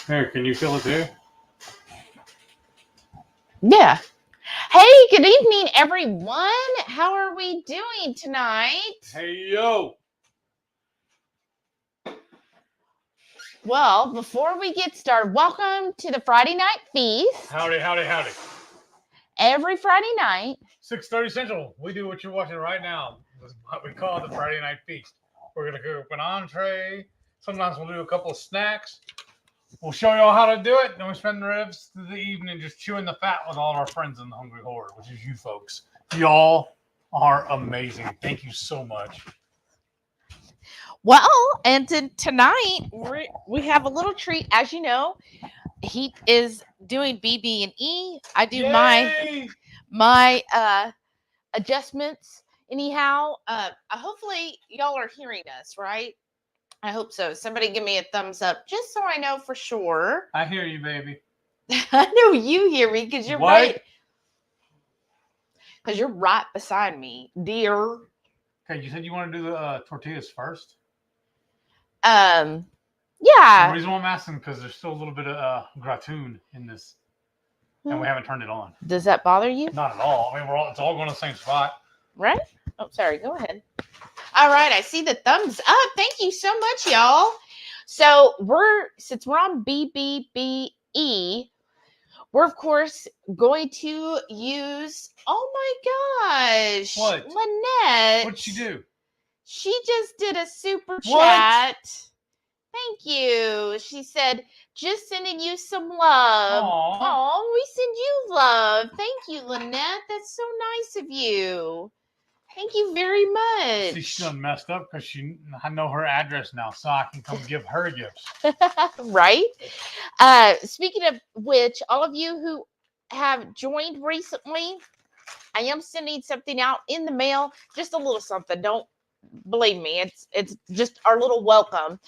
Here, can you feel it too? Yeah. Hey, good evening, everyone. How are we doing tonight? Hey, yo. Well, before we get started, welcome to the Friday Night Feast. Howdy, howdy, howdy. Every Friday night. 6:30 Central. We do what you're watching right now. This is what we call the Friday Night Feast. We're going to cook up an entree. Sometimes we'll do a couple of snacks. We'll show you all how to do it. Then we spend the rest of the evening just chewing the fat with all our friends in the Hungry Horde, which is you folks. Y'all are amazing. Thank you so much. Well, and tonight we have a little treat. As you know, Heath is doing BB and E. I do Yay! my adjustments. Anyhow, hopefully y'all are hearing us, right? I hope so. Somebody give me a thumbs up just so I know for sure. I hear you, baby. I know you hear me because you're right. Because you're right beside me, dear. Okay, you said you want to do the tortillas first? Yeah. The reason why I'm asking because there's still a little bit of gratin in this, and we haven't turned it on. Does that bother you? Not at all. I mean, it's all going to the same spot. Right? Oh, sorry. Go ahead. All right. I see the thumbs up. Thank you so much, y'all. So since we're on BBBE, we're of course going to use. Oh my gosh! What? Lynette? What'd she do? She just did a super What? chat. Thank you. She said, just sending you some love. Oh, we send you love. Thank you, Lynette. That's so nice of you. Thank you very much. See, she done messed up because I know her address now, so I can come give her gifts. Right? Speaking of which, all of you who have joined recently, I am sending something out in the mail. Just a little something. Don't believe me. It's just our little welcome.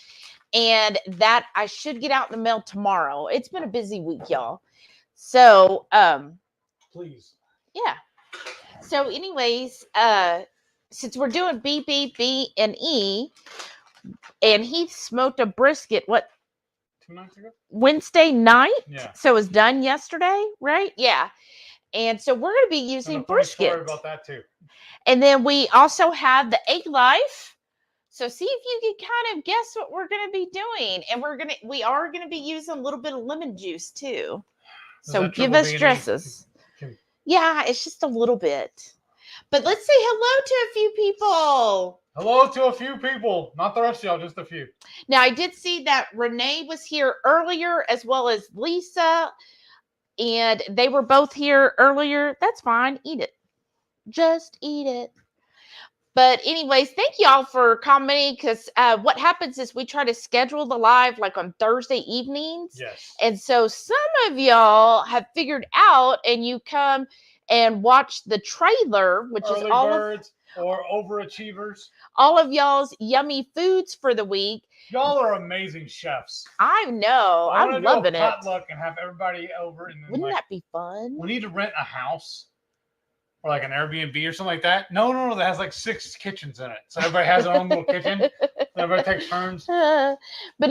And that I should get out in the mail tomorrow. It's been a busy week, y'all. So, please. Yeah. So, anyways, since we're doing BBB and E, and he smoked a brisket, what? 2 nights ago? Wednesday night? Yeah. So it was done yesterday, right? Yeah. And so we're going to be using brisket. Story about that too. And then we also have the egg life. So see if you can kind of guess what we're going to be doing. And we are going to be using a little bit of lemon juice too. So give us dresses. Yeah, it's just a little bit. But let's say hello to a few people. Hello to a few people. Not the rest of y'all, just a few. Now, I did see that Renee was here earlier, as well as Lisa. And they were both here earlier. That's fine. Eat it. Just eat it. But anyways, thank y'all for commenting, because what happens is we try to schedule the live like on Thursday evenings. Yes. And so some of y'all have figured out and you come and watch the trailer, which Early is all birds or overachievers. All of y'all's yummy foods for the week. Y'all are amazing chefs. I know. I'm loving it. Potluck and have everybody over. And wouldn't that be fun? We need to rent a house. Or like an Airbnb or something like that. No, that has like 6 kitchens in it. So everybody has their own little kitchen. Everybody takes turns. But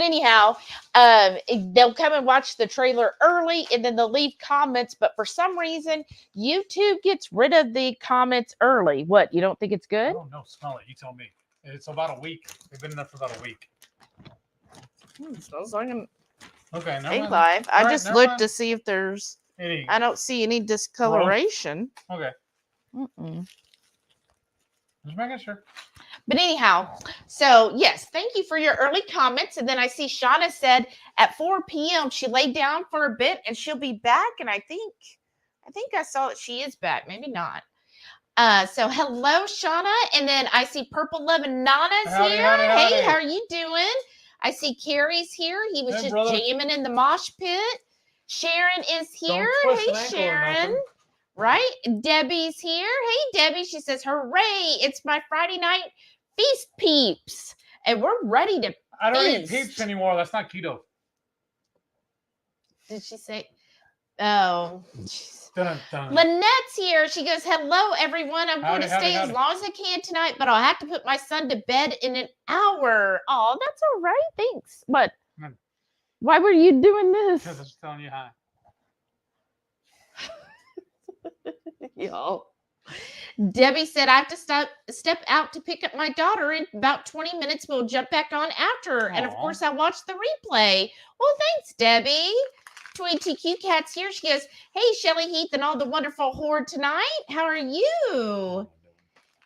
anyhow, they'll come and watch the trailer early and then they'll leave comments. But for some reason, YouTube gets rid of the comments early. What? You don't think it's good? No, smell it. You tell me. It's about a week. They've been in there for about a week. Smells like an egg live. I just looked to see if there's I don't see any discoloration. Okay. Just making sure. But anyhow, so yes, thank you for your early comments. And then I see Shauna said at 4 p.m. she laid down for a bit and she'll be back. And I think I saw that she is back. Maybe not. So hello, Shauna. And then I see Purple Lemon Nana's here. Howdy. Hey, how are you doing? I see Carrie's here. He was just jamming in the mosh pit. Sharon is here. Hey, Sharon. Right? Debbie's here. Hey, Debbie. She says, hooray. It's my Friday night feast peeps. And we're ready to I don't eat peeps anymore. That's not keto. Did she say? Oh. Dun, dun. Lynette's here. She goes, hello, everyone. I'm going to stay as long as I can tonight, but I'll have to put my son to bed in an hour. Oh, that's all right. Thanks. What? Howdy. Well, thank you for your early comments. And then I see Purple Lemon Nana's here. He was just jamming in the mosh pit. Sharon is here. Hey, Debbie's here. Hey, Debbie. She says, hooray. It's my Friday night feast peeps. And we're ready to feast. Why were you doing Because I this? was telling you hi. Y'all. Debbie said, I have to step out to pick up my daughter in about 20 minutes. We'll jump back on after her. And of Aw. course, I watched the replay. Well, thanks, Debbie. 22Q Cat's here. She goes, hey, Shelly Heath and all the wonderful horde tonight. How are you?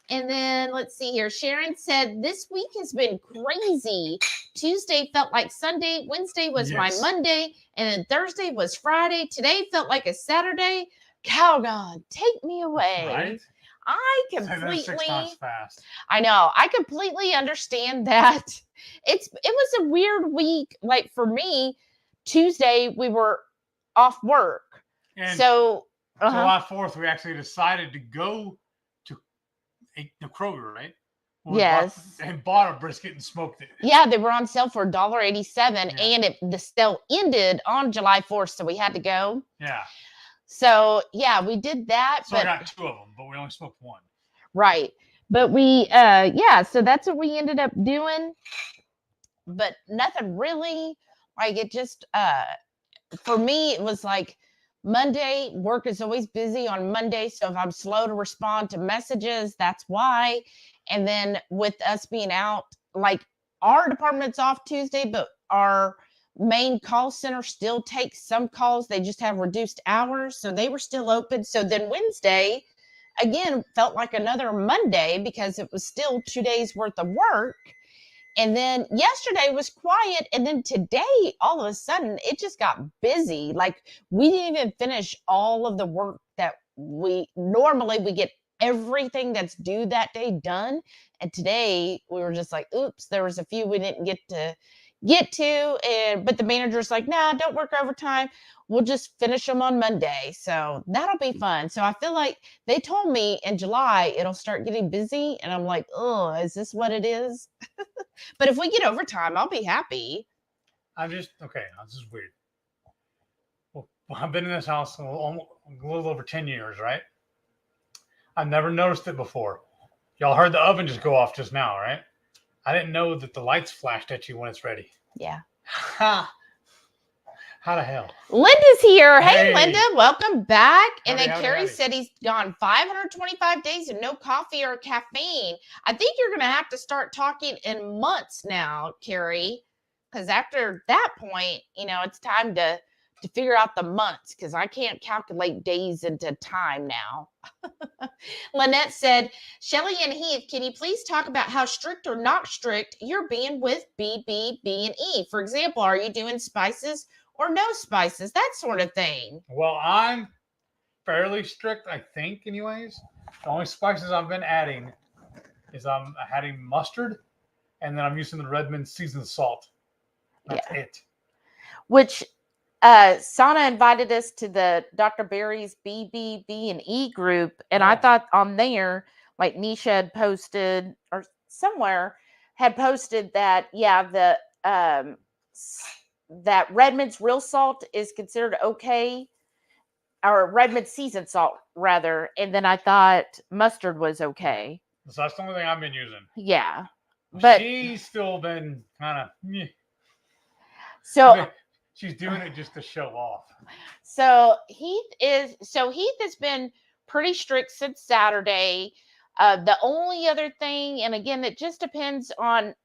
And then let's see here. Sharon said, this week has been crazy. Tuesday felt like Sunday. Wednesday was my Monday. And then Thursday was Friday. Today felt like a Saturday. Cow God, take me away. Right? I Say that 6 completely, times fast. I know, I completely understand that. It was a weird week. Like for me, Tuesday we were off work. And So July 4th, we actually decided to go to the Kroger, right? Yes. And bought a brisket and smoked it. Yeah, they were on sale for $1.87, Yeah. and the sale ended on July 4th, so we had to go. Yeah. So yeah, we did that. So I got 2 of them, but we only smoked 1. Right. But we yeah, so that's what we ended up doing. But nothing really, like it just for me it was like Monday, work is always busy on Monday, so if I'm slow to respond to messages, that's why. And then with us being out, like our department's off Tuesday, but our main call center still takes some calls. They just have reduced hours, so they were still open. So then Wednesday again felt like another Monday because it was still 2 days worth of work. And then yesterday was quiet. And then today, all of a sudden, it just got busy. Like we didn't even finish all of the work that we get everything that's due that day done. And today we were just like, oops, there was a few we didn't get to. But the manager's like, nah, don't work overtime. We'll just finish them on Monday. So that'll be fun. So I feel like they told me in July it'll start getting busy. And I'm like, oh, is this what it is? But if we get overtime, I'll be happy. This is weird. Well, I've been in this house a little over 10 years, right? I've never noticed it before. Y'all heard the oven just go off just now, right? I didn't know that the lights flashed at you when it's ready. Yeah. Ha! How the hell? Linda's here. Hey, Linda, welcome back. And Howdy, then Carrie howdy. said he's gone 525 days and no coffee or caffeine. I think you're going to have to start talking in months now, Carrie, because after that point, it's time to figure out the months because I can't calculate days into time now. Lynette said, Shelly and Heath, can you please talk about how strict or not strict you're being with BBB and E? For example, are you doing spices or no spices? That sort of thing. Well, I'm fairly strict, I think, anyways. The only spices I've been adding is I'm adding mustard, and then I'm using the Redmond seasoned salt. That's it. Which Sana invited us to the Dr. Barry's BBB and E group, and I thought on there, like Nisha had posted or somewhere had posted that that Redmond's real salt is considered okay, or Redmond seasoned salt rather, and then I thought mustard was okay. So that's the only thing I've been using. Yeah, but she's still been kind of. So she's doing it just to show off. So Heath has been pretty strict since Saturday. The only other thing, and again, it just depends on,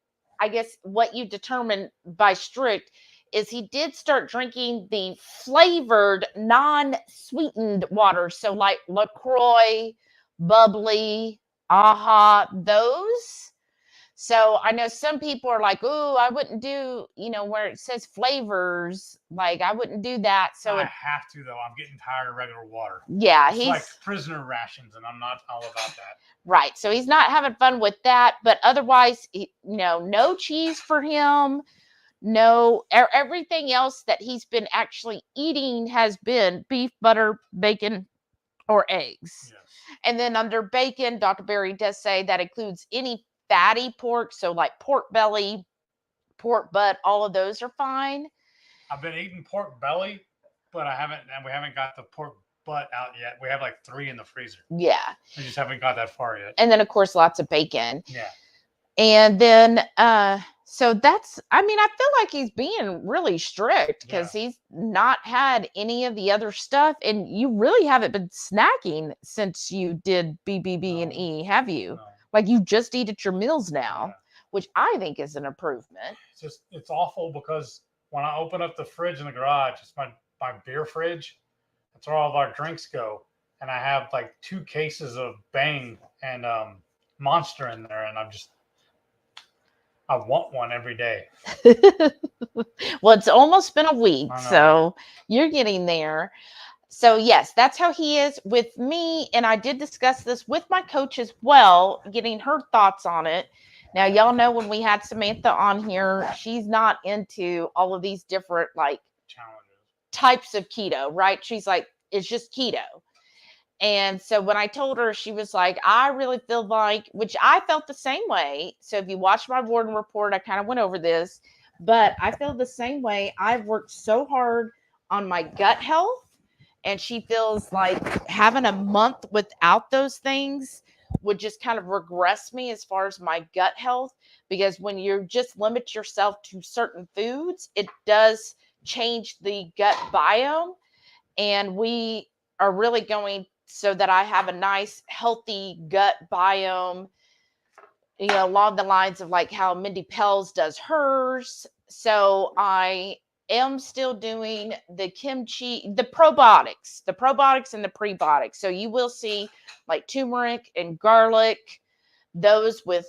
I guess, what you determine by strict, is he did start drinking the flavored, non-sweetened water. So like LaCroix, bubbly, AHA, those. So I know some people are like, oh, I wouldn't do, where it says flavors, like I wouldn't do that. So I have to, though. I'm getting tired of regular water. Yeah, it's like prisoner rations, and I'm not all about that. Right. So he's not having fun with that. But otherwise, no cheese for him. No, everything else that he's been actually eating has been beef, butter, bacon, or eggs. Yes. And then under bacon, Dr. Berry does say that includes any fatty pork, so like pork belly, pork butt, all of those are fine. I've been eating pork belly, but we haven't got the pork butt out yet. We have like 3 in the freezer. Yeah. We just haven't got that far yet. And then of course lots of bacon. Yeah. And then So that's, I mean, I feel like he's being really strict because he's not had any of the other stuff. And you really haven't been snacking since you did BBB and E, have you? No. Like you just eat at your meals now, which I think is an improvement. It's awful because when I open up the fridge in the garage, it's my beer fridge. That's where all of our drinks go. And I have like 2 cases of Bang and Monster in there. And I want one every day. Well, it's almost been a week, so you're getting there. So yes, that's how he is with me. And I did discuss this with my coach as well, getting her thoughts on it. Now, y'all know when we had Samantha on here, she's not into all of these different like types of keto, right? She's like, it's just keto. And so when I told her, she was like, I really feel like, which I felt the same way. So if you watch my Warden report, I kind of went over this, but I feel the same way. I've worked so hard on my gut health, and she feels like having a month without those things would just kind of regress me as far as my gut health, because when you just limit yourself to certain foods, it does change the gut biome. And we are really going so that I have a nice, healthy gut biome, you know, along the lines of like how Mindy Pels does hers. So I am still doing the kimchi, the probiotics and the prebiotics. So you will see like turmeric and garlic, those with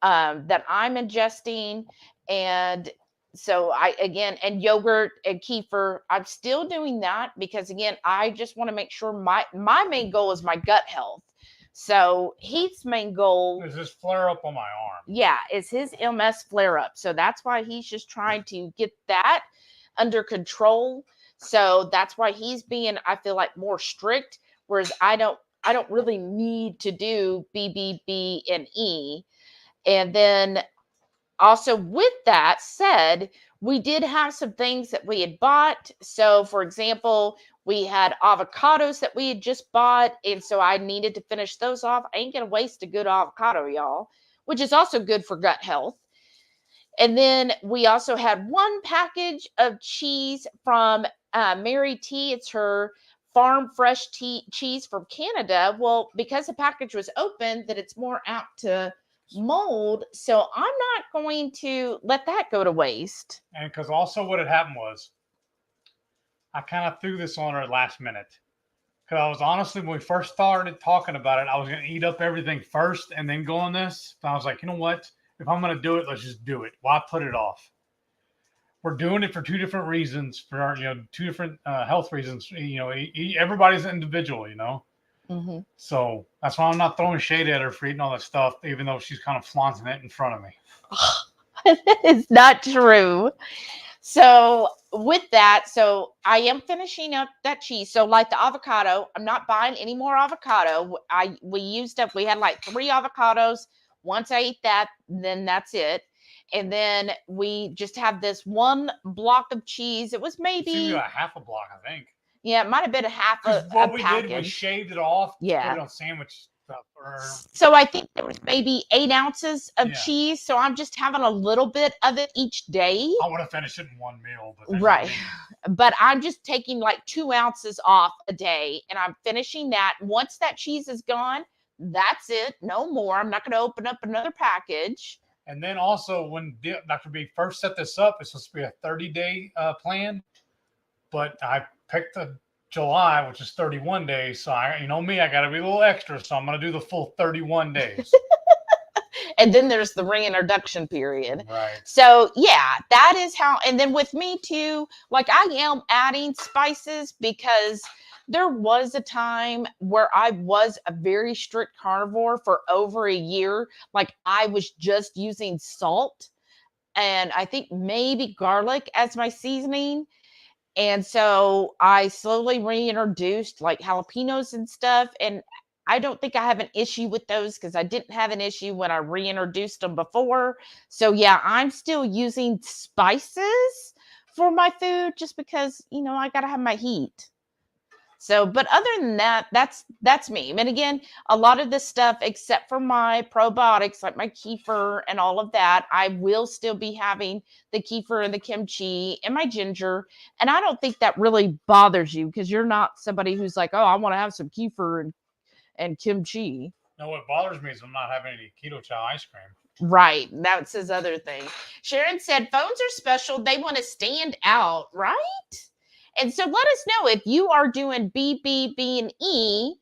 that I'm ingesting. And so and yogurt and kefir, I'm still doing that because again, I just want to make sure my main goal is my gut health. So Heath's main goal is this flare up on my arm. Yeah, is his MS flare up. So that's why he's just trying to get that under control. So that's why he's being, I feel like, more strict. Whereas I don't really need to do BBB and E. And then also with that said, we did have some things that we had bought. So for example, we had avocados that we had just bought. And so I needed to finish those off. I ain't going to waste a good avocado, y'all, which is also good for gut health. And then we also had 1 package of cheese from Mary T. It's her farm fresh cheese from Canada. Well, because the package was open, that it's more apt to mold. So I'm not going to let that go to waste. And because also what had happened was I kind of threw this on her last minute. Because I was honestly, when we first started talking about it, I was going to eat up everything first and then go on this. But I was like, you know what? If I'm going to do it, let's just do it. Why put it off? We're doing it for 2 different reasons, for 2 different health reasons. Everybody's individual, Mm-hmm. So that's why I'm not throwing shade at her for eating all that stuff, even though she's kind of flaunting it in front of me. It's not true. So with that, so I am finishing up that cheese. So like the avocado, I'm not buying any more avocado. We had like 3 avocados. Once I eat that, then that's it. And then we just have this 1 block of cheese. It was maybe a half a block, I think. Yeah, it might have been a half a what we package. did, we shaved it off. Yeah. Put it on sandwich stuff. So I think there was maybe 8 ounces of cheese. So I'm just having a little bit of it each day. I want to finish it in 1 meal. But right. But I'm just taking like 2 ounces off a day, and I'm finishing that. Once that cheese is gone, that's it. No more. I'm not going to open up another package. And then also when Dr. B first set this up, it's supposed to be a 30-day plan. But I picked the July, which is 31 days. So I got to be a little extra. So I'm going to do the full 31 days. And then there's the reintroduction period. Right. So yeah, that is how, and then with me too, like I am adding spices because there was a time where I was a very strict carnivore for over a year. Like I was just using salt and I think maybe garlic as my seasoning. And so I slowly reintroduced like jalapenos and stuff. And I don't think I have an issue with those because I didn't have an issue when I reintroduced them before. So yeah, I'm still using spices for my food just because, I got to have my heat. So, but other than that, that's me. And again, a lot of this stuff, except for my probiotics, like my kefir and all of that, I will still be having the kefir and the kimchi and my ginger. And I don't think that really bothers you because you're not somebody who's like, oh, I want to have some kefir and kimchi. No, what bothers me is I'm not having any Ketochow ice cream. Right. That's his other thing. Sharon said phones are special. They want to stand out, right? And so let us know if you are doing BBB and E.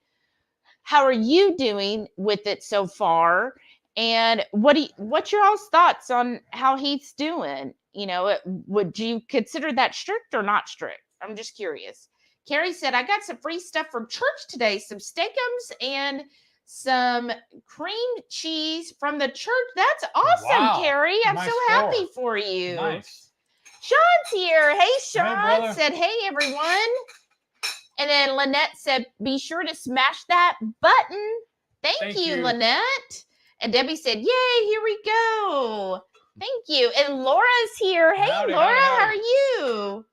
How are you doing with it so far? And what's your all's thoughts on how Heath's doing? You know, would you consider that strict or not strict? I'm just curious. Carrie said, I got some free stuff from church today, some steakums and some cream cheese from the church. That's awesome, Wow. Carrie. I'm Nice so store. happy for you. Nice. Sean's here. Hey, Sean brother. said, hey, everyone. And then Lynette said, be sure to smash that button. Thank you, Lynette. And Debbie said, yay, here we go. Thank you. And Laura's here. Hey, Howdy, Laura, howdy, howdy. how are you?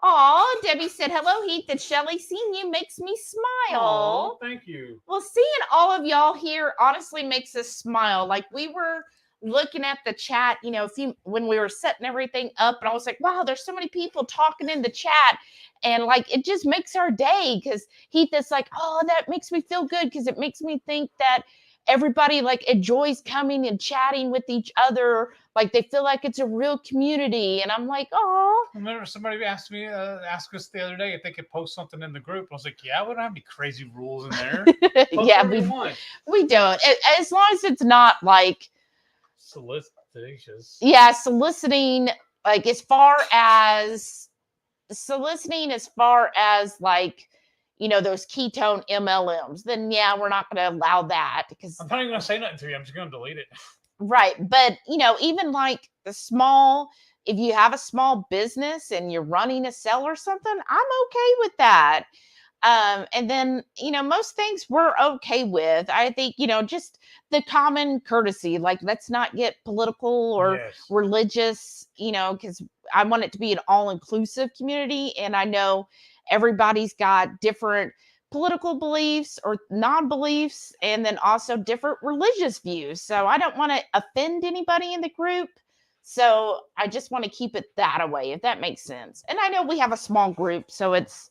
Aw, Debbie said, hello, Heath and Shelly. Seeing you makes me smile. Oh, thank you. Well, seeing all of y'all here honestly makes us smile. Like we were looking at the chat, you know, when we were setting everything up, and I was like, wow, there's so many people talking in the chat. And like, it just makes our day because Heath is like, oh, that makes me feel good because it makes me think that everybody like enjoys coming and chatting with each other. Like they feel like it's a real community. And I'm like, oh. I remember somebody asked us the other day if they could post something in the group. I was like, yeah, we don't have any crazy rules in there. Yeah, we don't. As long as it's not like solicitous. Yeah, soliciting like as far as like, you know, those ketone MLMs, then yeah, we're not going to allow that because I'm not even going to say nothing to you. I'm just going to delete it. Right. But, you know, even like if you have a small business and you're running a cell or something, I'm okay with that. And then, you know, most things we're okay with. I think, you know, just the common courtesy, like let's not get political or religious, you know, because I want it to be an all-inclusive community. And I know everybody's got different political beliefs or non-beliefs, and then also different religious views. So I don't want to offend anybody in the group. So I just want to keep it that way, if that makes sense. And I know we have a small group, so it's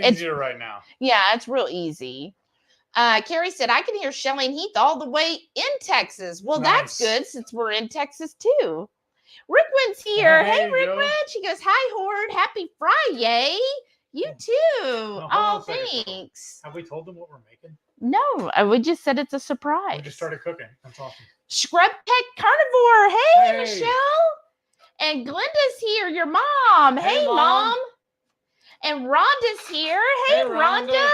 easier right now. Yeah, it's real easy. Carrie said, I can hear Shelly and Heath all the way in Texas. Well, that's good since we're in Texas too. Rickwin's here. Hey, Rickwin. She goes, hi, Horde. Happy Friday. You too. Oh, thanks. Have we told them what we're making? No, we just said it's a surprise. We just started cooking. That's awesome. Scrub Pet Carnivore. Hey, Michelle. And Glenda's here, your mom. Hey, Mom. And Rhonda's here. Hey, Rhonda.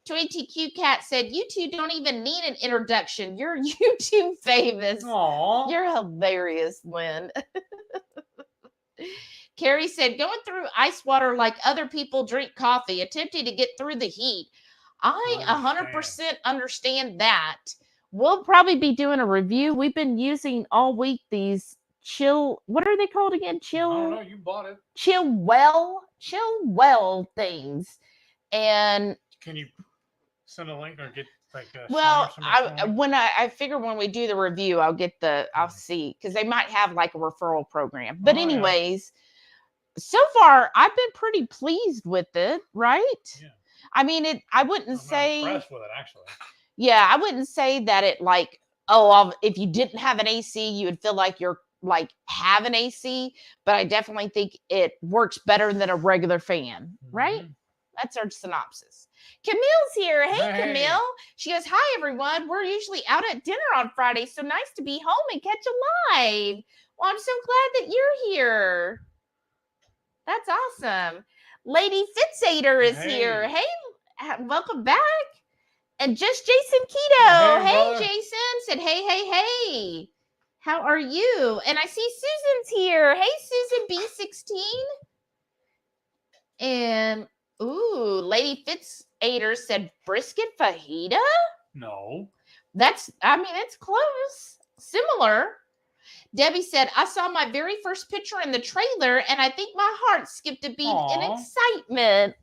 22Q Cat said, you two don't even need an introduction. You're YouTube famous. Aww. You're hilarious, Lynn. Carrie said, going through ice water like other people drink coffee, attempting to get through the heat. I 100% understand that. We'll probably be doing a review. We've been using all week these what are they called again? I don't know. You bought it. Chill well things. And can you send a link or get like a I figure when we do the review, I'll see, because they might have like a referral program. But anyways, so far I've been pretty pleased with it, right? Yeah. I mean, I wouldn't say impressed with it, actually. Yeah, I wouldn't say that it like, if you didn't have an AC, you would feel like you're like have an AC, but I definitely think it works better than a regular fan, right? That's our synopsis. Camille's here. Hey, Camille. She goes, hi, everyone. We're usually out at dinner on Friday, so nice to be home and catch a live. Well, I'm so glad that you're here. That's awesome. Lady Fitzader is here. Hey, welcome back. And just Jason Keto. Hey, Jason. Said, hey. How are you? And I see Susan's here. Hey, Susan B16. And, Lady Fitzader said brisket fajita? No. It's close. Similar. Debbie said, I saw my very first picture in the trailer, and I think my heart skipped a beat in excitement.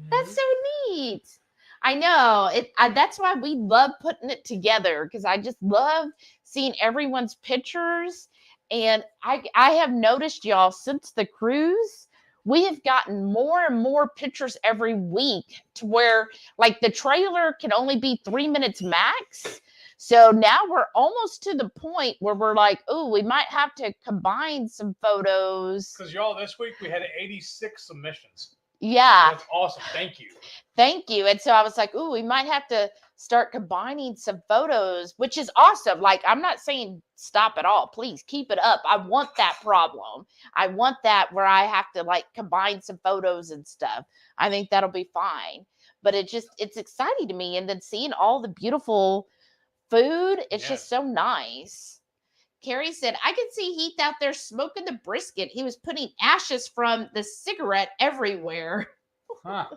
That's so neat. I know it. That's why we love putting it together because I just love seeing everyone's pictures. And I have noticed y'all since the cruise, we have gotten more and more pictures every week to where like the trailer can only be 3 minutes max. So now we're almost to the point where we're like, oh, we might have to combine some photos. Because y'all, this week we had 86 submissions. Yeah. That's awesome. Thank you. Thank you. And so I was like, ooh, we might have to start combining some photos, which is awesome. Like, I'm not saying stop at all. Please keep it up. I want that problem. I want that where I have to like combine some photos and stuff. I think that'll be fine. But it's exciting to me. And then seeing all the beautiful food, it's just so nice. Carrie said, I can see Heath out there smoking the brisket. He was putting ashes from the cigarette everywhere. Huh.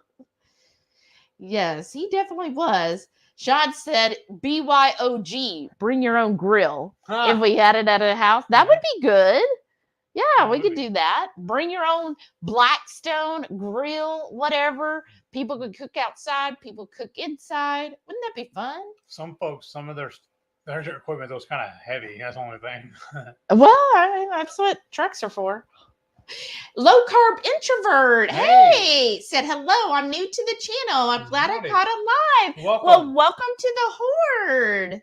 Yes, he definitely was. Sean said, BYOG, bring your own grill. Huh. If we had it at a house, that would be good. Yeah, That we would could be. do that. Bring your own Blackstone grill, whatever. People could cook outside, people cook inside. Wouldn't that be fun? Some folks, some of their equipment was kind of heavy. That's the only thing. Well, I mean, that's what trucks are for. Low carb introvert. Hey. Hey, said hello. I'm new to the channel. I'm glad I Howdy. caught it live. Welcome. Well, welcome to the Horde.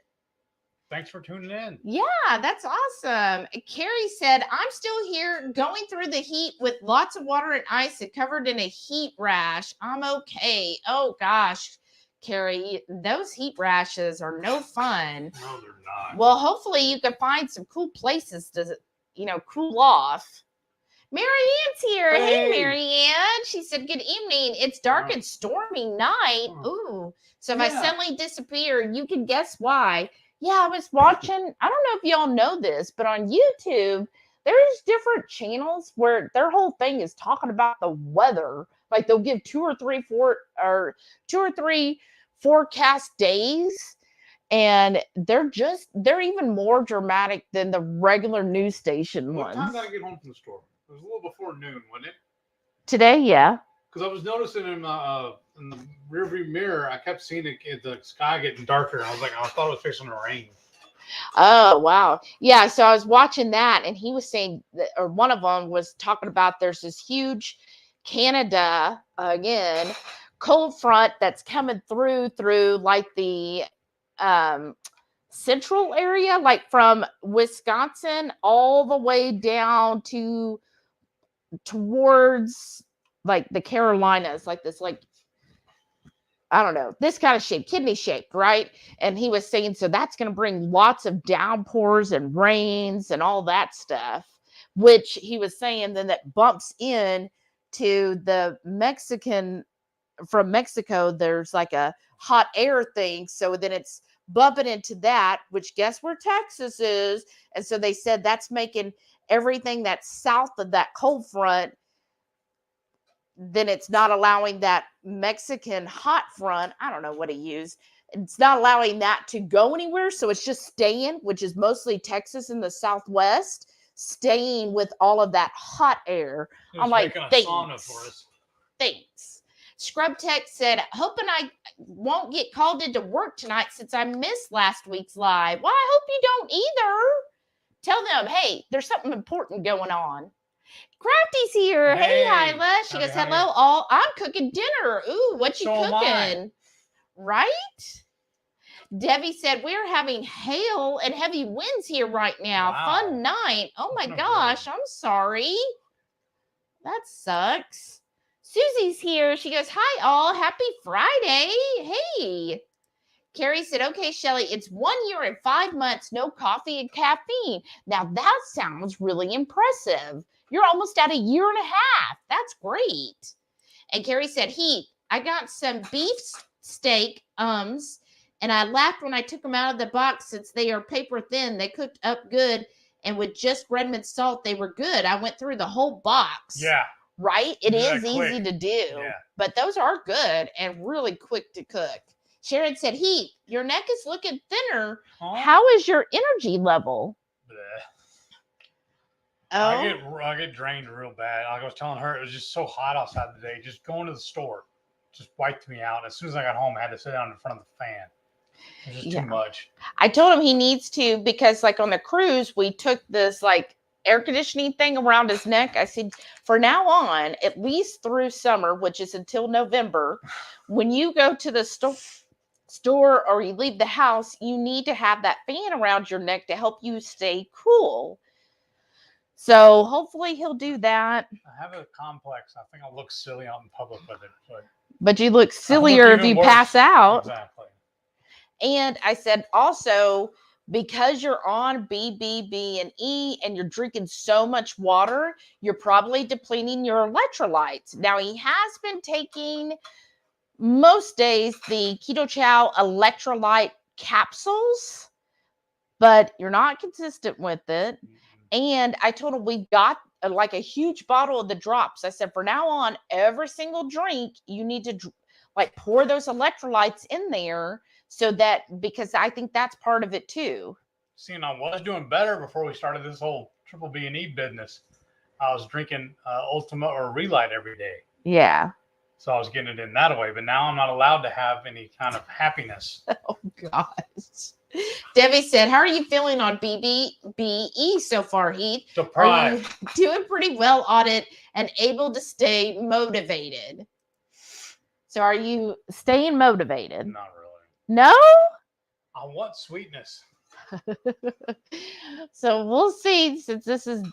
Thanks for tuning in. Yeah, that's awesome. Carrie said, I'm still here going through the heat with lots of water and ice and covered in a heat rash. I'm okay. Oh, gosh, Carrie, those heat rashes are no fun. No, they're not. Well, hopefully you can find some cool places to, cool off. Marianne's here. Hey, Marianne. She said, good evening. It's dark and stormy night. Ooh. So if I suddenly disappear, you can guess why. Yeah, I was watching. I don't know if y'all know this, but on YouTube, there's different channels where their whole thing is talking about the weather. Like they'll give two or three forecast days. And they're even more dramatic than the regular news station What ones. time did I get home from the store? It was a little before noon, wasn't it? Today, yeah. Because I was noticing in the rearview mirror, I kept seeing the sky getting darker. And I was like, I thought it was fixing to rain. Oh, wow. Yeah, so I was watching that, and he was saying, or one of them was talking about there's this huge Canada, again, cold front that's coming through like the central area, like from Wisconsin all the way down towards like the Carolinas, like this, like, I don't know, this kind of shape, kidney shaped, right? And he was saying, so that's going to bring lots of downpours and rains and all that stuff, which he was saying then that bumps in to the from Mexico, there's like a hot air thing. So then it's bumping into that, which guess where Texas is? And so they said that's making everything that's south of that cold front, then it's not allowing that Mexican hot front. I don't know what he used. It's not allowing that to go anywhere. So it's just staying, which is mostly Texas in the Southwest, staying with all of that hot air. I'm like, thanks. Scrub Tech said, hoping I won't get called into work tonight since I missed last week's live. Well, I hope you don't either. Tell them, hey, there's something important going on. Crafty's here. Hey, Hyla. She goes, hello, all. I'm cooking dinner. Ooh, what you cooking? Right? Debbie said, we're having hail and heavy winds here right now. Wow. Fun night. Oh, my gosh. I'm sorry. That sucks. Susie's here. She goes, hi, all. Happy Friday. Hey. Carrie said, okay, Shelly, it's 1 year and 5 months, no coffee and caffeine. Now, that sounds really impressive. You're almost at a year and a half. That's great. And Carrie said, Heath, I got some beef steak and I laughed when I took them out of the box since they are paper thin. They cooked up good, and with just Redmond salt, they were good. I went through the whole box. Yeah. Right? It is easy to do. Yeah. But those are good and really quick to cook. Sharon said, Heath, your neck is looking thinner. Huh? How is your energy level? Oh. I get drained real bad. Like I was telling her, it was just so hot outside today. Just going to the store. just wiped me out. As soon as I got home, I had to sit down in front of the fan. It was just too much. I told him he needs to, because like on the cruise, we took this like air conditioning thing around his neck. I said, for now on, at least through summer, which is until November, when you go to the store or you leave the house, you need to have that fan around your neck to help you stay cool. So hopefully he'll do that. I have a complex. I think I'll look silly out in public with it. But you look sillier if you pass out. Exactly. And I said, also, because you're on BBB and E and you're drinking so much water, you're probably depleting your electrolytes. Now, he has been taking most days the Ketochow electrolyte capsules, but you're not consistent with it. And I told him we've got like a huge bottle of the drops. I said, for now on, every single drink, you need to like pour those electrolytes in there, so that, because I think that's part of it too. See, and I was doing better before we started this whole triple B and E business. I was drinking Ultima or Relight every day. Yeah. So I was getting it in that way, but now I'm not allowed to have any kind of happiness. Oh, gosh. Debbie said, how are you feeling on BBBE so far, Heath? Surprise. Are you doing pretty well on it and able to stay motivated? So are you staying motivated? Not really. No? I want sweetness. So we'll see, since this is,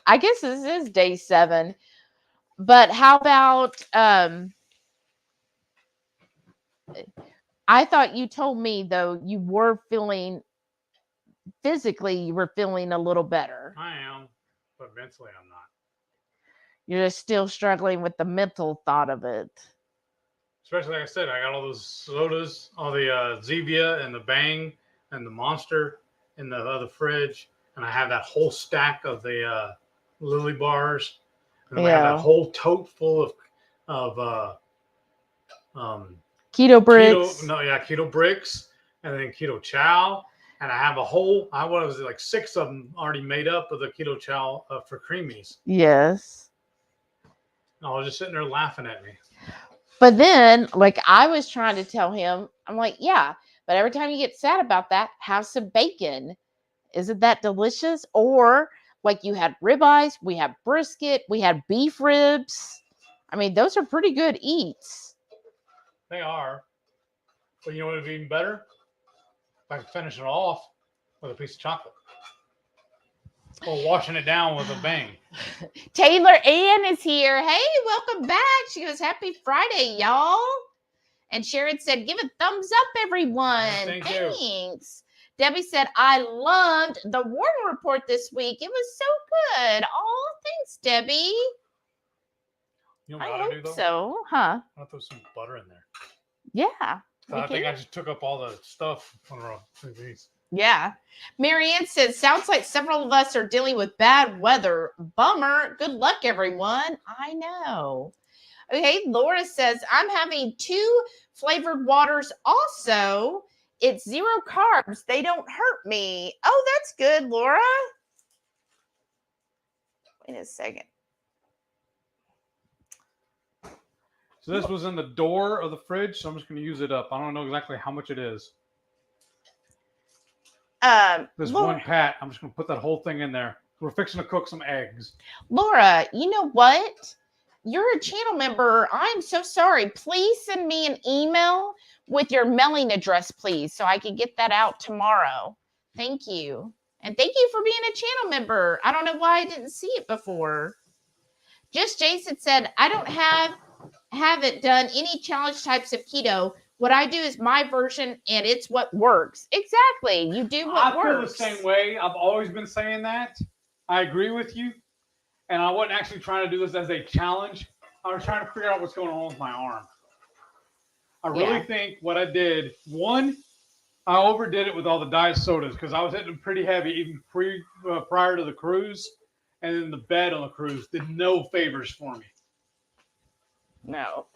I guess this is day 7. But how about, I thought you told me, though, you were feeling, physically, you were feeling a little better. I am, but mentally I'm not. You're just still struggling with the mental thought of it. Especially, like I said, I got all those sodas, all the Zevia and the Bang and the Monster in the other fridge. And I have that whole stack of the Lily bars. And then I have that whole tote full of Keto bricks. Keto bricks. And then Ketochow. And I have a whole, what was it, like 6 of them already made up of the Ketochow for creamies. Yes. And I was just sitting there laughing at me. But then, like, I was trying to tell him, I'm like, yeah, but every time you get sad about that, have some bacon. Isn't that delicious? Or like you had ribeyes, we had brisket, we had beef ribs. I mean, those are pretty good eats. They are. But you know what would be even better? If I could finish it off with a piece of chocolate. Or washing it down with a bang. Taylor Ann is here. Hey, welcome back. She goes, happy Friday, y'all. And Sharon said, give a thumbs up, everyone. Thanks. You. Debbie said, I loved the Warden report this week. It was so good. Oh, thanks, Debbie. You know what I I ought to do, hope though? so, huh? I'll throw some butter in there. Yeah. I think I just took up all the stuff on these. Yeah. Marianne says, sounds like several of us are dealing with bad weather. Bummer. Good luck, everyone. I know. Okay. Laura says, I'm having 2 flavored waters also. It's 0 carbs. They don't hurt me. Oh, that's good, Laura. Wait a second. So this was in the door of the fridge, so I'm just going to use it up. I don't know exactly how much it is. This Laura, one pat, I'm just going to put that whole thing in there. We're fixing to cook some eggs. Laura, you know what? You're a channel member. I'm so sorry. Please send me an email with your mailing address, please, so I can get that out tomorrow. Thank you. And thank you for being a channel member. I don't know why I didn't see it before. Just Jason said, I don't haven't done any challenge types of keto. What I do is my version, and it's what works. Exactly. You do what works. I feel the same way. I've always been saying that. I agree with you. And I wasn't actually trying to do this as a challenge. I was trying to figure out what's going on with my arm. I really think what I did, one, I overdid it with all the diet sodas because I was hitting them pretty heavy even prior to the cruise. And then the bed on the cruise did no favors for me. No.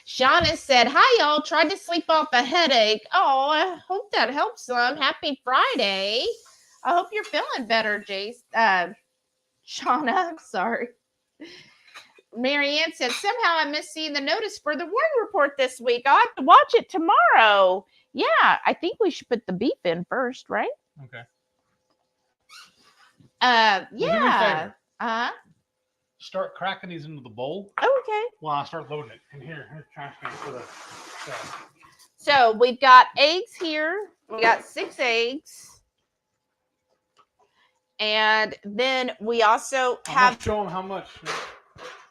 Shauna said, hi, y'all. Tried to sleep off a headache. Oh, I hope that helps some. Happy Friday. I hope you're feeling better, Jace. Shauna, I'm sorry. Marianne said, somehow I missed seeing the notice for the word report this week. I'll have to watch it tomorrow. Yeah, I think we should put the beef in first, right? Okay. Yeah. Well, do me a favor. Uh-huh. Start cracking these into the bowl Okay. while I start loading it. And here's trash can for the. So we've got eggs here. We got 6 eggs. And then we also have. Show them how much.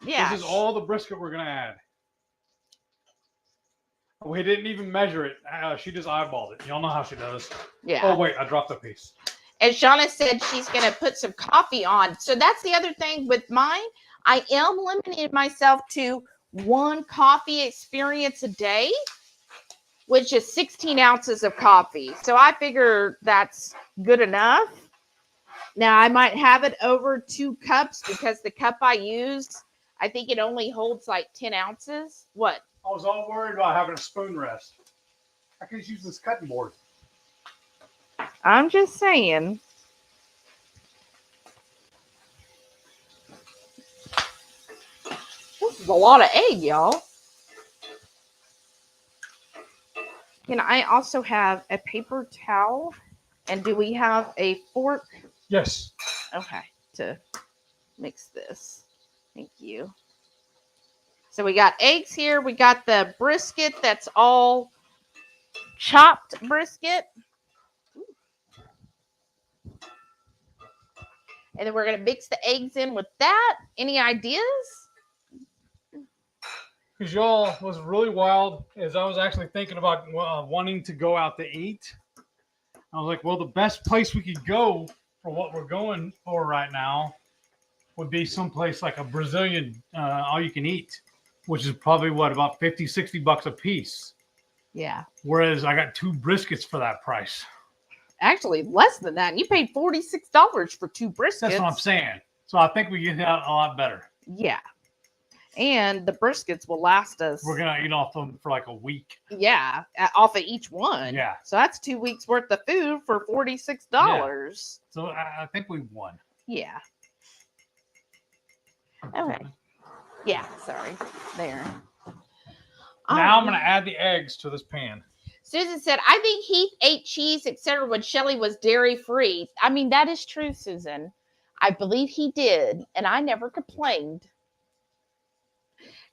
Yeah. This is all the brisket we're going to add. We didn't even measure it. She just eyeballed it. Y'all know how she does. Yeah. Oh, wait. I dropped a piece. And Shauna said she's going to put some coffee on. So that's the other thing with mine. I am limiting myself to 1 coffee experience a day, which is 16 ounces of coffee. So I figure that's good enough. Now, I might have it over 2 cups because the cup I use, I think it only holds like 10 ounces. What? I was all worried about having a spoon rest. I could use this cutting board. I'm just saying. This is a lot of egg, y'all. Can I also have a paper towel? And do we have a fork? Yes. Okay, to mix this. Thank you. So we got eggs here. We got the brisket that's all chopped brisket. And then we're going to mix the eggs in with that. Any ideas? Because y'all was really wild as I was actually thinking about wanting to go out to eat. I was like, well, the best place we could go for what we're going for right now would be someplace like a Brazilian all you can eat, which is probably what, about 50, 60 bucks a piece. Yeah. Whereas I got 2 briskets for that price. Actually, less than that. You paid $46 for 2 briskets. That's what I'm saying. So I think we get out a lot better. Yeah. And the briskets will last us. We're going to eat off them for like a week. Yeah. Off of each one. Yeah. So that's 2 weeks worth of food for $46. Yeah. So I think we won. Yeah. Okay. Yeah. Sorry. There. Now I'm going to add the eggs to this pan. Susan said, I think Heath ate cheese, etc. when Shelly was dairy-free. I mean, that is true, Susan. I believe he did, and I never complained.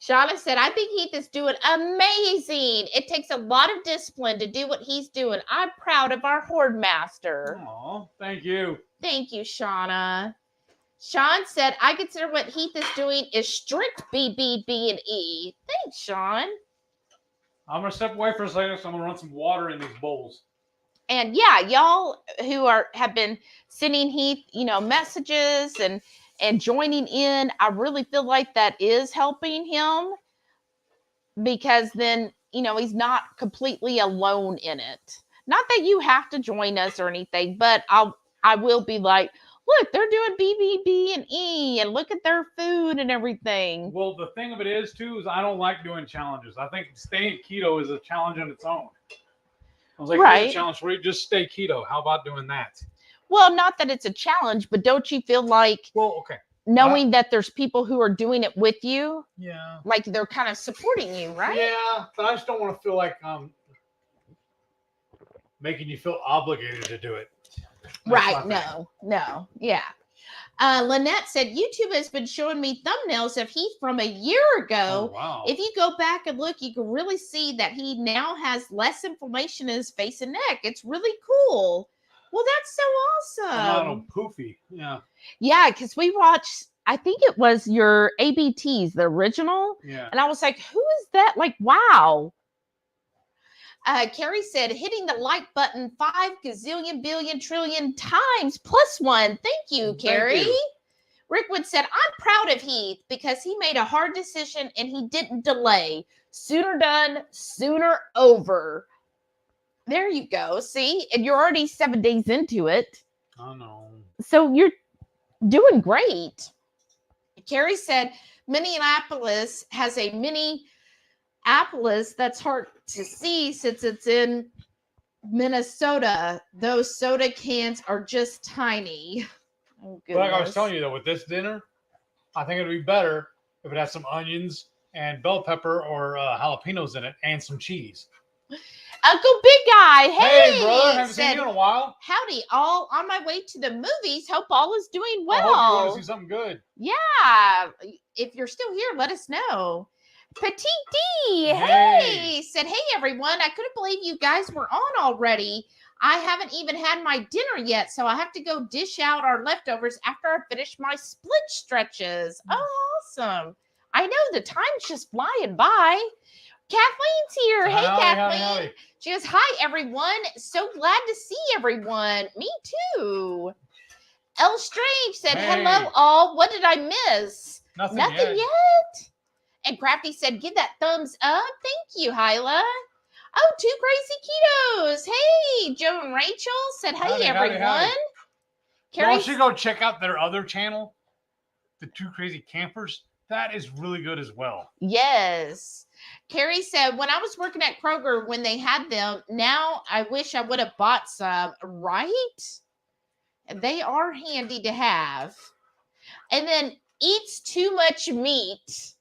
Shauna said, I think Heath is doing amazing. It takes a lot of discipline to do what he's doing. I'm proud of our horde master. Oh, thank you. Thank you, Shauna. Sean said, I consider what Heath is doing is strict BBB and E. Thanks, Sean. I'm going to step away for a second, so I'm going to run some water in these bowls. And yeah, y'all who have been sending Heath, messages and joining in, I really feel like that is helping him because then, he's not completely alone in it. Not that you have to join us or anything, but I will be like, look, they're doing BBB and E and look at their food and everything. Well, the thing of it is, too, is I don't like doing challenges. I think staying keto is a challenge on its own. I was like, here's a challenge for you, just stay keto. How about doing that? Well, not that it's a challenge, but don't you feel like knowing that there's people who are doing it with you? Yeah. Like they're kind of supporting you, right? Yeah, but I just don't want to feel like making you feel obligated to do it. Right. No. Yeah. Lynette said, YouTube has been showing me thumbnails of Heath from a year ago. Oh, wow. If you go back and look, you can really see that he now has less inflammation in his face and neck. It's really cool. Well, that's so awesome. I'm not a poofy. Yeah. Yeah, because we watched, I think it was your ABTs, the original. Yeah. And I was like, who is that? Like, wow. Carrie said, hitting the like button 5 gazillion billion trillion times +1. Thank you, Carrie. Thank you. Rickwood said, I'm proud of Heath because he made a hard decision and he didn't delay. Sooner done, sooner over. There you go. See, and you're already 7 days into it. I know. So you're doing great. Carrie said, Minneapolis has a Minneapolis that's hard to see since it's in Minnesota. Those soda cans are just tiny. Oh, but like I was telling you, though, with this dinner, I think it'd be better if it has some onions and bell pepper or jalapenos in it and some cheese. Uncle Big Guy, Hey, brother, haven't seen said, you in a while. howdy, all on my way to the movies. Hope all is doing I hope you want well. to see something good. Yeah, if you're still here, let us know. Petite D, Hey. said, hey everyone, I couldn't believe you guys were on already. I haven't even had my dinner yet, so I have to go dish out our leftovers after I finish my split stretches. Oh, awesome. I know the time's just flying by. Kathleen here. Hey, Kathleen. Howdy. She goes, hi, everyone. So glad to see everyone. Me too. L Strange said, Hey. hello, all. What did I miss? Nothing yet. And Crafty said, give that thumbs up. Thank you, Hyla. Oh, Two Crazy Ketos. Hey, Joe and Rachel said, hey, Howdy, everyone. howdy. Carrie, Why don't you go check out their other channel, the Two Crazy Campers? That is really good as well. yes. Carrie said, when I was working at Kroger when they had them, now I wish I would have bought some, right? They are handy to have. And then Eats Too Much Meat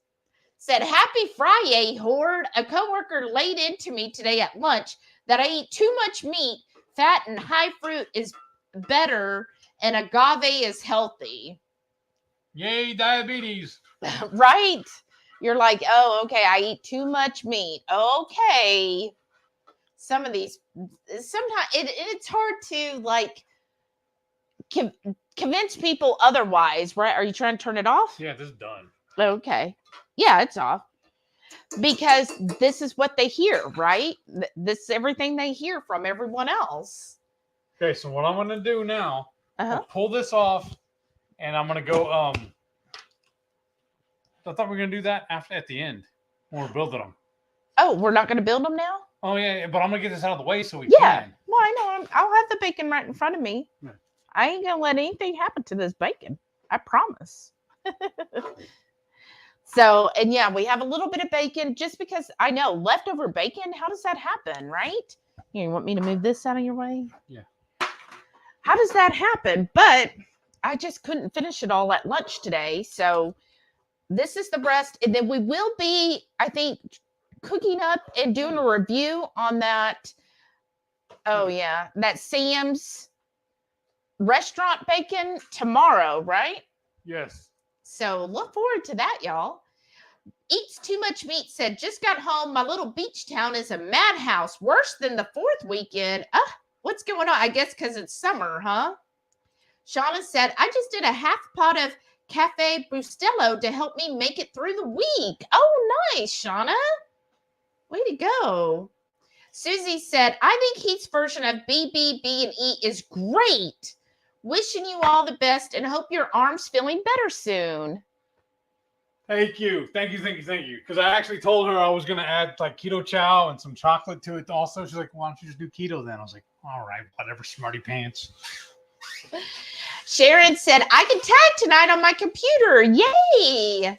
said, happy Friday, Horde. A coworker laid into me today at lunch that I eat too much meat, fat and high fruit is better, and agave is healthy. Yay, diabetes. Right? You're like, oh, okay, I eat too much meat. Okay. Some of these, sometimes it's hard to like convince people otherwise, right? Are you trying to turn it off? Yeah, this is done. Okay. Yeah, it's off. Because this is what they hear, right? This is everything they hear from everyone else. Okay, so what I'm going to do now, Uh-huh. I'll pull this off, and I'm going to go, I thought we were going to do that at the end when we're building them. Oh, we're not going to build them now? Oh, yeah, but I'm going to get this out of the way so we Yeah. can. Well, I know. I'll have the bacon right in front of me. Yeah. I ain't going to let anything happen to this bacon. I promise. So, and yeah, we have a little bit of bacon just because I know leftover bacon. How does that happen, right? You want me to move this out of your way? Yeah. How does that happen? But I just couldn't finish it all at lunch today. So this is the rest. And then we will be, I think, cooking up and doing a review on that. Oh, yeah. That Sam's restaurant bacon tomorrow, right? Yes. So look forward to that, y'all. Eats Too Much Meat said, just got home. My little beach town is a madhouse, worse than the 4th weekend. What's going on? I guess because it's summer, huh? Shauna said, I just did a half pot of Cafe Bustelo to help me make it through the week. Oh, nice, Shauna. Way to go. Susie said, I think Heath's version of BBB and E is great. Wishing you all the best and hope your arm's feeling better soon. Thank you. Because I actually told her I was going to add like keto chow and some chocolate to it also. She's like, why don't you just do keto then? I was like, all right, whatever, smarty pants. Sharon said, I can tag tonight on my computer. Yay.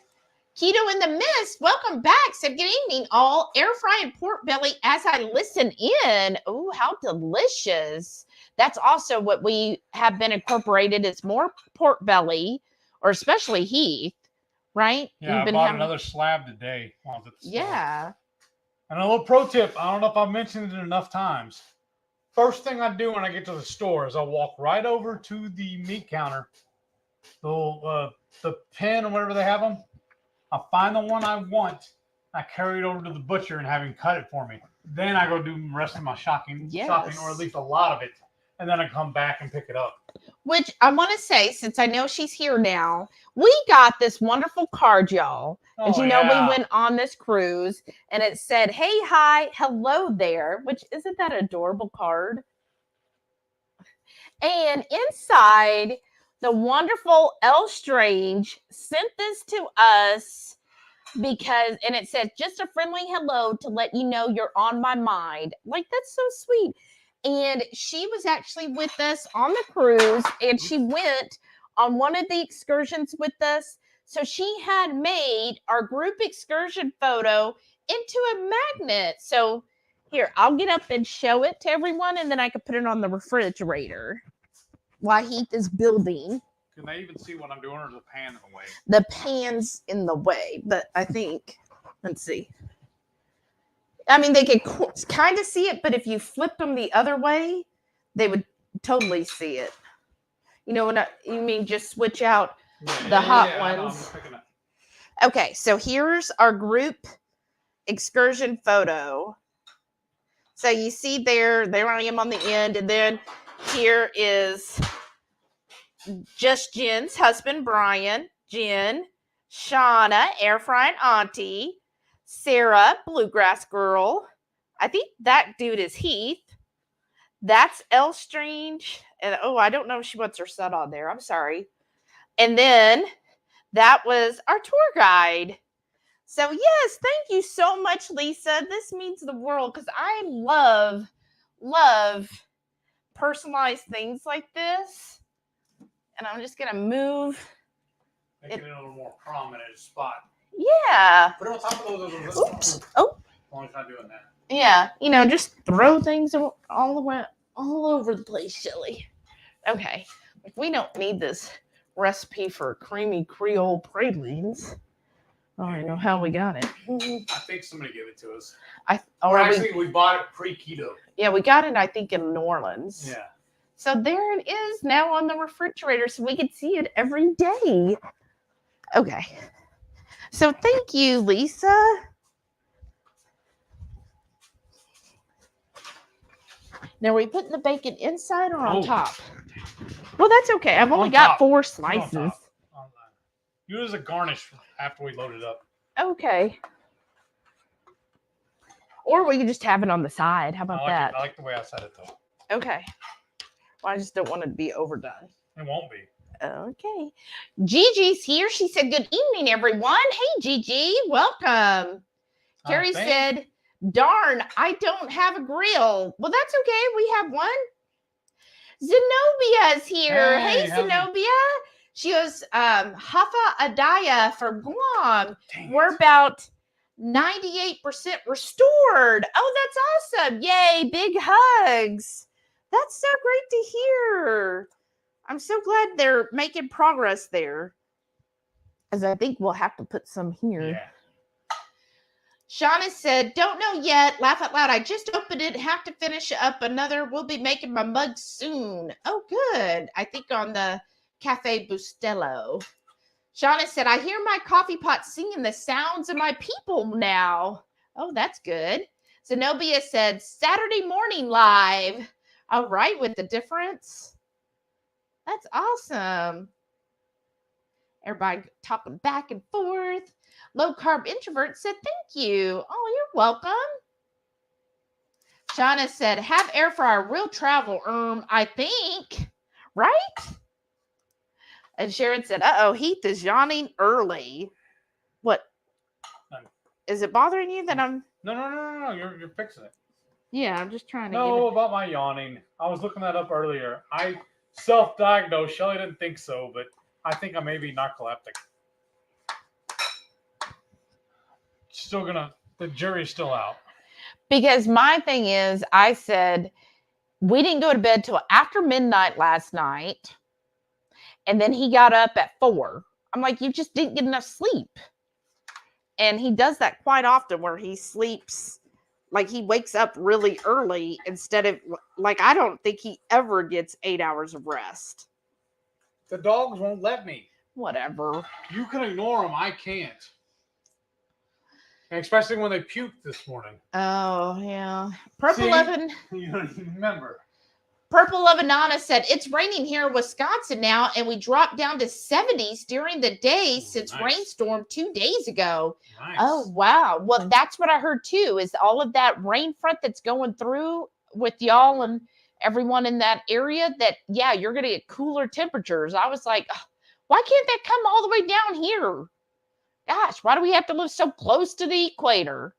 Keto in the Mist, welcome back. Said, good evening, all. Air frying pork belly as I listen in. Oh, how delicious. That's also what we have been incorporated is more pork belly, or especially Heath, right? Yeah, I bought another slab today. Yeah. And a little pro tip, I don't know if I've mentioned it enough times. First thing I do when I get to the store is I walk right over to the meat counter, the pen or whatever they have them. I find the one I want. I carry it over to the butcher and have him cut it for me. Then I go do the rest of my shopping, or at least a lot of it. And then I come back and pick it up. Which I want to say, since I know she's here now, we got this wonderful card, y'all. And we went on this cruise and it said, hey, hi, hello there, which isn't that adorable card? And inside, the wonderful L Strange sent this to us because, and it says, just a friendly hello to let you know you're on my mind. Like, that's so sweet. And she was actually with us on the cruise and she went on one of the excursions with us. So she had made our group excursion photo into a magnet. So here, I'll get up and show it to everyone and then I can put it on the refrigerator while Heath is building. Can they even see what I'm doing, or is the pan in the way? The pan's in the way, but I think, let's see. I mean, they could kind of see it, but if you flip them the other way, they would totally see it. You know what you mean? Just switch out the hot ones. Okay, so here's our group excursion photo. So you see there I am on the end, and then here is just Jen's husband, Brian, Jen, Shauna, air frying auntie, Sara, bluegrass girl. I think that dude is Heath. That's L Strange. And I don't know if she wants her son on there. I'm sorry. And then that was our tour guide. So yes, thank you so much, Lisa. This means the world because I love personalized things like this. And I'm just gonna move. Make it in a little more prominent spot. Yeah. Put it on top of those. Oops. Oh. As long as you're not doing that. Yeah. Just throw things all over the place, Shelly. Okay. We don't need this recipe for creamy Creole pralines. I don't know how we got it. I think somebody gave it to us. We bought it pre-keto. Yeah, we got it, I think, in New Orleans. Yeah. So there it is now on the refrigerator, so we can see it every day. Okay. So thank you, Lisa. Now, are we putting the bacon inside or on top? Well, that's okay. I've only got 4 slices. Use a garnish after we load it up. Okay. Or we can just have it on the side. How about that? I like the way I said it, though. Okay. Well, I just don't want it to be overdone. It won't be. Okay. Gigi's here. She said, good evening, everyone. Hey, Gigi. Welcome. Carrie said, darn, I don't have a grill. Well, that's okay. We have one. Zenobia is here. Hey Zenobia. She goes, Hafa Adaya for Guam. We're about 98% restored. Oh, that's awesome. Yay, big hugs. That's so great to hear. I'm so glad they're making progress there. As I think we'll have to put some here. Yeah. Shauna said, don't know yet. Laugh out loud. I just opened it. Have to finish up another. We'll be making my mug soon. Oh, good. I think on the Cafe Bustelo. Shauna said, I hear my coffee pot singing the sounds of my people now. Oh, that's good. Zenobia said, Saturday morning live. All right, with the difference. That's awesome. Everybody talking back and forth. Low carb introvert said, thank you. Oh, you're welcome. Shauna said, have air fryer, real travel, I think. Right? And Sharon said, uh-oh, Heath is yawning early. What? Is it bothering you that I'm... No. You're fixing it. Yeah, I'm just trying to about my yawning. I was looking that up earlier. I self-diagnosed. Shelly didn't think so, but I think I may be narcoleptic. The jury's still out. Because my thing is, I said, we didn't go to bed till after midnight last night. And then he got up at 4. I'm like, you just didn't get enough sleep. And he does that quite often where he sleeps, like he wakes up really early instead of, like, I don't think he ever gets 8 hours of rest. The dogs won't let me. Whatever. You can ignore them. I can't. And especially when they puked this morning. Oh, yeah. Purple Oven. You don't even remember. Purple Ovenana said, it's raining here in Wisconsin now, and we dropped down to 70s during the day since rainstorm 2 days ago. Nice. Oh, wow. Well, that's what I heard, too, is all of that rain front that's going through with y'all and everyone in that area that, yeah, you're going to get cooler temperatures. I was like, why can't that come all the way down here? Gosh, why do we have to live so close to the equator?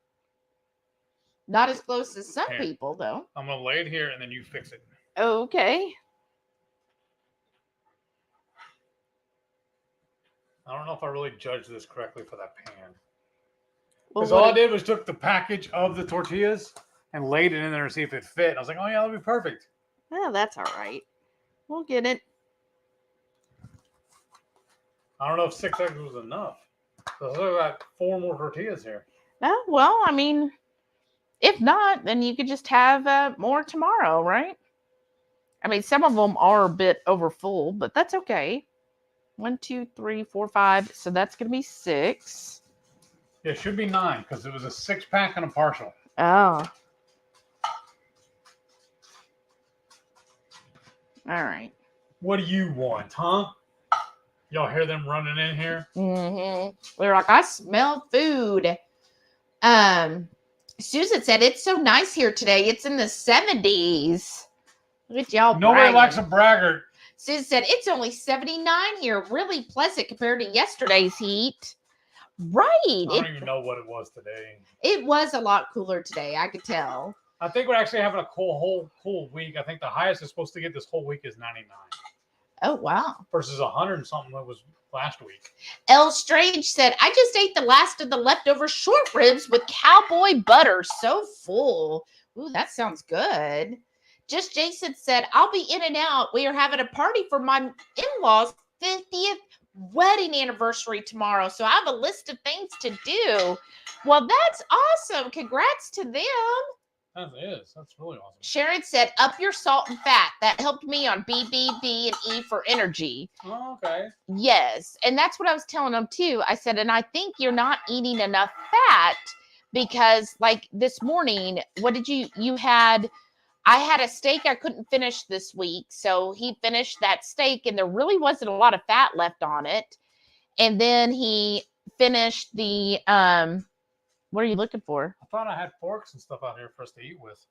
Not as close as some people, though. I'm going to lay it here, and then you fix it. Okay. I don't know if I really judged this correctly for that pan. Well, Because all I did was took the package of the tortillas and laid it in there to see if it fit. I was like, oh, yeah, that'll be perfect. Well, that's all right. We'll get it. I don't know if 6 eggs was enough. So I got 4 more tortillas here. Oh, well, I mean, if not, then you could just have more tomorrow, right? I mean, some of them are a bit over full, but that's okay. 1, 2, 3, 4, 5. So that's going to be 6. Yeah, it should be 9 because it was a 6-pack and a partial. Oh. All right. What do you want, huh? Y'all hear them running in here? Mm-hmm. They're like, I smell food. Susan said, it's so nice here today. It's in the 70s. Look at y'all Nobody bragging. likes a braggart. Susan said, it's only 79 here. Really pleasant compared to yesterday's heat. Right. I don't even know what it was today. It was a lot cooler today. I could tell. I think we're actually having a cool week. I think the highest it's supposed to get this whole week is 99. Oh, wow. Versus 100 and something that was last week. L. Strange said, I just ate the last of the leftover short ribs with cowboy butter. So full. Ooh, that sounds good. Just Jason said, I'll be in and out. We are having a party for my in-laws' 50th wedding anniversary tomorrow. So I have a list of things to do. Well, that's awesome. Congrats to them. That is. That's really awesome. Sharon said, up your salt and fat. That helped me on BBB and E for energy. Oh, okay. Yes. And that's what I was telling them too. I said, and I think you're not eating enough fat because like this morning, what did I had a steak I couldn't finish this week. So he finished that steak and there really wasn't a lot of fat left on it. And then he finished the, what are you looking for? I thought I had forks and stuff out here for us to eat with.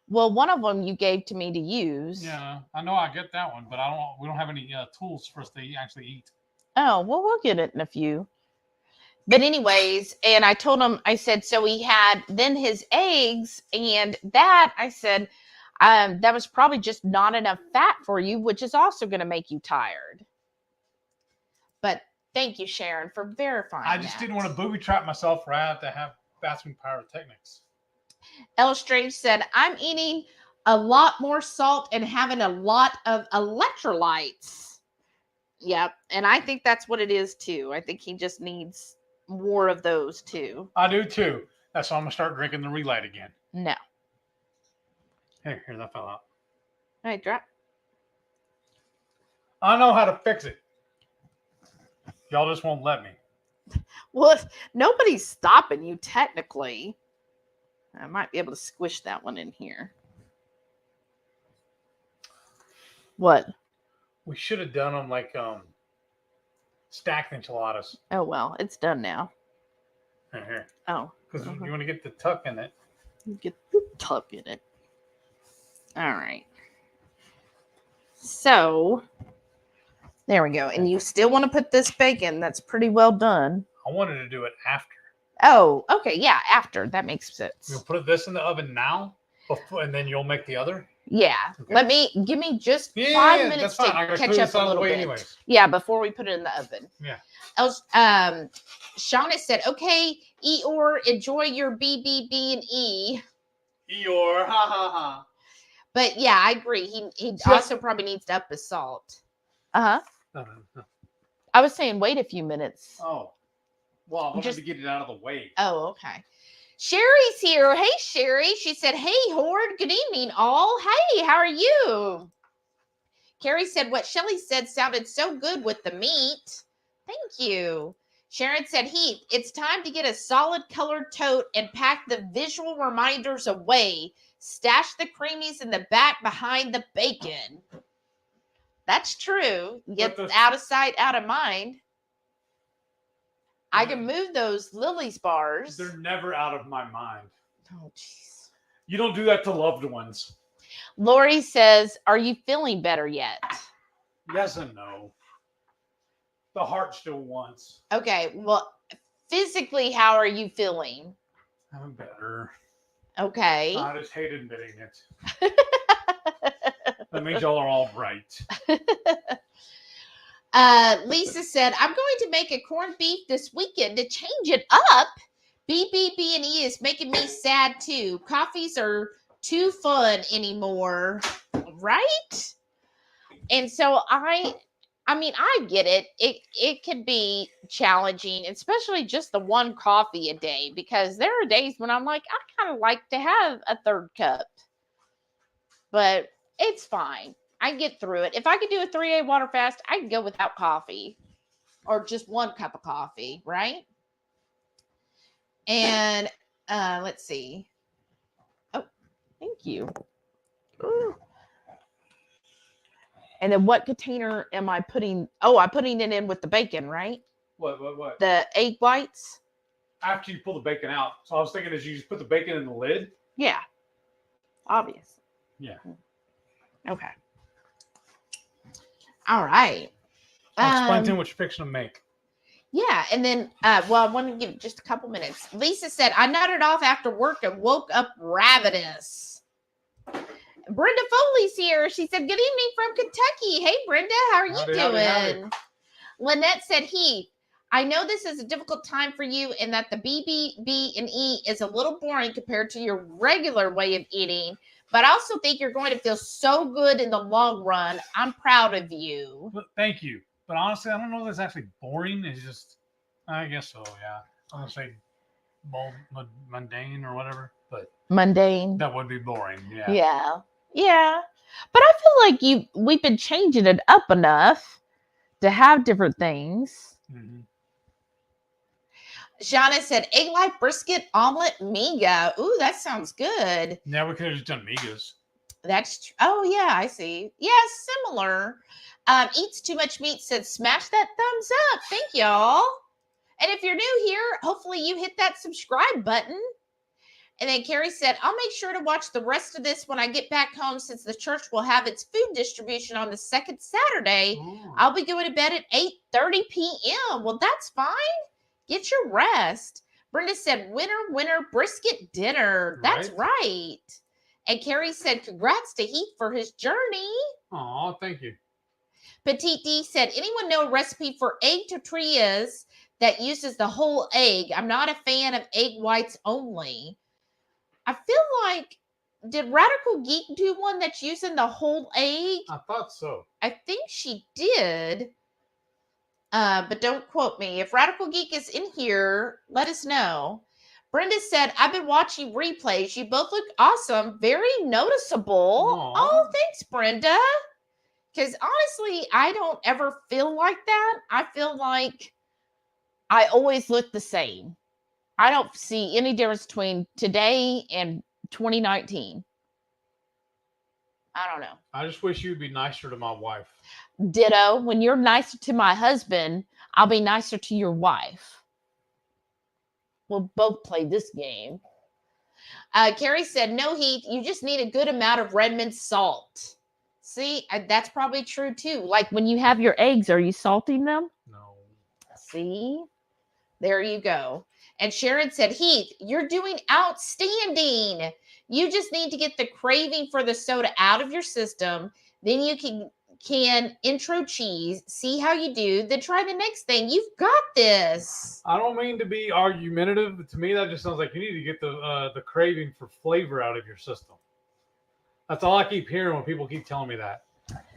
Well, one of them you gave to me to use. Yeah, I know I get that one, but we don't have any tools for us to actually eat. Oh, well, we'll get it in a few. But anyways, and I told him, I said, so he had then his eggs and that I said, that was probably just not enough fat for you, which is also going to make you tired. But thank you, Sharon, for verifying I just didn't want to booby trap myself right out to have bathroom pyrotechnics. Ella Strange said, I'm eating a lot more salt and having a lot of electrolytes. Yep. And I think that's what it is too. I think he just needs more of those too. I do too. That's why I'm going to start drinking the Relight again. No. Here, that fell out. All right, drop. I know how to fix it. Y'all just won't let me. Well, nobody's stopping you technically. I might be able to squish that one in here. What? We should have done them like stacked enchiladas. Oh, well, it's done now. Here. Oh. Because you want to get the tuck in it. Get the tuck in it. All right. So, there we go. And you still want to put this bacon. That's pretty well done. I wanted to do it after. Oh, okay. Yeah, after. That makes sense. You'll put this in the oven now, and then you'll make the other? Yeah. Okay. Give me just 5 minutes to catch up a little bit. Anyways. Yeah, before we put it in the oven. Yeah. Shauna said, okay, Eeyore, enjoy your BBB and E. Eeyore, ha ha ha. But yeah, I agree. He also probably needs to up his salt. Uh-huh. No. I was saying wait a few minutes. Oh. Well, I wanted to get it out of the way. Oh, okay. Sherry's here. Hey, Sherry. She said, hey, Horde. Good evening, all. Hey, how are you? Carrie said, what Shelly said sounded so good with the meat. Thank you. Sharon said, Heath, it's time to get a solid colored tote and pack the visual reminders away. Stash the creamies in the back behind the bacon. That's true. Get out of sight, out of mind. I can move those Lily's bars. They're never out of my mind. Oh, jeez. You don't do that to loved ones. Lori says, are you feeling better yet? Yes and no. The heart still wants. Okay, well, physically, how are you feeling? I'm better. Okay. I just hate admitting it. That means y'all are all right. Lisa said, I'm going to make a corned beef this weekend to change it up. BBB and E is making me sad too. Coffees are too fun anymore. Right? And so I mean, I get it. It could be challenging, especially just the one coffee a day, because there are days when I'm like, I kind of like to have a third cup, but it's fine. I get through it. If I could do a 3-day water fast, I could go without coffee or just one cup of coffee, right? And let's see. Oh, thank you. Ooh. And then what container am I putting? Oh, I'm putting it in with the bacon, right? What? The egg whites. After you pull the bacon out. So I was thinking, as you just put the bacon in the lid. Yeah. Obvious. Yeah. Okay. All right. I'll explain to him what you're fixing to make. Yeah, and then, well, I want to give just a couple minutes. Lisa said, I nodded off after work and woke up ravenous. Brenda Foley's here. She said, good evening from Kentucky. Hey, Brenda, how are you doing? Howdy. Lynette said, Heath, I know this is a difficult time for you and that the BBB and E is a little boring compared to your regular way of eating, but I also think you're going to feel so good in the long run. I'm proud of you. Well, thank you. But honestly, I don't know if that's actually boring. It's just, I guess so, yeah. I'm going to say mundane or whatever, but Mundane. that would be boring, yeah. Yeah. Yeah. But I feel like we've been changing it up enough to have different things. Mm-hmm. Shauna said, egg light brisket omelet miga. Ooh, that sounds good. Yeah, we could have just done migas. Oh yeah, I see. Yeah, similar. Eats too much meat said, smash that thumbs up. Thank y'all. And if you're new here, hopefully you hit that subscribe button. And then Carrie said, I'll make sure to watch the rest of this when I get back home, since the church will have its food distribution on the second Saturday. Oh. I'll be going to bed at 8:30 p.m. Well, that's fine. Get your rest. Brenda said, winner, brisket dinner. That's right. And Carrie said, congrats to Heath for his journey. Oh, thank you. Petite D said, anyone know a recipe for egg tortillas that uses the whole egg? I'm not a fan of egg whites only. I feel like, did Radical Geek do one that's using the whole egg? I thought so. I think she did. But don't quote me. If Radical Geek is in here, let us know. Brenda said, I've been watching replays. You both look awesome. Very noticeable. Aww. Oh, thanks, Brenda. Because honestly, I don't ever feel like that. I feel like I always look the same. I don't see any difference between today and 2019. I don't know. I just wish you'd be nicer to my wife. Ditto. When you're nicer to my husband, I'll be nicer to your wife. We'll both play this game. Carrie said, no, Heath, you just need a good amount of Redmond salt. See, that's probably true too. Like when you have your eggs, are you salting them? No. See? There you go. And Sharon said, Heath, you're doing outstanding. You just need to get the craving for the soda out of your system. Then you can intro cheese, see how you do, then try the next thing. You've got this. I don't mean to be argumentative, but to me that just sounds like you need to get the craving for flavor out of your system. That's all I keep hearing when people keep telling me that.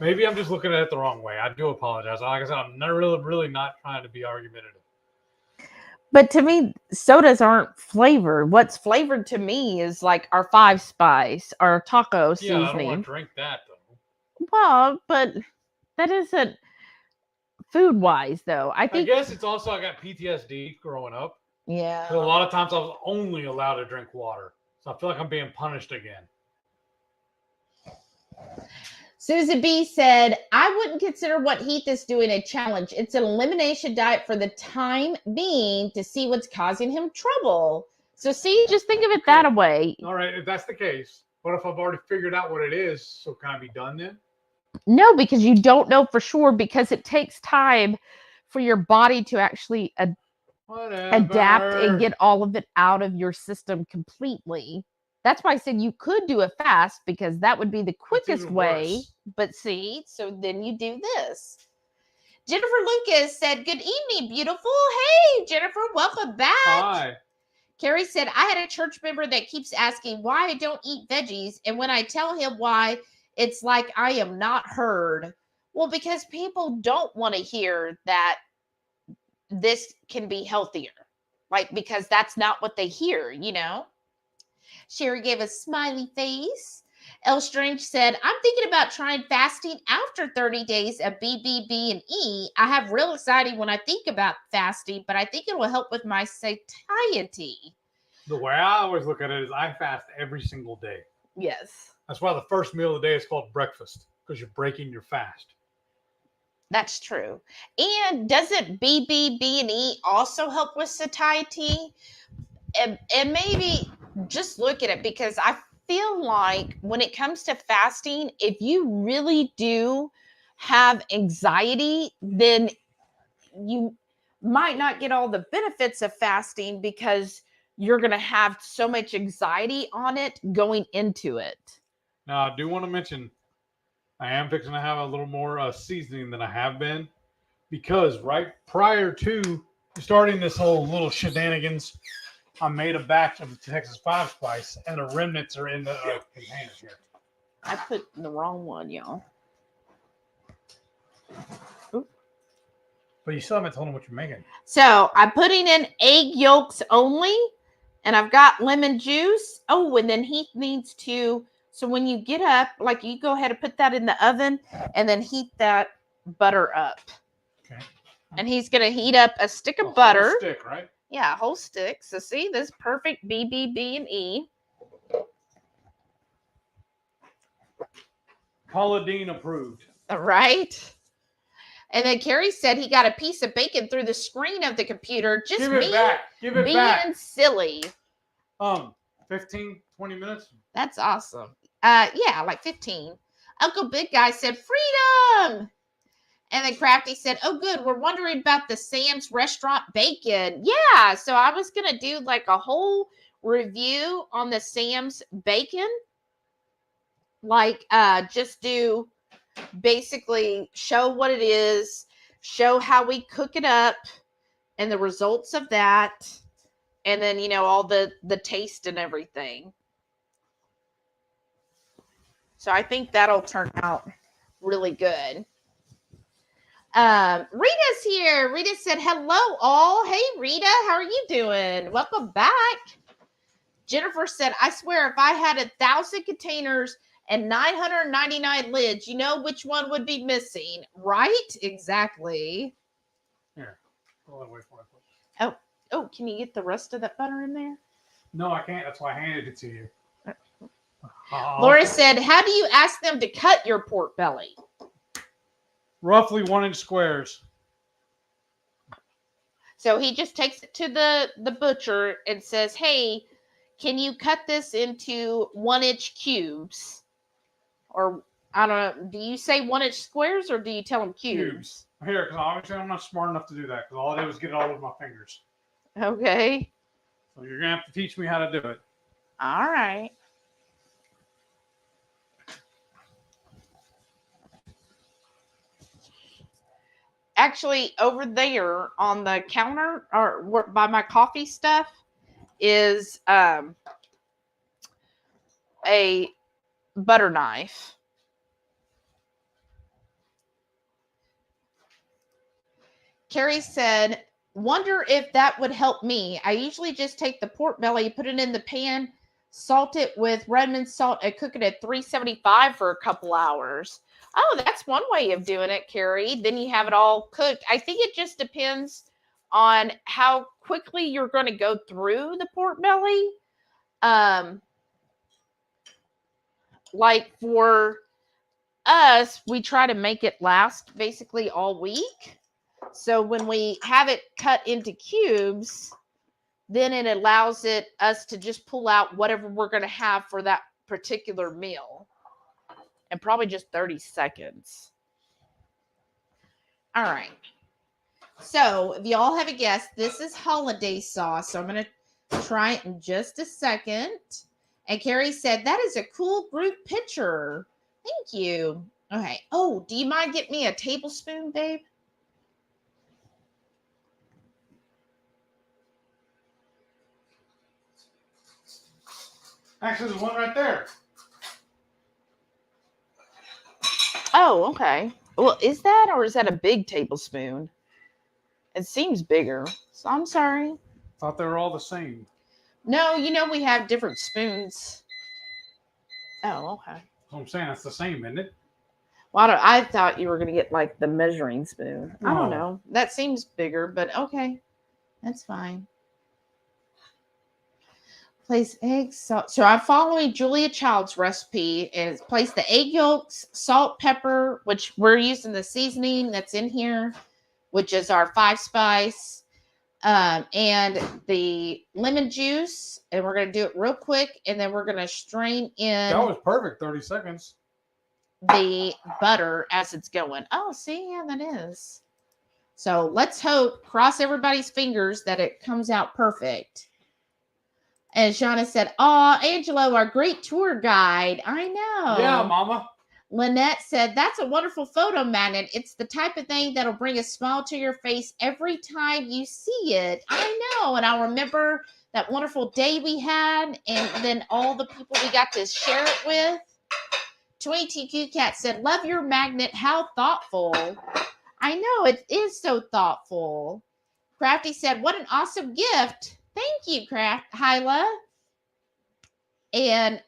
Maybe I'm just looking at it the wrong way. I do apologize. Like I said, I'm not really not trying to be argumentative. But to me, sodas aren't flavored. What's flavored to me is like our 5 spice, our taco seasoning. Yeah, I don't want to drink that though. Well, but that isn't food wise though. I guess it's also I got PTSD growing up. Yeah. A lot of times I was only allowed to drink water. So I feel like I'm being punished again. Susan B said, I wouldn't consider what Heath is doing a challenge. It's an elimination diet for the time being to see what's causing him trouble. So see, just think of it that way. All right, if that's the case, what if I've already figured out what it is? So can I be done then? No, because you don't know for sure, because it takes time for your body to actually adapt and get all of it out of your system completely. That's why I said you could do a fast, because that would be the quickest way. But see, so then you do this. Jennifer Lucas said, good evening, beautiful. Hey, Jennifer, welcome back. Hi. Carrie said, I had a church member that keeps asking why I don't eat veggies. And when I tell him why, it's like I am not heard. Well, because people don't want to hear that this can be healthier. Like, because that's not what they hear, you know? Sherry gave a smiley face. L Strange said, I'm thinking about trying fasting after 30 days of BBB and E. I have real anxiety when I think about fasting, but I think it will help with my satiety. The way I always look at it is I fast every single day. Yes. That's why the first meal of the day is called breakfast, because you're breaking your fast. That's true. And doesn't BBB and E also help with satiety? And maybe just look at it, because I feel like when it comes to fasting, if you really do have anxiety, then you might not get all the benefits of fasting because you're going to have so much anxiety on it going into it. Now, I do want to mention, I am fixing to have a little more seasoning than I have been, because right prior to starting this whole little shenanigans, I made a batch of the Texas 5 spice, and the remnants are in the container here. I put the wrong one, y'all. Oop. But you still haven't told them what you're making. So I'm putting in egg yolks only, and I've got lemon juice. Oh, and then Heath needs to, so when you get up, like, you go ahead and put that in the oven and then heat that butter up. Okay. And he's going to heat up a stick of A butter. whole stick, right? Yeah, a whole stick. So see, this perfect BBB and E. Paula Dean approved. Right? And then Carrie said he got a piece of bacon through the screen of the computer. Just Give it back. Give it being back. silly. 15, 20 minutes. That's awesome. Yeah, like 15. Uncle Big Guy said, freedom! And then Crafty said, oh, good. We're wondering about the Sam's restaurant bacon. Yeah, so I was going to do like a whole review on the Sam's bacon. Like, just do basically show what it is, show how we cook it up and the results of that. And then, you know, all the taste and everything. So I think that'll turn out really good. Rita's here. Rita said, hello all. Hey, Rita, how are you doing? Welcome back. Jennifer said, I swear if I had 1,000 containers and 999 lids, you know which one would be missing, right? Exactly. Here, go away for it. Oh, can you get the rest of that butter in there? No, I can't. That's why I handed it to you. Laura said, how do you ask them to cut your pork belly? Roughly 1-inch squares. So he just takes it to the butcher and says, hey, can you cut this into 1-inch cubes? Or, I don't know, do you say 1-inch squares or do you tell them cubes? Here, because obviously I'm not smart enough to do that, because all I did was get it all over my fingers. Okay. So you're going to have to teach me how to do it. All right. Actually, over there on the counter or by my coffee stuff is a butter knife. Carrie said, wonder if that would help me. I usually just take the pork belly, put it in the pan, salt it with Redmond salt, and cook it at 375 for a couple hours. Oh, that's one way of doing it, Carrie. Then you have it all cooked. I think it just depends on how quickly you're going to go through the pork belly. Like for us, we try to make it last basically all week. So when we have it cut into cubes, then it allows us to just pull out whatever we're going to have for that particular meal. And probably just 30 seconds. All right. So if y'all have a guess, this is hollandaise sauce. So I'm going to try it in just a second. And Carrie said, that is a cool group picture. Thank you. Okay. Oh, do you mind getting me a tablespoon, babe? Actually, there's one right there. Oh, okay. Well, is that or is that a big tablespoon? It seems bigger. So I'm sorry. Thought they were all the same. No, we have different spoons. Oh, okay. That's what I'm saying. It's the same, isn't it? Well, I thought you were going to get like the measuring spoon. I don't No. know. That seems bigger, but okay. That's fine. Place eggs, salt. So I'm following Julia Child's recipe. Is place the egg yolks, salt, pepper, which we're using the seasoning that's in here, which is our 5 spice, and the lemon juice. And we're going to do it real quick. And then we're going to strain in That was perfect. 30 seconds. the butter as it's going. Oh, see, yeah, that is. So let's hope, cross everybody's fingers that it comes out perfect. And Shauna said, "Oh, Angelo, our great tour guide. I know." Yeah, Mama. Lynette said, "That's a wonderful photo magnet. It's the type of thing that'll bring a smile to your face every time you see it." I know. And I remember that wonderful day we had and then all the people we got to share it with. 22Q Cat said, "Love your magnet. How thoughtful." I know. It is so thoughtful. Crafty said, "What an awesome gift." Thank you, Hyla. And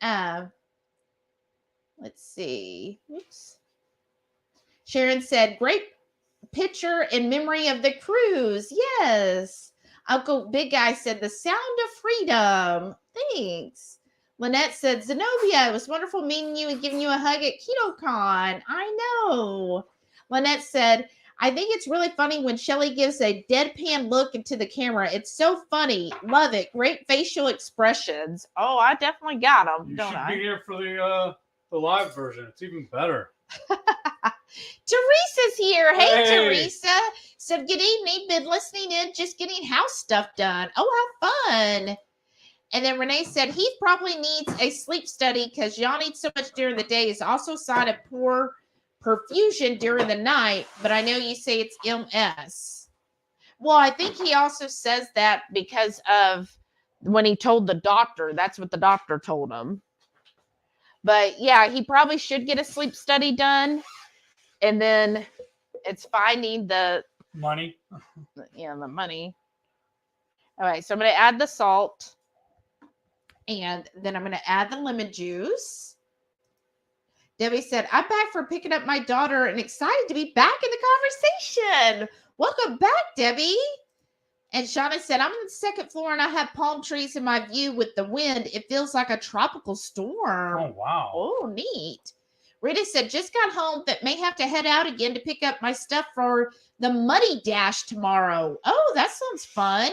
let's see. Oops. Sharon said, "Great picture in memory of the cruise." Yes. Uncle Big Guy said, "The sound of freedom." Thanks. Lynette said, "Zenobia, it was wonderful meeting you and giving you a hug at KetoCon." I know. Lynette said, "I think it's really funny when Shelly gives a deadpan look into the camera. It's so funny. Love it. Great facial expressions." Oh, I definitely got them, You don't should I? be here for the live version. It's even better. Teresa's here. Hey, Hey. Teresa. Said, "Good evening. Been listening in, just getting house stuff done." Oh, how fun. And then Renee said, "Heath probably needs a sleep study because y'all need so much during the day. It's also a sign of poor perfusion during the night, but I know you say it's MS." Well, I think he also says that because of when he told the doctor. That's what the doctor told him. But yeah, he probably should get a sleep study done. And then it's finding the Money. the money. All right, so I'm going to add the salt. And then I'm going to add the lemon juice. Debbie said, "I'm back for picking up my daughter and excited to be back in the conversation." Welcome back, Debbie. And Shauna said, "I'm on the second floor and I have palm trees in my view with the wind. It feels like a tropical storm." Oh, wow. Oh, neat. Rita said, "Just got home but may have to head out again to pick up my stuff for the Muddy Dash tomorrow." Oh, that sounds fun.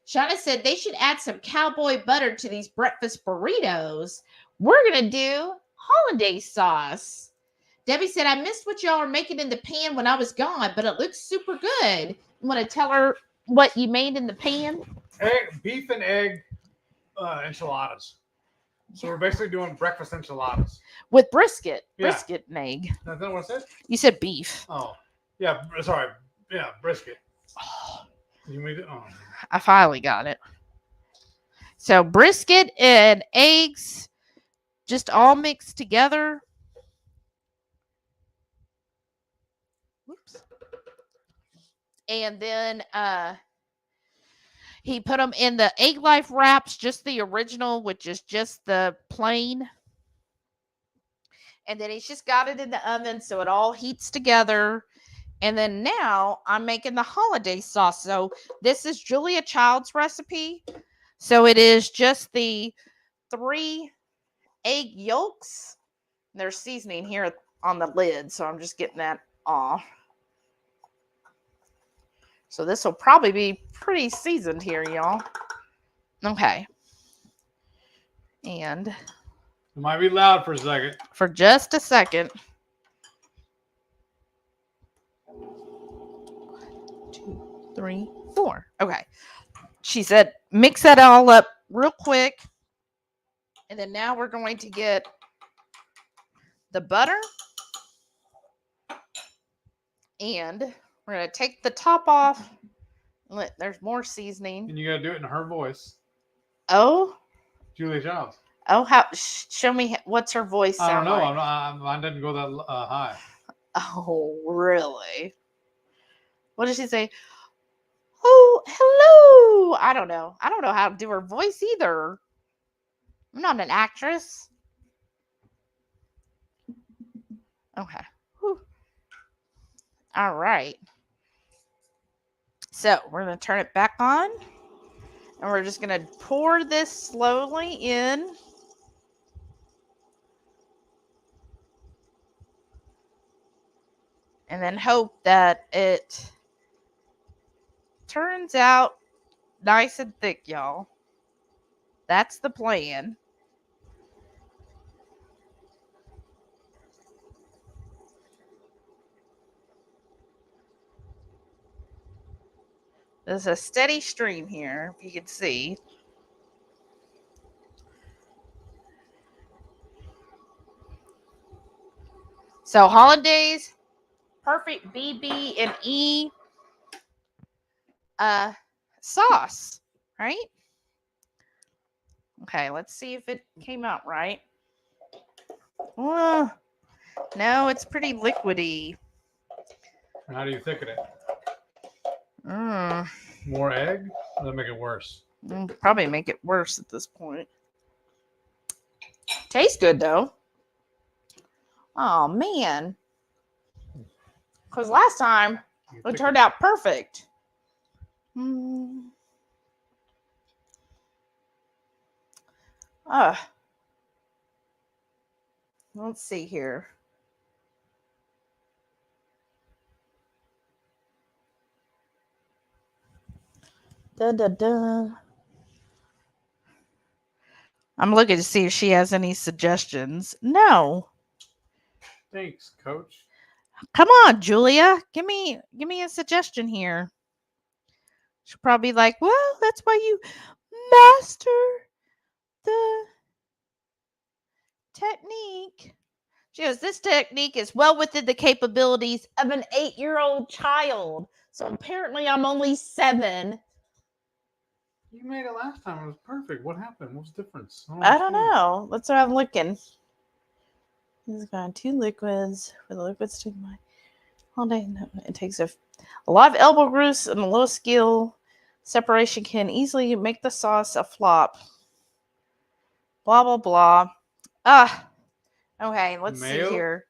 Shauna said, "They should add some cowboy butter to these breakfast burritos. We're going to do hollandaise sauce." Debbie said, "I missed what y'all were making in the pan when I was gone, but it looks super good." You want to tell her what you made in the pan? Beef and egg enchiladas. So we're basically doing breakfast enchiladas. With brisket. Yeah. Brisket and egg. Is that what I said? You said beef. Oh, yeah. Sorry. Yeah, brisket. You made it? Oh. I finally got it. So brisket and eggs just all mixed together. Whoops. And then he put them in the Egg Life wraps, just the original, which is just the plain. And then he's just got it in the oven so it all heats together. And then now I'm making the hollandaise sauce. So this is Julia Child's recipe. So it is just the 3 egg yolks. There's seasoning here on the lid, so I'm just getting that off. So this will probably be pretty seasoned here, y'all. Okay. And It might be loud for a second. for just a second. 2, 3, 4. Okay. She said, mix that all up real quick. And then now we're going to get the butter. And we're going to take the top off. There's more seasoning. And you got to do it in her voice. Oh. Julia Childs. Oh, how? Show me what's her voice sound I don't know. like. Mine didn't go that high. Oh, really? What did she say? Oh, hello. I don't know. I don't know how to do her voice either. I'm not an actress. Okay. Whew. All right. So we're going to turn it back on. And we're just going to pour this slowly in. And then hope that it turns out nice and thick, y'all. That's the plan. There's a steady stream here, if you can see. So hollandaise, perfect BB and E sauce, right? Okay, let's see if it came out right. No, it's pretty liquidy. How do you thicken it? Mm. More egg? That'll make it worse. Probably make it worse at this point. Tastes good though. Oh man. Because last time it turned out perfect. Let's see here. I'm looking to see if she has any suggestions. No. Thanks, Coach. Come on, Julia. Give me a suggestion here. She'll probably be like, well, that's why you master the technique. She goes, this technique is well within the capabilities of an 8-year-old child. So apparently I'm only 7. You made it last time. It was perfect. What happened? What's the difference? I don't know. That's what I'm looking. He's got 2 liquids for the liquids to my all day. No, it takes a lot of elbow grease and a little skill. Separation can easily make the sauce a flop. Blah blah blah. Okay, let's see here.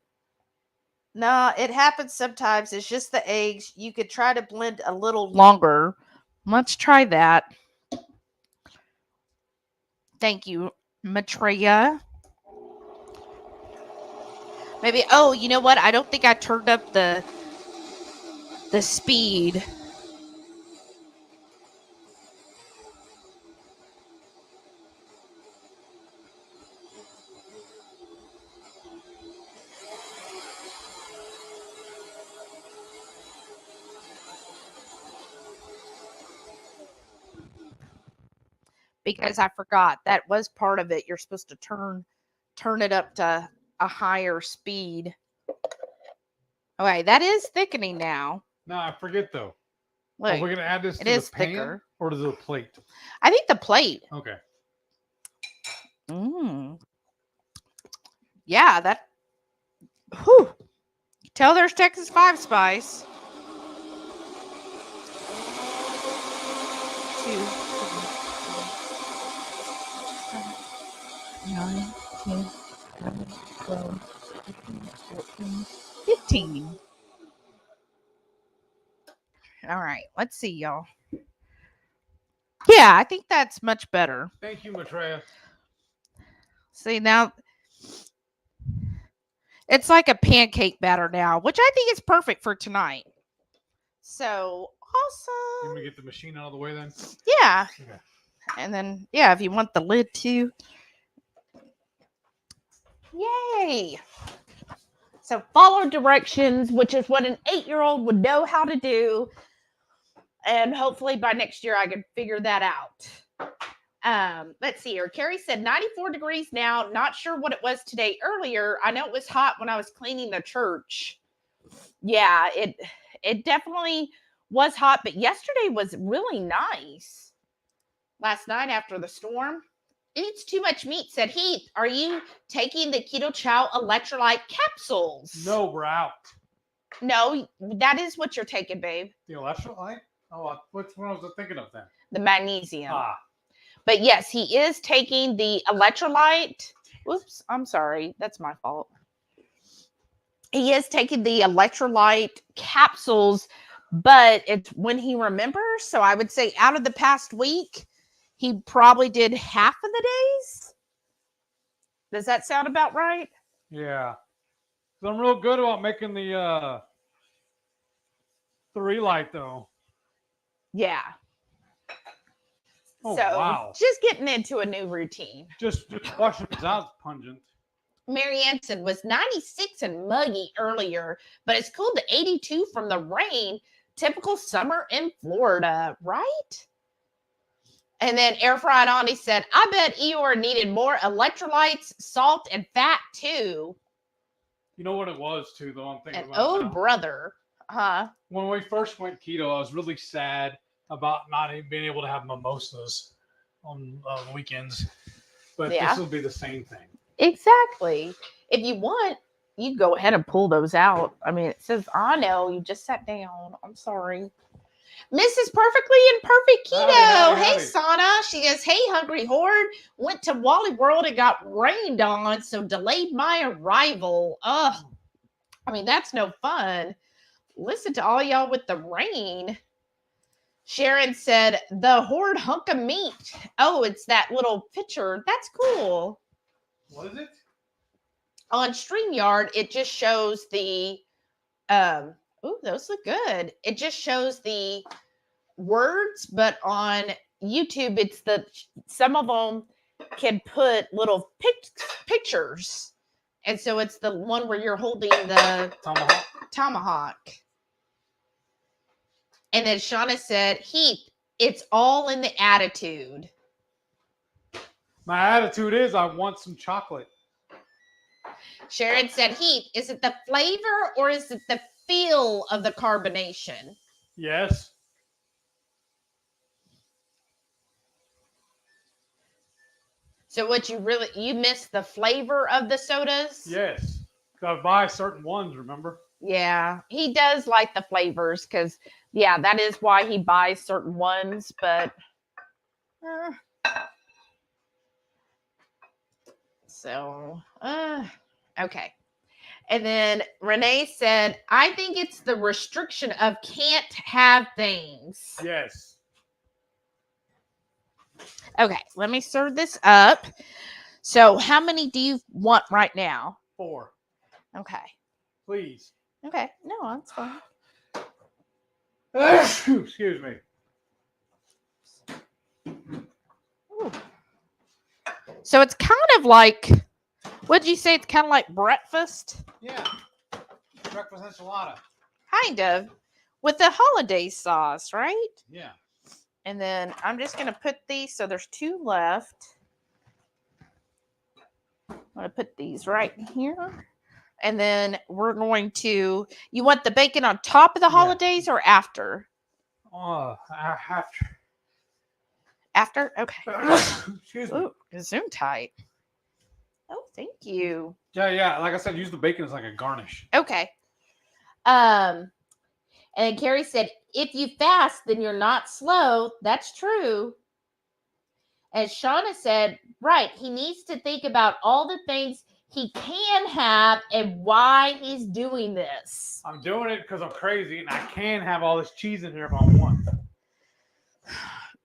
No, it happens sometimes. It's just the eggs. You could try to blend a little longer. Let's try that. Thank you, Matreya. Maybe, oh, you know what? I don't think I turned up the speed. Because I forgot that was part of it. You're supposed to turn it up to a higher speed. Okay, that is thickening now. No, I forget though. Look, are we gonna add this to the pan thicker. Or to the plate? I think the plate. Okay. Yeah, that. Whew. Tell there's Texas 5 spice. 2, 9, 10, 11, 12, 13, 14, 15. All right, let's see, y'all. Yeah, I think that's much better. Thank you, Matreya. See, now it's like a pancake batter now, which I think is perfect for tonight. So awesome. You want me to get the machine out of the way then? Yeah. Okay. And then, yeah, if you want the lid too. Yay. So follow directions, which is what an 8-year-old would know how to do. And hopefully by next year I can figure that out. Let's see here. Carrie said 94 degrees now. Not sure what it was today earlier. I know it was hot when I was cleaning the church. Yeah, it definitely was hot, but yesterday was really nice. Last night after the storm. Eats too much meat, said Heath. Are you taking the Ketochow electrolyte capsules? No, we're out. No, that is what you're taking, babe. The electrolyte? Oh, which one was I thinking of then? The magnesium. Ah, But yes, he is taking the electrolyte. Whoops, I'm sorry. That's my fault. He is taking the electrolyte capsules, but it's when he remembers. So I would say out of the past week, he probably did half of the days. Does that sound about right? yeah. So I'm real good about making the relight though. Yeah. Oh, So wow. just getting into a new routine. Just washing it out pungent. Mary Anson was 96 and muggy earlier, but it's cooled to 82 from the rain. Typical summer in Florida, right? And then Air Fried Auntie said, I bet Eeyore needed more electrolytes, salt, and fat too. You know what it was too, though. I'm thinking And about oh, it now. brother. Huh? When we first went keto, I was really sad about not even being able to have mimosas on weekends. But Yeah. this will be the same thing. Exactly. If you want, you go ahead and pull those out. I mean, it says, I know, you just sat down. I'm sorry. Mrs. Perfectly and Perfect Keto. Howdy, Hey, howdy. Sana. She goes, hey, HungryHorde. Went to Wally World and got rained on, so delayed my arrival. Ugh. I mean, that's no fun. Listen to all y'all with the rain. Sharon said, the Horde hunk of meat. Oh, it's that little picture. That's cool. What is it? On StreamYard, it just shows the ooh, those look good. It just shows the words, but on YouTube, it's some of them can put little pictures. And so it's the one where you're holding the tomahawk. And then Shauna said, Heath, it's all in the attitude. My attitude is I want some chocolate. Sharon said, Heath, is it the flavor or is it the feel of the carbonation? Yes. So what you miss the flavor of the sodas? Yes. Gotta buy certain ones, remember? Yeah, he does like the flavors because, yeah, that is why he buys certain ones, but okay. And then Renee said, I think it's the restriction of can't have things. Yes. Okay, let me serve this up. So how many do you want right now? 4. Okay. Please. Okay. No, that's fine. Excuse me. Ooh. So it's kind of like, what did you say? It's kind of like breakfast? Yeah. Breakfast enchilada. Kind of. With the hollandaise sauce, right? Yeah. And then I'm just going to put these. So there's 2 left. I'm going to put these right here. And then we're going to, you want the bacon on top of the hollandaise or after? After. After? Okay. Excuse me. Ooh, zoom tight. Oh, thank you. Yeah. Like I said, use the bacon as like a garnish. Okay. And then Carrie said, if you fast, then you're not slow. That's true. And Shauna said, right, he needs to think about all the things he can have and why he's doing this. I'm doing it because I'm crazy and I can have all this cheese in here if I want.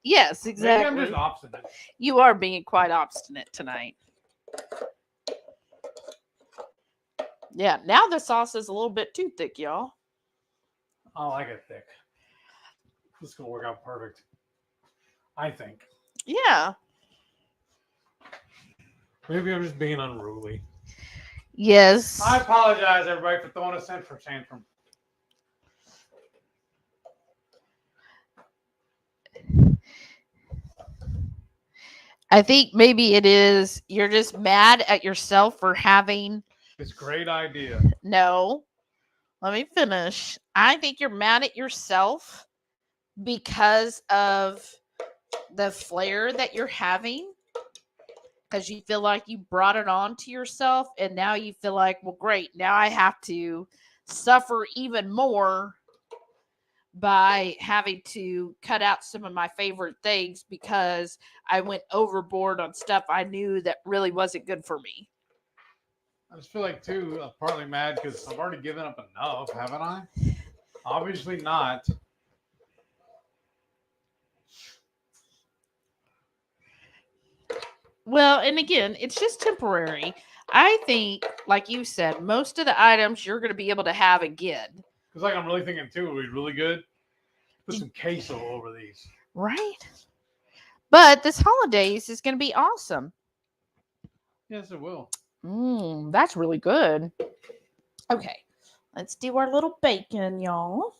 Yes, exactly. Maybe I'm just obstinate. You are being quite obstinate tonight. Yeah, now the sauce is a little bit too thick, y'all. I like it thick. This is going to work out perfect. I think. Yeah. Maybe I'm just being unruly. Yes. I apologize, everybody, for throwing a tantrum. I think maybe it is you're just mad at yourself for having this great idea. No. Let me finish. I think you're mad at yourself because of the flair that you're having. Because you feel like you brought it on to yourself. And now you feel like, well, great. Now I have to suffer even more by having to cut out some of my favorite things because I went overboard on stuff I knew that really wasn't good for me. I just feel like, too, I'm partly mad because I've already given up enough, haven't I? Obviously not. Well, and again, it's just temporary. I think, like you said, most of the items you're going to be able to have again. Because, like, I'm really thinking, too, it would be really good. Put some queso over these. Right. But this holidays is going to be awesome. Yes, it will. That's really good. Okay. Let's do our little bacon, y'all.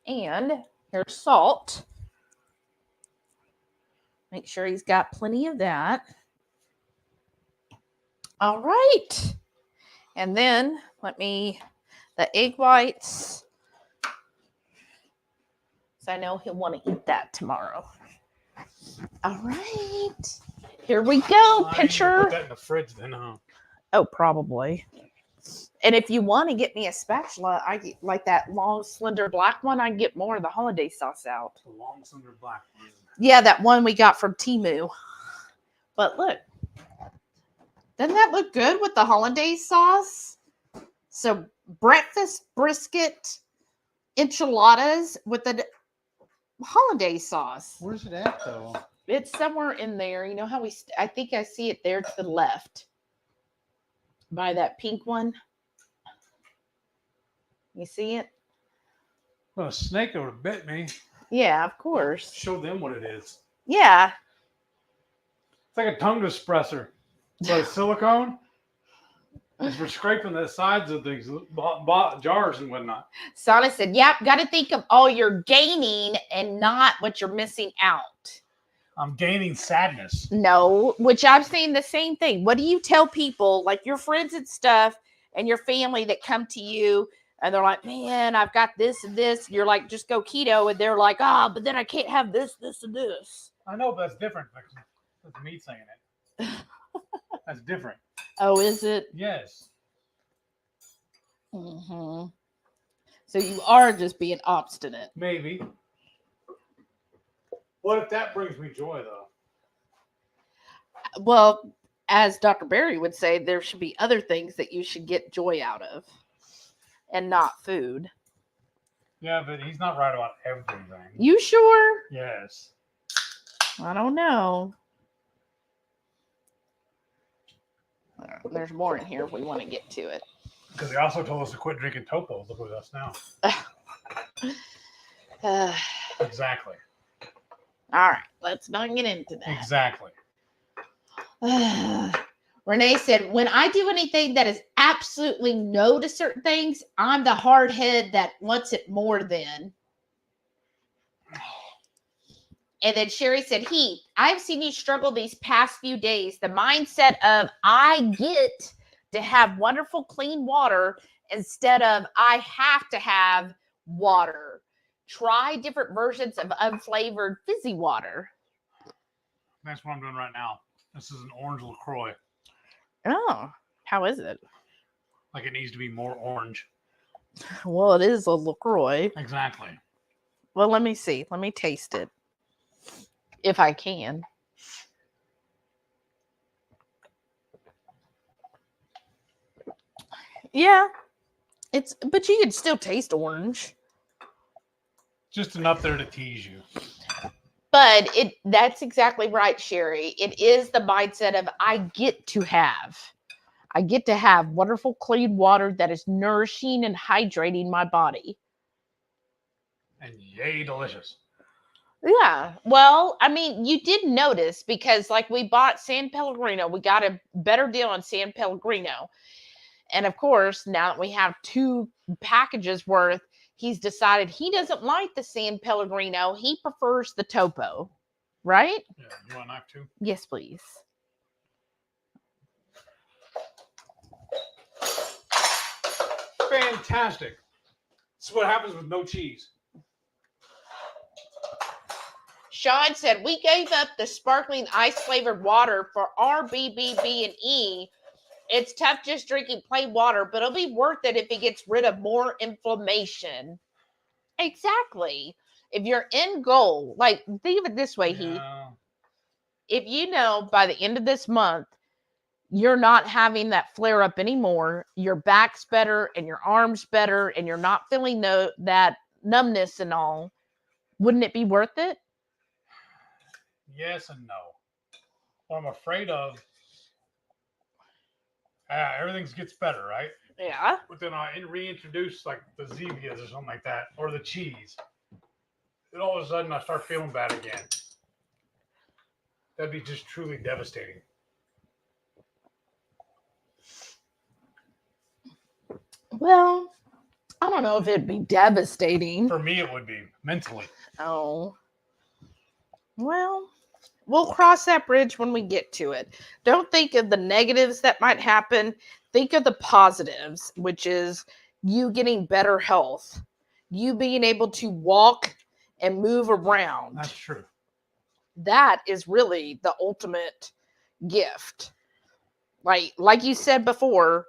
And here's salt. Make sure he's got plenty of that. All right. And then the egg whites. So I know he'll want to eat that tomorrow. All right. Here we go, pitcher. Put that in the fridge then, huh? Oh, probably. And if you want to get me a spatula, I get like that long, slender black one. I can get more of the holiday sauce out. The long, slender black one. Yeah, that one we got from Temu. But look, doesn't that look good with the hollandaise sauce? So breakfast brisket enchiladas with the hollandaise sauce. Where's it at, though? It's somewhere in there. You know how I think I see it there to the left by that pink one. You see it? Well, a snake would have bit me. Yeah, of course. Show them what it is. Yeah. It's like a tongue disperser. But silicone. It's for scraping the sides of things, jars and whatnot. Sana said, yep, got to think of all you're gaining and not what you're missing out. I'm gaining sadness. No, which I'm saying the same thing. What do you tell people, like your friends and stuff and your family that come to you and they're like, man, I've got this and this. You're like, just go keto. And they're like, but then I can't have this, this, and this. I know, but that's different. That's me saying it. That's different. Oh, is it? Yes. Mm-hmm. So you are just being obstinate. Maybe. What if that brings me joy, though? Well, as Dr. Berry would say, there should be other things that you should get joy out of and not food. Yeah, but he's not right about everything. You sure? Yes. I don't know. There's more in here if we want to get to it. Because he also told us to quit drinking topo. Look at us now. Exactly. All right, let's not get into that. Exactly. Renee said, when I do anything that is absolutely no to certain things, I'm the hard head that wants it more than. And then Sherry said, Heath, I've seen you struggle these past few days. The mindset of I get to have wonderful, clean water instead of I have to have water. Try different versions of unflavored fizzy water. That's what I'm doing right now. This is an orange LaCroix. Oh, how is it? Like it needs to be more orange. Well, it is a LaCroix. Exactly. Well, let me see. Let me taste it. If I can. Yeah. But you can still taste orange. Just enough there to tease you. But that's exactly right, Sherry. It is the mindset of I get to have wonderful clean water that is nourishing and hydrating my body. And yay, delicious. Yeah. Well, I mean, you did notice because like we bought San Pellegrino. We got a better deal on San Pellegrino. And of course, now that we have 2 packages worth, he's decided he doesn't like the San Pellegrino. He prefers the Topo. Right? Yeah. You want a knife too? Yes, please. Fantastic. This is what happens with no cheese. Sean said, we gave up the sparkling ice flavored water for our BBB and E. It's tough just drinking plain water, but it'll be worth it if it gets rid of more inflammation. Exactly. If your end goal, like think of it this way, Heath. If you know by the end of this month, you're not having that flare up anymore, your back's better and your arms better, and you're not feeling that numbness and all, wouldn't it be worth it? Yes and no. What I'm afraid of, everything gets better, right? Yeah. But then I reintroduce like the Zevias or something like that, or the cheese. And all of a sudden I start feeling bad again. That'd be just truly devastating. Well, I don't know if it'd be devastating. For me, it would be mentally. Oh. Well, we'll cross that bridge when we get to it. Don't think of the negatives that might happen. Think of the positives, which is you getting better health, you being able to walk and move around. That's true. That is really the ultimate gift. Like you said before,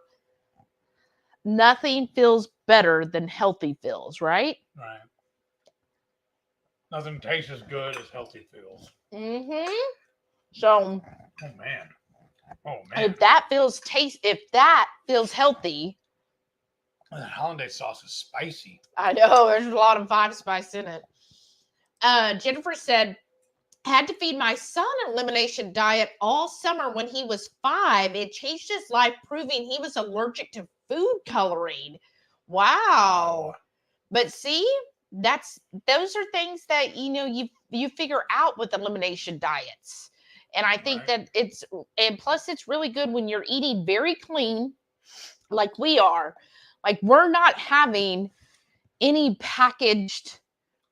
nothing feels better than healthy feels, right? Right. Nothing tastes as good as healthy feels. Mm-hmm. So, oh man, if that feels healthy, that hollandaise sauce is spicy. I know there's a lot of fine spice in it. Jennifer said, had to feed my son an elimination diet all summer when he was 5. It changed his life, proving he was allergic to food coloring. Wow. But see, those are things that you figure out with elimination diets. And I think that plus it's really good when you're eating very clean, like we are. Like we're not having any packaged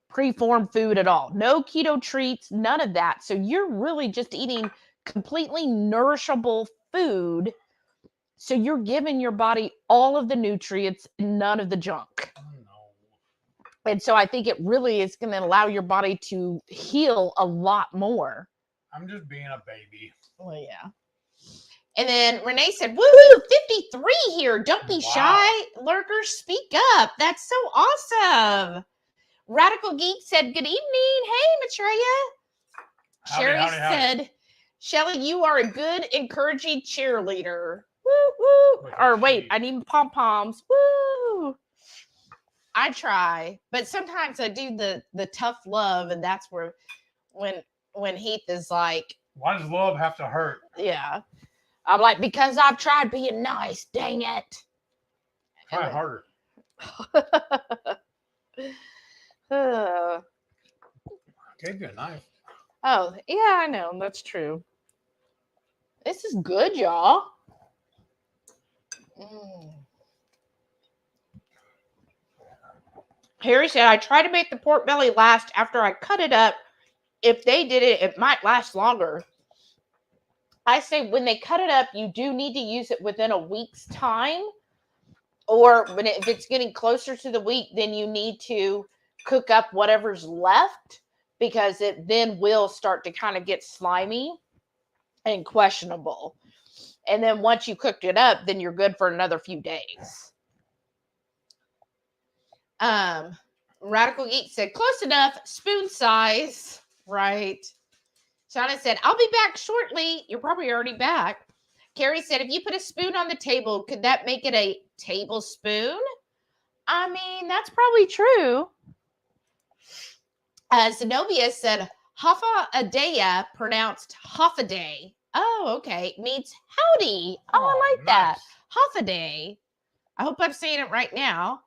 preformed food at all. No keto treats, none of that. So you're really just eating completely nourishable food. So you're giving your body all of the nutrients, none of the junk. And so I think it really is going to allow your body to heal a lot more. I'm just being a baby. Well, yeah. And then Renee said, woohoo, 53 here. Don't be shy, lurkers. Speak up. That's so awesome. Radical Geek said, good evening. Hey, Maitreya. Sherry said, Shelly, you are a good, encouraging cheerleader. Woo, woo. Or wait, I need pom-poms. Woo. I try, but sometimes I do the tough love, and that's where when Heath is like, why does love have to hurt? Yeah. I'm like, because I've tried being nice, dang it. Try harder. I gave you a knife. Oh, yeah, I know. That's true. This is good, y'all. Harry said, I try to make the pork belly last after I cut it up. If they did it, it might last longer. I say when they cut it up, you do need to use it within a week's time. Or if it's getting closer to the week, then you need to cook up whatever's left, because it then will start to kind of get slimy and questionable. And then once you cooked it up, then you're good for another few days. Radical Geek said, close enough, spoon size, right? Shauna said, I'll be back shortly. You're probably already back. Carrie said, if you put a spoon on the table, could that make it a tablespoon? I mean, that's probably true. Zenobia said, Haffa-a-daya, pronounced half-a-day. Oh, okay. Means howdy. Oh, I like that. Half-a-day. I hope I'm saying it right now.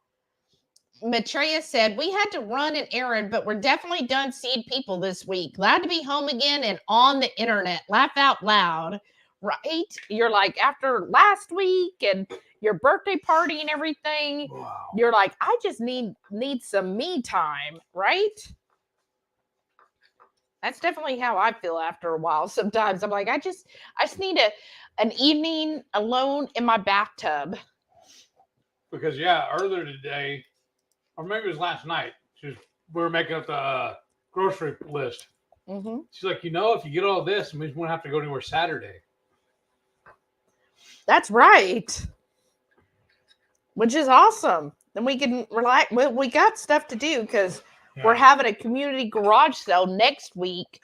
Maitreya said, we had to run an errand, but we're definitely done seeing people this week. Glad to be home again and on the internet. Laugh out loud. Right? You're like, after last week and your birthday party and everything, you're like, I just need some me time, right? That's definitely how I feel after a while. Sometimes I'm like, I just need an evening alone in my bathtub. Because earlier today, or maybe it was last night, we were making up the grocery list. She's like, if you get all this, we won't have to go anywhere Saturday. That's right. Which is awesome. Then we can relax. We got stuff to do because we're having a community garage sale next week.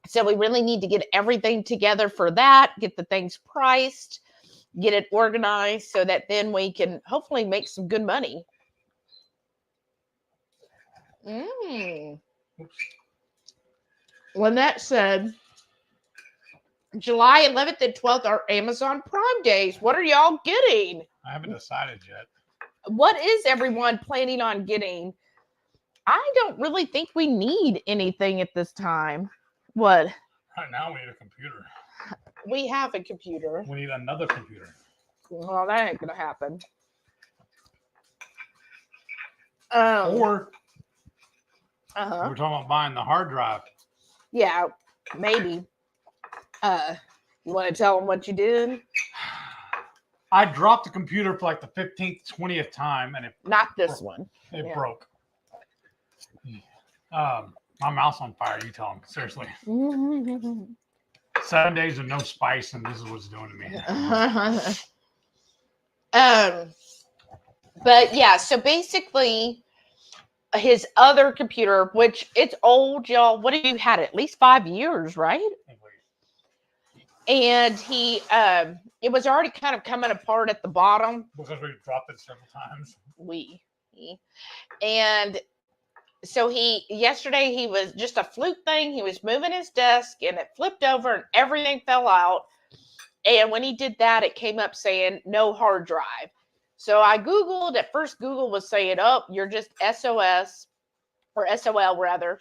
So we really need to get everything together for that, get the things priced, get it organized so that then we can hopefully make some good money. Lynette said, July 11th and 12th are Amazon Prime days. What are y'all getting? I haven't decided yet. What is everyone planning on getting? I don't really think we need anything at this time. What? Right now we need a computer. We have a computer. We need another computer. Well, that ain't gonna happen. Or we're talking about buying the hard drive. Yeah, maybe. You want to tell them what you did? I dropped the computer for like the 15th, 20th time, and it not this one. It broke. My mouth's on fire. You tell them seriously. 7 days of no spice, and this is what's doing to me. But yeah, so basically, his other computer, which it's old, y'all. What have you had? At least 5 years, right? And he, it was already kind of coming apart at the bottom because we dropped it several times. And so yesterday he was just a fluke thing. He was moving his desk and it flipped over and everything fell out. And when he did that, it came up saying no hard drive. So I Googled. At first, Google was saying, "Oh, you're just SOS or SOL rather."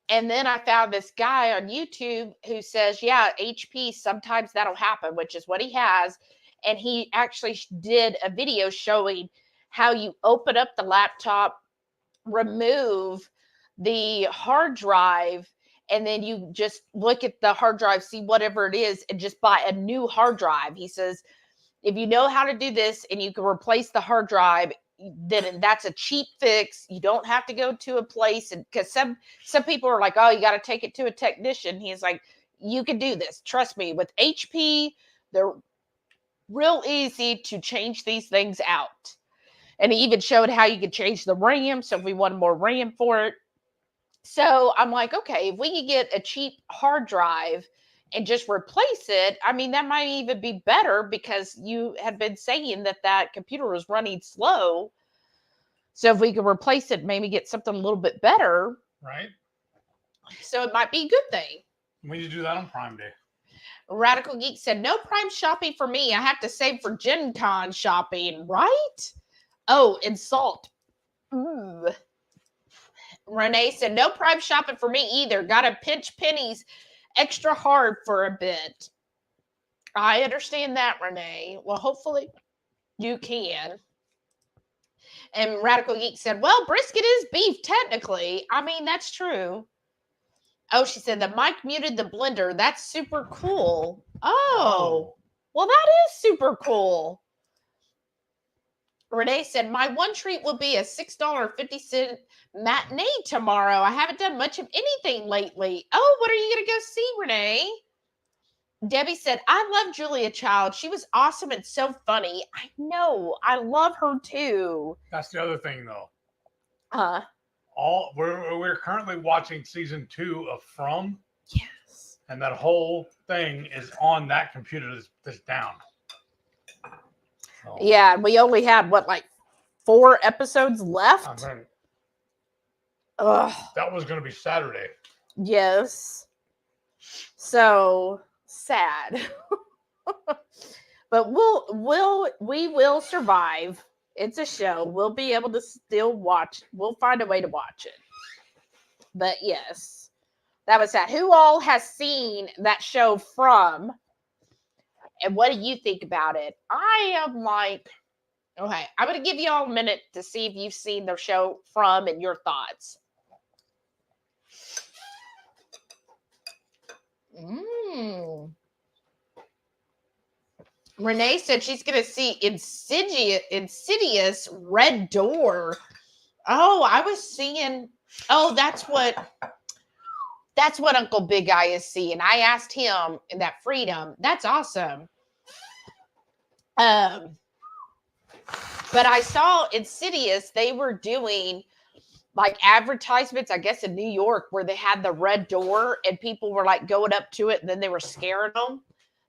And then I found this guy on YouTube who says, "Yeah, HP, sometimes that'll happen," which is what he has. And he actually did a video showing how you open up the laptop, remove the hard drive, and then you just look at the hard drive, see whatever it is, and just buy a new hard drive. He says, if you know how to do this and you can replace the hard drive, then that's a cheap fix. You don't have to go to a place, and because some people are like, oh, you got to take it to a technician. He's like, you can do this. Trust me. With HP, they're real easy to change these things out. And he even showed how you could change the RAM. So if we wanted more RAM for it. So I'm like, okay, if we could get a cheap hard drive and just replace it, I mean, that might even be better because you had been saying that computer was running slow. So if we could replace it, maybe get something a little bit better. Right. So it might be a good thing. We need to do that on Prime Day. Radical Geek said, no Prime shopping for me. I have to save for Gen Con shopping, right? Oh, and salt. Ooh. Renee said, no Prime shopping for me either. Got to pinch pennies extra hard for a bit. I understand that, Renee. Well, hopefully you can. And Radical Geek said, well, brisket is beef, technically. I mean, that's true. Oh, she said the mic muted the blender. That's super cool. Oh, well, that is super cool. Renee said, my one treat will be a $6.50 matinee tomorrow. I haven't done much of anything lately. Oh, what are you going to go see, Renee? Debbie said, I love Julia Child. She was awesome and so funny. I know. I love her too. That's the other thing, though. We're currently watching season 2 of From. Yes. And that whole thing is on that computer that's down. So, yeah, we only had, 4 episodes left? I mean, ugh. That was going to be Saturday. Yes. So sad. But we will survive. It's a show. We'll be able to still watch. We'll find a way to watch it. But yes, that was sad. Who all has seen that show From? And what do you think about it? I am like, okay, I'm going to give you all a minute to see if you've seen the show From and your thoughts. Renee said she's going to see Insidious Red Door. Oh, I was seeing. Oh, that's what. That's what Uncle Big Eye is seeing. I asked him in that freedom. That's awesome. But I saw Insidious, they were doing like advertisements, I guess in New York, where they had the red door and people were like going up to it and then they were scaring them.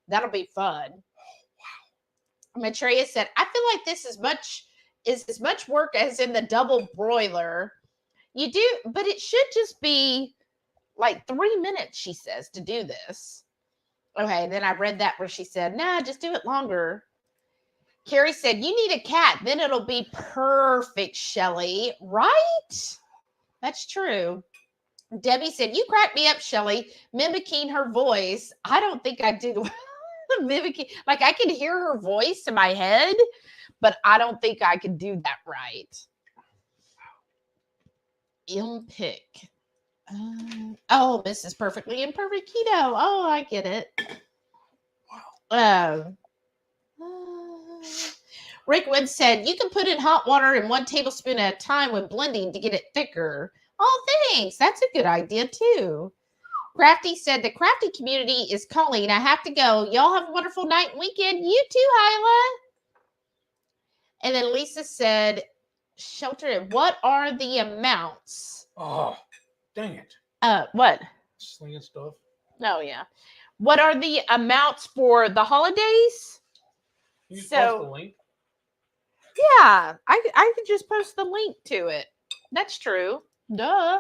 That'll be fun. Wow. Maitreya said, I feel like this is as much work as in the double broiler. You do, but it should just be like 3 minutes, she says, to do this. Okay, then I read that where she said, nah, just do it longer. Carrie said, you need a cat, then it'll be perfect, Shelly. Right? That's true. Debbie said, you crack me up, Shelly, mimicking her voice. I don't think I did mimicking. Like, I can hear her voice in my head, but I don't think I can do that right. Impic. Oh, Mrs. Perfectly Imperfect Keto. Oh, I get it. Wow. Rick Wood said, you can put in hot water in 1 tablespoon at a time when blending to get it thicker. Oh, thanks. That's a good idea, too. Crafty said, the crafty community is calling. I have to go. Y'all have a wonderful night and weekend. You too, Hyla. And then Lisa said, Shelter, what are the amounts? Oh, dang it. What? Slinging stuff. Oh, yeah. What are the amounts for the holidays? You just post the link? Yeah, I could just post the link to it. That's true. Duh.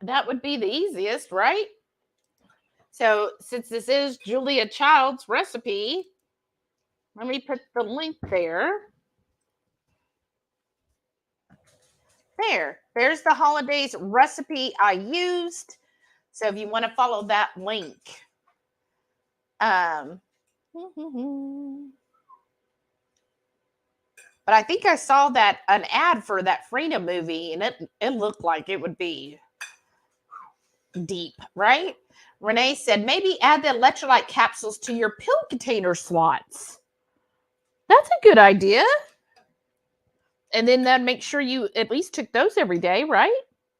That would be the easiest, right? So since this is Julia Child's recipe, let me put the link there. There's the holidays recipe I used. So if you want to follow that link. But I think I saw that an ad for that Freedom movie, and it looked like it would be deep, right? Renee said, maybe add the electrolyte capsules to your pill container slots. That's a good idea. And then that make sure you at least took those every day, right?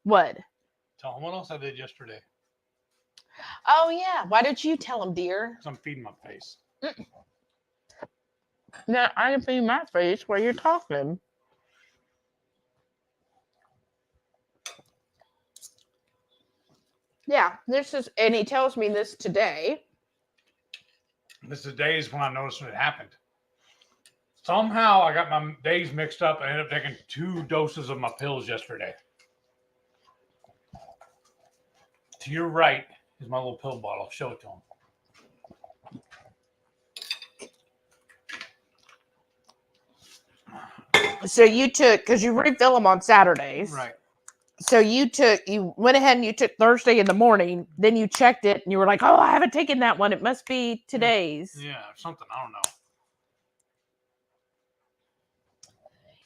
What? Tell them what else I did yesterday. Oh, yeah. Why don't you tell them, dear? Because I'm feeding my face. No, I can feed my face while you're talking. Yeah, this is, and he tells me this today. This is days when I noticed when it happened. Somehow I got my days mixed up and ended up taking 2 doses of my pills yesterday. To your right is my little pill bottle. Show it to him. So you took, because you refill them on Saturdays. Right. So you went ahead and you took Thursday in the morning, then you checked it and you were like, oh, I haven't taken that one. It must be today's. Yeah, something. I don't know.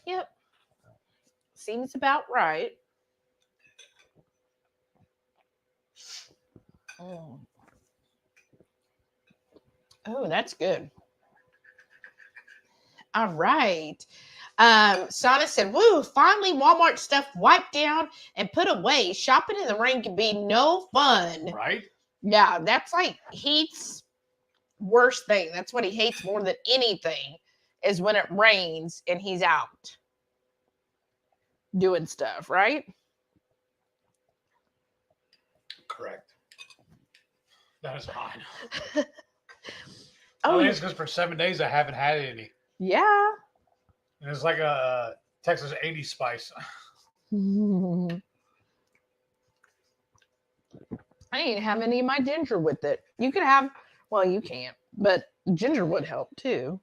Yep. Seems about right. Oh, that's good. All right. Sana said, woo, finally Walmart stuff wiped down and put away. Shopping in the rain can be no fun. Right? Yeah, that's like Heath's worst thing. That's what he hates more than anything is when it rains and he's out doing stuff, right? Correct. That is fine. Oh, I think it's because for 7 days I haven't had any. Yeah. And it's like a Texas 80 spice. I didn't have any of my ginger with it. You could have, well, you can't, but ginger would help too.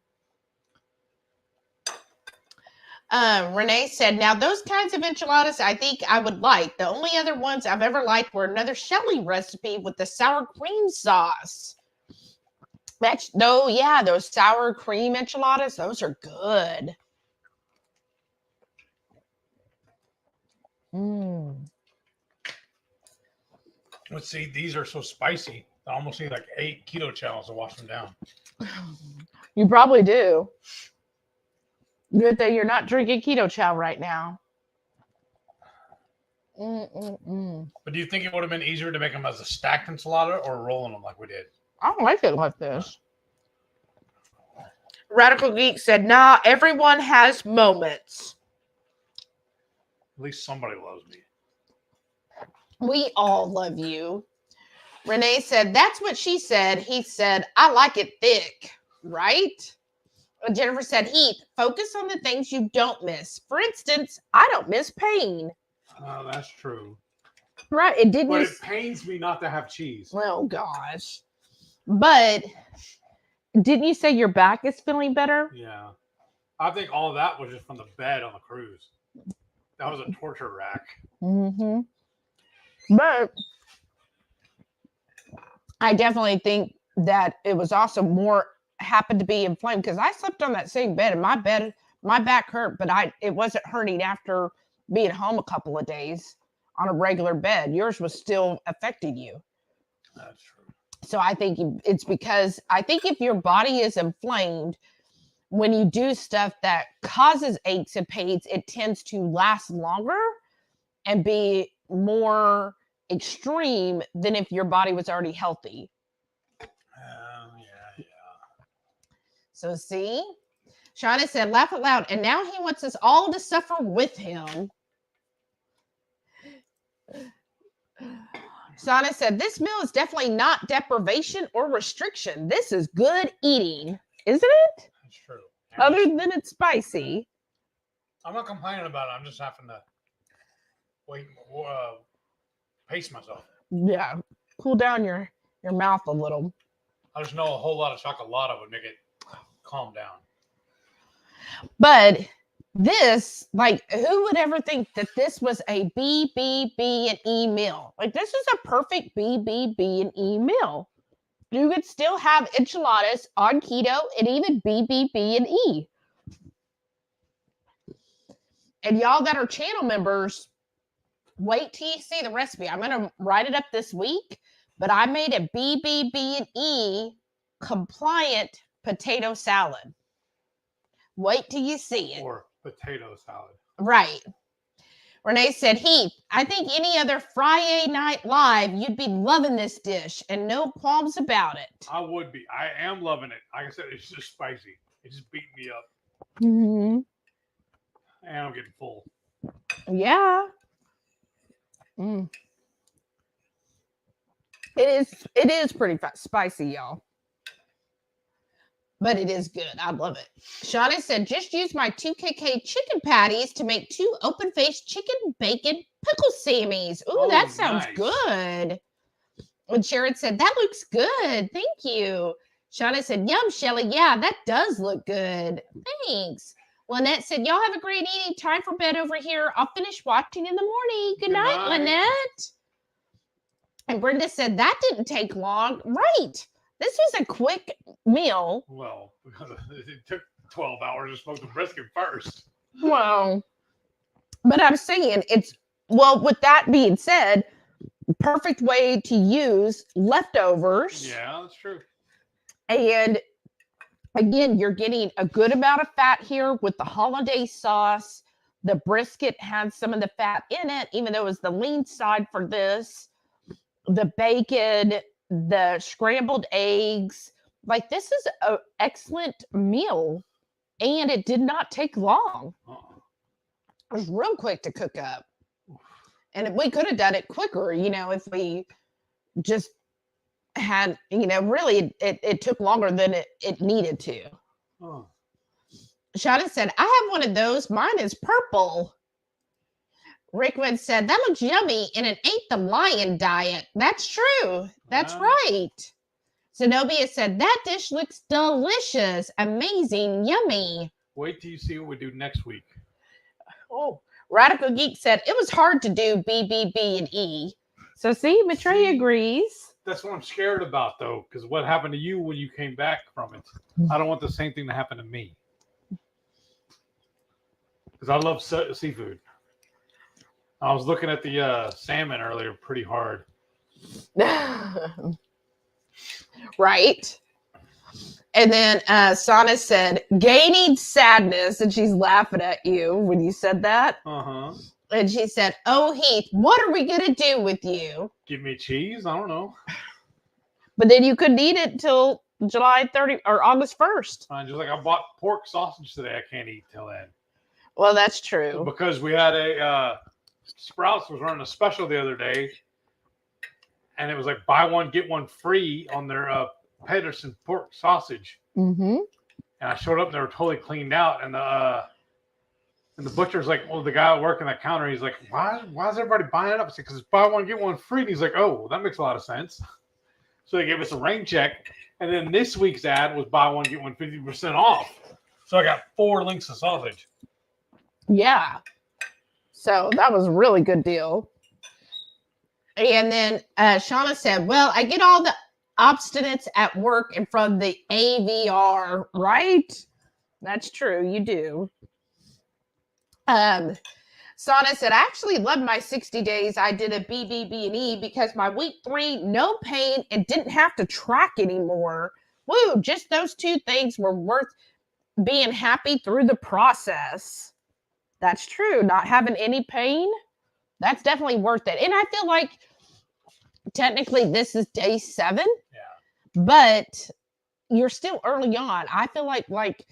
Renee said, now those kinds of enchiladas I think I would like. The only other ones I've ever liked were another Shelly recipe with the sour cream sauce. Yeah, those sour cream enchiladas, those are good. Let's see, these are so spicy. I almost need like 8 Ketochows to wash them down. You probably do. Good that you're not drinking Ketochow right now. But do you think it would have been easier to make them as a stacked enchilada or rolling them like we did? I don't like it like this. Radical Geek said, nah, everyone has moments. At least somebody loves me. We all love you. Renee said, that's what she said. He said, I like it thick, right? And Jennifer said, Heath, focus on the things you don't miss. For instance, I don't miss pain. Oh, that's true. Right. It didn't. But it pains me not to have cheese. Oh, gosh. But didn't you say your back is feeling better? Yeah. I think all of that was just from the bed on the cruise. That was a torture rack. Mm-hmm. But I definitely think that it was also more happened to be inflamed because I slept on that same bed and my back hurt, but it wasn't hurting after being home a couple of days on a regular bed. Yours was still affecting you. That's true. So I think it's because I think if your body is inflamed, when you do stuff that causes aches and pains, it tends to last longer and be more extreme than if your body was already healthy. Yeah. So see, Shauna said, laugh out loud. And now he wants us all to suffer with him. Shauna said, this meal is definitely not deprivation or restriction. This is good eating. Isn't it? That's true. Other than it's spicy. I'm not complaining about it. I'm just having to pace myself. Yeah. Cool down your mouth a little. I just know a whole lot of chocolate would make it calm down. But this, like, who would ever think that this was a BBB and E meal? Like, this is a perfect BBB and E meal. You could still have enchiladas on keto and even BBB and E. And y'all that are channel members, wait till you see the recipe. I'm going to write it up this week, but I made a BBB and E compliant potato salad. Wait till you see it. Or potato salad. Right. Renee said, Heath, I think any other Friday night live, you'd be loving this dish and no qualms about it. I would be. I am loving it. Like I said, it's just spicy. It just beat me up. Mm-hmm. And I'm getting full. Yeah. Mm. It is pretty spicy, y'all. But it is good. I love it. Shauna said, just use my 2KK chicken patties to make 2 open-faced chicken bacon pickle sammies. Ooh, that sounds nice. good. And Sharon said, that looks good. Thank you. Shauna said, yum, Shelly. Yeah, that does look good. Thanks. Lynette said, y'all have a great eating. Time for bed over here. I'll finish watching in the morning. Good night, Lynette. And Brenda said, that didn't take long. Right. This was a quick meal. Well, it took 12 hours to smoke the brisket first. Well, but I'm saying with that being said, perfect way to use leftovers. Yeah, that's true. And again, you're getting a good amount of fat here with the hollandaise sauce. The brisket had some of the fat in it, even though it was the lean side for this. The bacon, the scrambled eggs. Like, this is an excellent meal. And it did not take long. It was real quick to cook up. And we could have done it quicker, if we just had, really it took longer than it needed to. Oh. Shauna said, I have one of those. Mine is purple. Rickwood said, that looks yummy in an Ain't the Lion diet. That's true. That's right. Zenobia said, that dish looks delicious. Amazing. Yummy. Wait till you see what we do next week. Oh, Radical Geek said, it was hard to do BBB and E. So see, Maitreya agrees. That's what I'm scared about, though, because what happened to you when you came back from it? I don't want the same thing to happen to me. Because I love seafood. I was looking at the salmon earlier pretty hard. Right. And then Sana said, gaining sadness, and she's laughing at you when you said that. Uh-huh. And she said, "Oh, Heath, what are we gonna do with you?" Give me cheese. I don't know. But then you couldn't eat it till July 30 or August 1st. Just like I bought pork sausage today, I can't eat till then. Well, that's true. Because we had a Sprouts was running a special the other day, and it was like buy one get one free on their Pedersen pork sausage. Mm-hmm. And I showed up, and they were totally cleaned out, and the butcher's like, well, the guy working that counter, he's like, why is everybody buying it up? Because it's buy one get one free. And he's like, oh, well, that makes a lot of sense. So they gave us a rain check, and then this week's ad was buy one get one 50% off. So I got 4 links of sausage. Yeah. So that was a really good deal. And then Shauna said, well, I get all the obstinates at work and from the AVR, right? That's true. You do. Sana said, I actually loved my 60 days. I did a BBB and E because my week 3, no pain and didn't have to track anymore. Woo, just those 2 things were worth being happy through the process. That's true. Not having any pain, that's definitely worth it. And I feel like technically this is day 7, but you're still early on. I feel like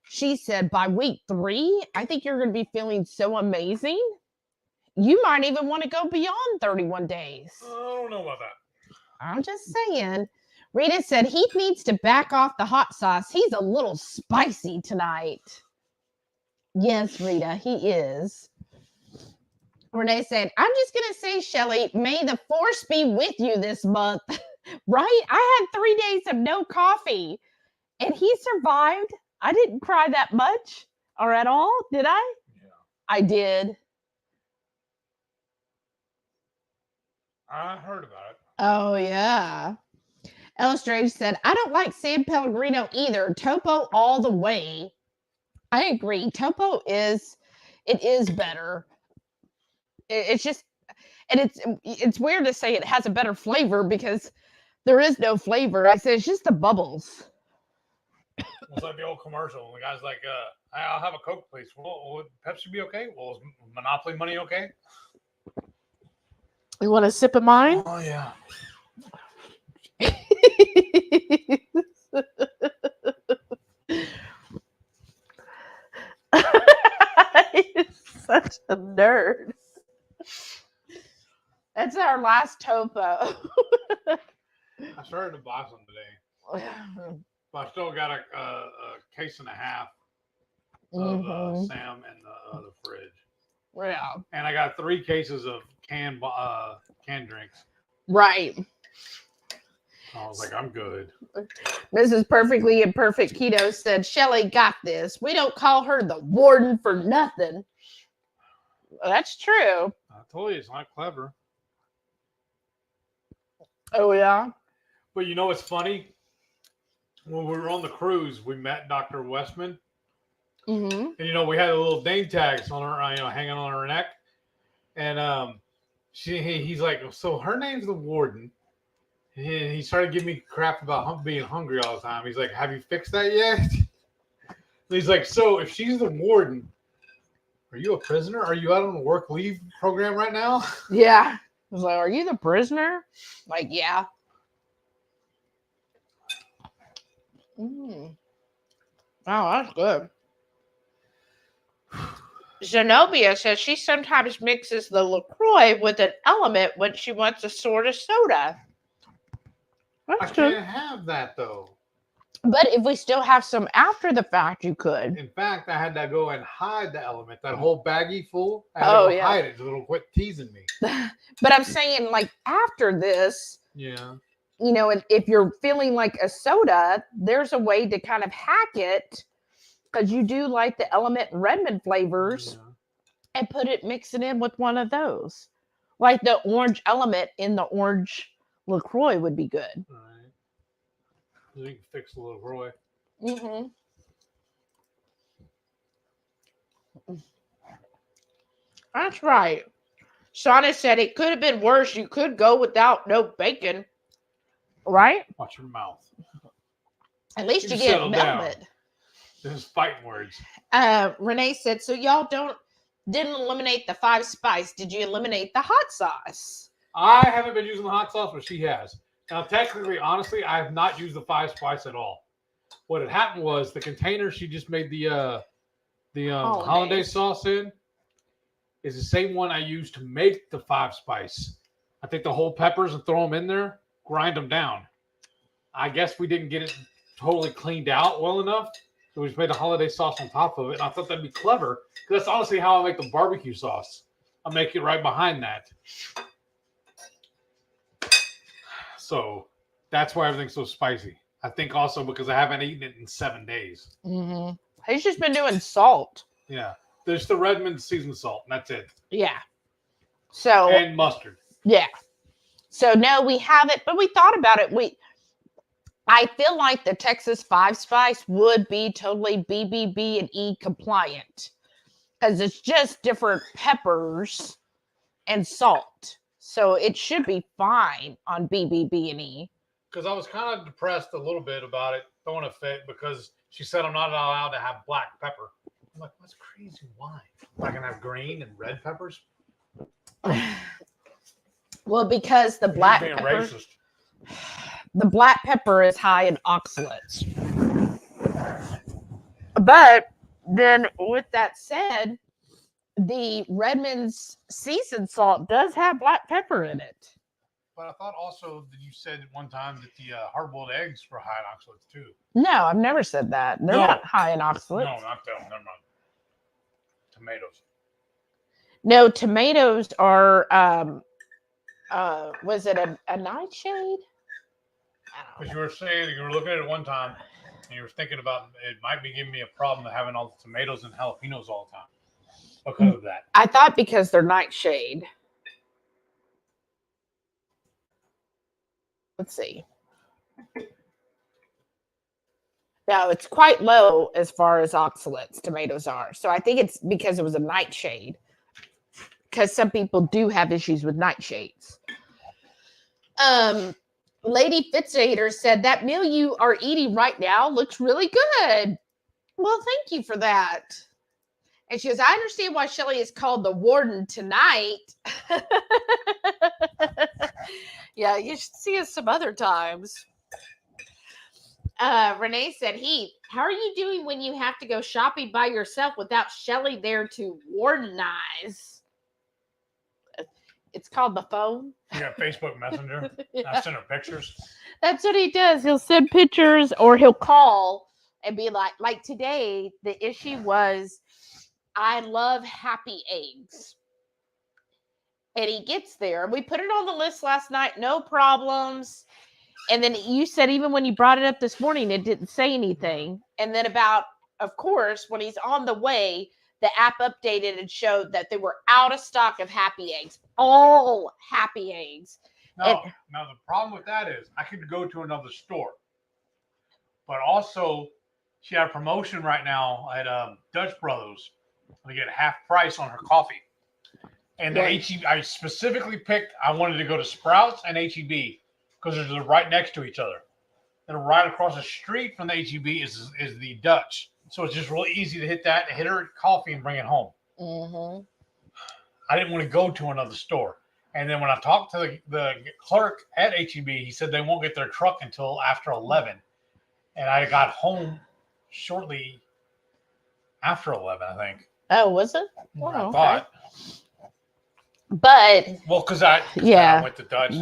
she said by week 3, I think you're going to be feeling so amazing. You might even want to go beyond 31 days. I don't know about that. I'm just saying. Rita said, Heath needs to back off the hot sauce. He's a little spicy tonight. Yes, Rita, he is. Renee said, I'm just going to say, Shelly, may the force be with you this month. Right? I had 3 days of no coffee, and he survived. I didn't cry that much or at all, did I? Yeah. I did. I heard about it. Oh, yeah. Ella Strange said, I don't like San Pellegrino either. Topo all the way. I agree. Topo is better. It's just, and it's weird to say it has a better flavor because there is no flavor. I say it's just the bubbles. It's like the old commercial. The guy's like, I'll have a Coke, please. Well, would Pepsi be okay? Well, is Monopoly money okay? You want a sip of mine? Oh, yeah. He's such a nerd. That's our last topo. I started to buy some today. But I still got a case and a half of Sam in the fridge. Yeah. And I got 3 cases of canned drinks. Right. I was like, I'm good. Mrs. Perfectly Imperfect Keto said, Shelly got this. We don't call her the warden for nothing. Well, that's true. I told you, it's not clever. Oh, yeah? But you know what's funny? When we were on the cruise, we met Dr. Westman. Mm-hmm. And, we had a little name tags on her, hanging on her neck. And he's like, so her name's the warden. And he started giving me crap about being hungry all the time. He's like, have you fixed that yet? And he's like, so if she's the warden, are you a prisoner? Are you out on a work leave program right now? Yeah. I was like, are you the prisoner? Like, yeah. Mm. Oh, that's good. Zenobia says she sometimes mixes the LaCroix with an element when she wants a sort of soda. I can't have that, though. But if we still have some after the fact, you could. In fact, I had to go and hide the element. That whole baggie full, I had to go hide it so it'll quit teasing me. But I'm saying, like, after this, yeah, if you're feeling like a soda, there's a way to kind of hack it, because you do like the Element Redmond flavors, and mix it in with one of those. Like the orange element in the orange LaCroix would be good. All right. You can fix the LaCroix. Mm-hmm. That's right. Shauna said it could have been worse. You could go without no bacon. Right? Watch your mouth. At least you get melted. This is fighting words. Renee said, so y'all don't didn't eliminate the 5 spice. Did you eliminate the hot sauce? I haven't been using the hot sauce, but she has. Now, technically, honestly, I have not used the 5 spice at all. What had happened was the container she just made the hollandaise sauce in is the same one I used to make the 5 spice. I take the whole peppers and throw them in there, grind them down. I guess we didn't get it totally cleaned out well enough, so we just made the hollandaise sauce on top of it. And I thought that'd be clever because that's honestly how I make the barbecue sauce. I make it right behind that. So that's why everything's so spicy. I think also because I haven't eaten it in 7 days. Mm-hmm. He's just been doing salt. Yeah. There's the Redmond seasoned salt, and that's it. Yeah. So and mustard. Yeah. So no, we haven't, but we thought about it. I feel like the Texas 5 spice would be totally BBB and E compliant because it's just different peppers and salt. So it should be fine on BBB and E. Because I was kind of depressed a little bit about it throwing a fit because she said I'm not allowed to have black pepper. I'm like, that's crazy. Why? I can have green and red peppers? Well, because the black being pepper, racist. the black pepper is high in oxalates. But then with that said, the Redmond's seasoned salt does have black pepper in it. But I thought also that you said at one time that the hard-boiled eggs were high in oxalates too. No, I've never said that. They're not high in oxalates. No, not them. Never mind. Tomatoes. No, tomatoes are, was it a nightshade? Because you were saying, you were looking at it one time, and you were thinking about it might be giving me a problem of having all the tomatoes and jalapenos all the time because of that. I thought because they're nightshade. Let's see. No, it's quite low as far as oxalates tomatoes are. So I think it's because it was a nightshade. Because some people do have issues with nightshades. Lady Fitzader said that meal you are eating right now looks really good. Well, thank you for that. And she goes, I understand why Shelly is called the warden tonight. Yeah, you should see us some other times. Renee said, Heath, how are you doing when you have to go shopping by yourself without Shelly there to wardenize? It's called the phone. Yeah, Facebook Messenger. Yeah. I send her pictures. That's what he does. He'll send pictures or he'll call and be like today, the issue was, I love happy eggs. And he gets there. We put it on the list last night, no problems. And then you said even when you brought it up this morning, it didn't say anything. And then of course, when he's on the way, the app updated and showed that they were out of stock of happy eggs. All happy eggs. Now the problem with that is I could go to another store. But also, she had a promotion right now at Dutch Brothers. We get half price on her coffee. And the HEB, I specifically picked, I wanted to go to Sprouts and HEB because they're right next to each other. And right across the street from the HEB is the Dutch. So it's just really easy to hit that, hit her coffee and bring it home. Mm-hmm. I didn't want to go to another store. And then when I talked to the clerk at HEB, he said they won't get their truck until after 11. And I got home shortly after 11, I think. Oh, was it? I thought. But well, because I went to Dutch.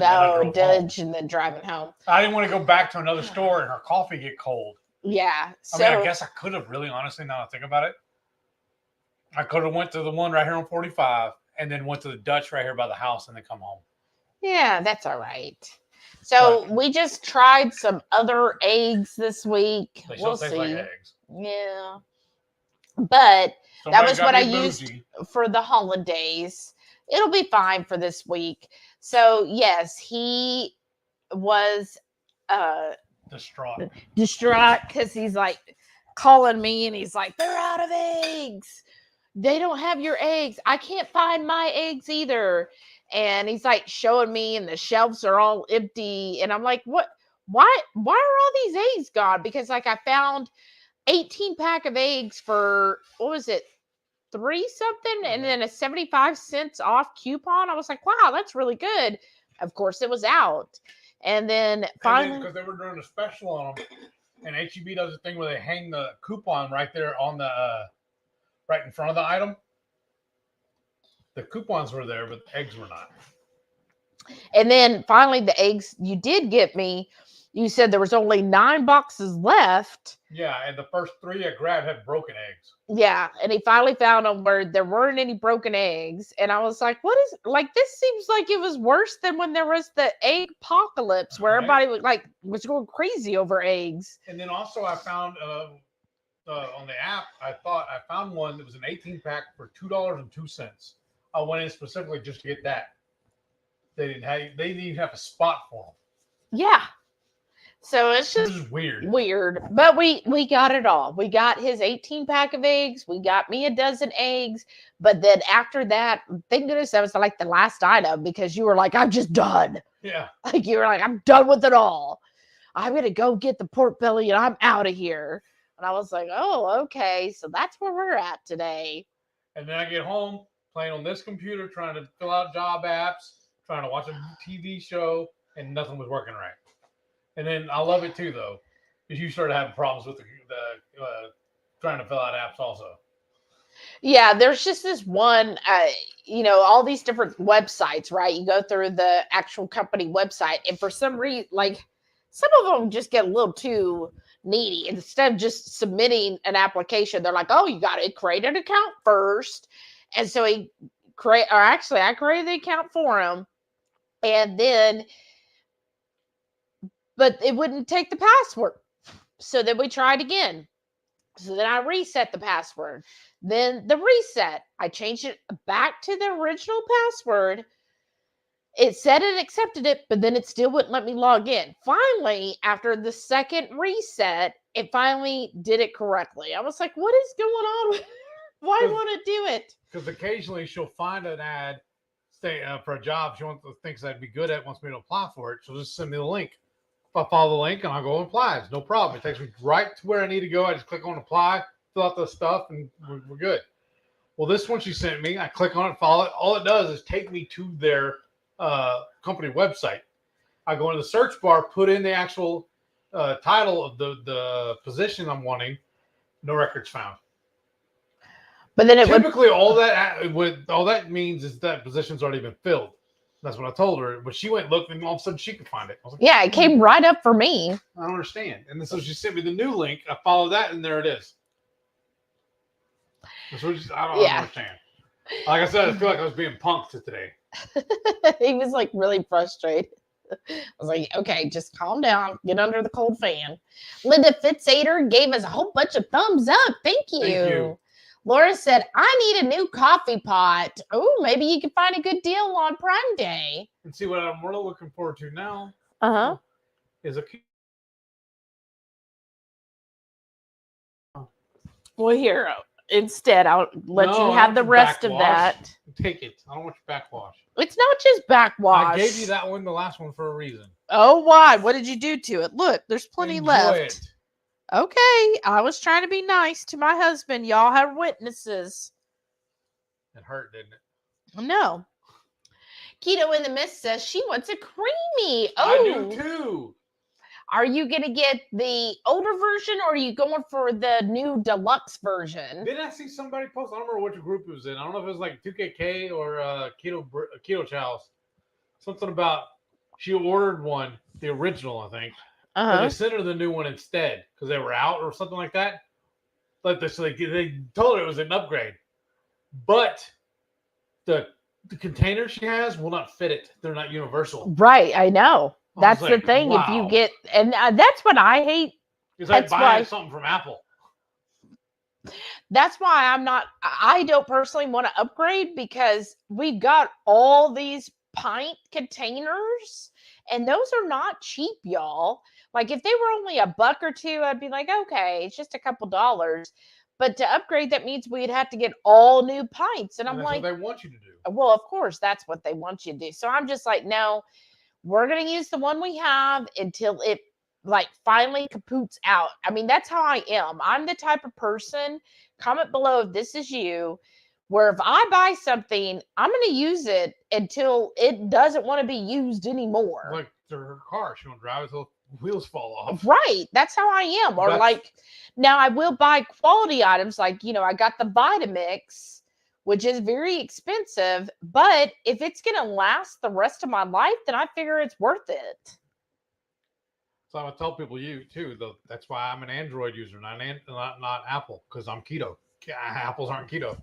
Dutch and then driving home. I didn't want to go back to another store and her coffee get cold. Yeah. So, I mean, I guess I could have really, honestly, now that I think about it, I could have went to the one right here on 45 and then went to the Dutch right here by the house and then come home. Yeah, that's all right. So we just tried some other eggs this week. We'll see. Like eggs. Yeah. But that was what I used for the hollandaise. It'll be fine for this week. So, yes, he was distraught because he's like calling me and he's like, they're out of eggs. They don't have your eggs. I can't find my eggs either. And he's like showing me and the shelves are all empty. And I'm like, what? Why are all these eggs gone? Because like I found 18-pack of eggs for, what was it? 3 something and then a 75 cents off coupon. I was like, wow, that's really good. Of course, it was out. And then finally, because they were doing a special on them, and HEB does a thing where they hang the coupon right there on the right in front of the item. The coupons were there, but the eggs were not. And then finally, the eggs you did get me. You said there was only 9 boxes left. Yeah, and the first 3 I grabbed had broken eggs. Yeah, and he finally found them where there weren't any broken eggs. And I was like, what is, like, this seems like it was worse than when there was the egg apocalypse where everybody was going crazy over eggs. And then also I found on the app, I found one that was an 18-pack for $2.02. I went in specifically just to get that. They didn't even have a spot for them. Yeah. So it's just weird. But we got it all. We got his 18-pack of eggs. We got me a dozen eggs. But then after that, thank goodness that was like the last item because you were like, I'm just done. Yeah. Like you were like, I'm done with it all. I'm going to go get the pork belly and I'm out of here. And I was like, oh, okay. So that's where we're at today. And then I get home playing on this computer, trying to fill out job apps, trying to watch a TV show, and nothing was working right. And then I love it too, though, because you started having problems with the trying to fill out apps also. Yeah, there's just this one, all these different websites, right? You go through the actual company website, and for some reason, like some of them just get a little too needy. Instead of just submitting an application, they're like, "Oh, you got to create an account first." And so I created the account for him, and then. But it wouldn't take the password. So then we tried again. So then I reset the password. Then the reset, I changed it back to the original password. It said it accepted it, but then it still wouldn't let me log in. Finally, after the second reset, it finally did it correctly. I was like, what is going on? Why won't it do it? Because occasionally she'll find an ad for a job she thinks I'd be good at, wants me to apply for it. She'll just send me the link. I follow the link and I'll go and apply. It's no problem. It takes me right to where I need to go. I just click on apply, fill out the stuff, and we're good. Well, this one she sent me, I click on it, follow it. All it does is take me to their company website. I go into the search bar, put in the actual title of the position I'm wanting. No records found. But then typically all that means is that position's already been filled. That's what I told her. But she went and looked, and all of a sudden she could find it. I was like, yeah, it came right up for me. I don't understand. And then so she sent me the new link. I followed that, and there it is. So I don't understand. Like I said, I feel like I was being punked today. He was like really frustrated. I was like, okay, just calm down. Get under the cold fan. Linda Fitzader gave us a whole bunch of thumbs up. Thank you. Thank you. Laura said, I need a new coffee pot. Oh, maybe you can find a good deal on Prime Day. And see what I'm really looking forward to now is a... Well, here, instead, I'll let you have the rest of that. Take it. I don't want your backwash. It's not just backwash. I gave you that one, the last one, for a reason. Oh, why? What did you do to it? Look, there's plenty left. It. Okay, I was trying to be nice to my husband. Y'all have witnesses. It hurt, didn't it? No. Keto in the Mist says she wants a creamy. Oh, I do too. Are you going to get the older version or are you going for the new deluxe version? Didn't I see somebody post? I don't remember which group it was in. I don't know if it was like 2KK or Ketochow.xyz. Something about she ordered one, the original, I think. But they sent her the new one instead because they were out or something like that. Like this, so they told her it was an upgrade, but the container she has will not fit it. They're not universal. Right, I know. That's the thing. Wow. If you get, and that's what I hate. It's like buying something from Apple. That's why I don't personally want to upgrade because we've got all these pint containers and those are not cheap, y'all. Like if they were only $1 or $2, I'd be like, okay, it's just a couple dollars. But to upgrade, that means we'd have to get all new pints. And I'm like, that's what they want you to do. Well, of course, that's what they want you to do. So I'm just like, no, we're going to use the one we have until it like finally kapoots out. I mean, that's how I am. I'm the type of person, comment below if this is you, Where if I buy something, I'm going to use it until it doesn't want to be used anymore. Like her car, she won't drive it till the wheels fall off. Right. That's how I am. Or like, now I will buy quality items. Like, you know, I got the Vitamix, which is very expensive. But if it's going to last the rest of my life, then I figure it's worth it. So I would tell people too. That's why I'm an Android user, not Apple, because I'm keto. Apples aren't keto.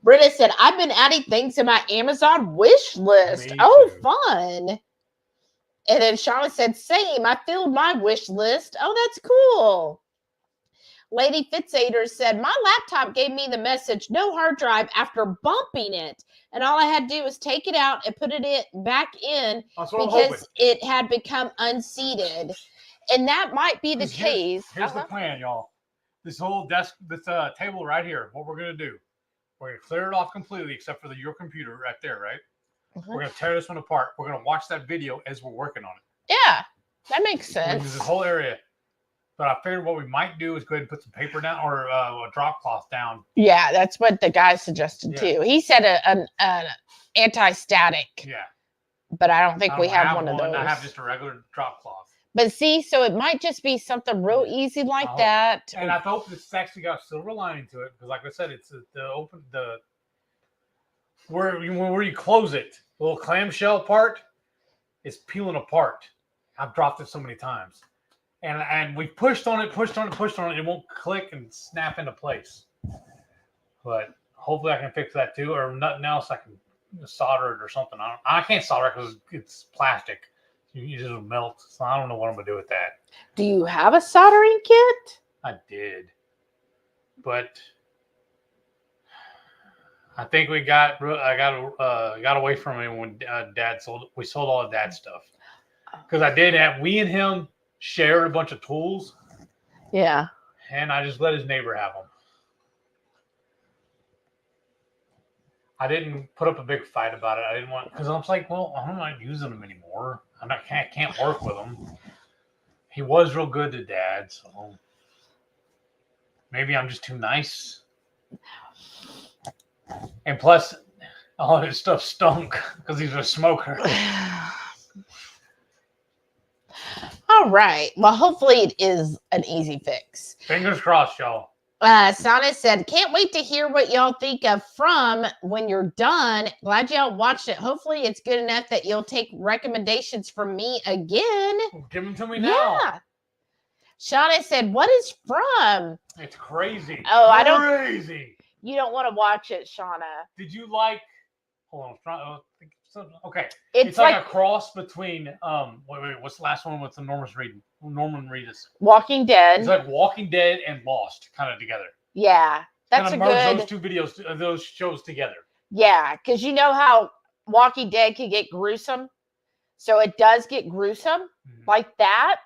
Britta said, I've been adding things in my Amazon wish list. Oh, fun. And then Sharon said, same. I filled my wish list. Oh, that's cool. Lady Fitzader said, my laptop gave me the message, no hard drive, after bumping it. And all I had to do was take it out and put it back in because it had become unseated. And that might be the case. Here's the plan, y'all. This whole desk, this table right here, what we're going to do, we're going to clear it off completely except for your computer right there, right? We're going to tear this one apart. We're going to watch that video as we're working on it. Yeah, that makes sense. This whole area. But I figured what we might do is go ahead and put some paper down or a drop cloth down. Yeah, that's what the guy suggested too. He said an anti-static. Yeah. But I don't think we have one of those. I have just a regular drop cloth. But see, so it might just be something real easy like that. And I hope this actually got a silver lining to it because, like I said, it's where you close it, the little clamshell part is peeling apart. I've dropped it so many times, and we pushed on it. It won't click and snap into place. But hopefully, I can fix that too, or nothing else. I can solder it or something. I can't solder it because it's plastic. You just melt. So I don't know what I'm gonna do with that. Do you have a soldering kit? I did, but I think I got away from him when Dad sold. We sold all of Dad's stuff because we and him shared a bunch of tools. Yeah, and I just let his neighbor have them. I didn't put up a big fight about it. I didn't want because I was like, well, I'm not using them anymore. I can't work with him. He was real good to Dad, so maybe I'm just too nice. And plus, all his stuff stunk because he's a smoker. All right. Well, hopefully it is an easy fix. Fingers crossed, y'all. Sana said, can't wait to hear what y'all think of From when you're done. Glad y'all watched it. Hopefully it's good enough that you'll take recommendations from me again. Give them to me now. Yeah. Shauna said, what is From? It's crazy. Oh, crazy. You don't want to watch it, Shauna. Did you like? Hold on. Okay. It's like a cross between what's the last one with the Norman Reedus? Walking Dead. It's like Walking Dead and Lost kind of together. Yeah, that's kind of merge those shows together. Yeah, because you know how Walking Dead can get gruesome, so it does get gruesome like that.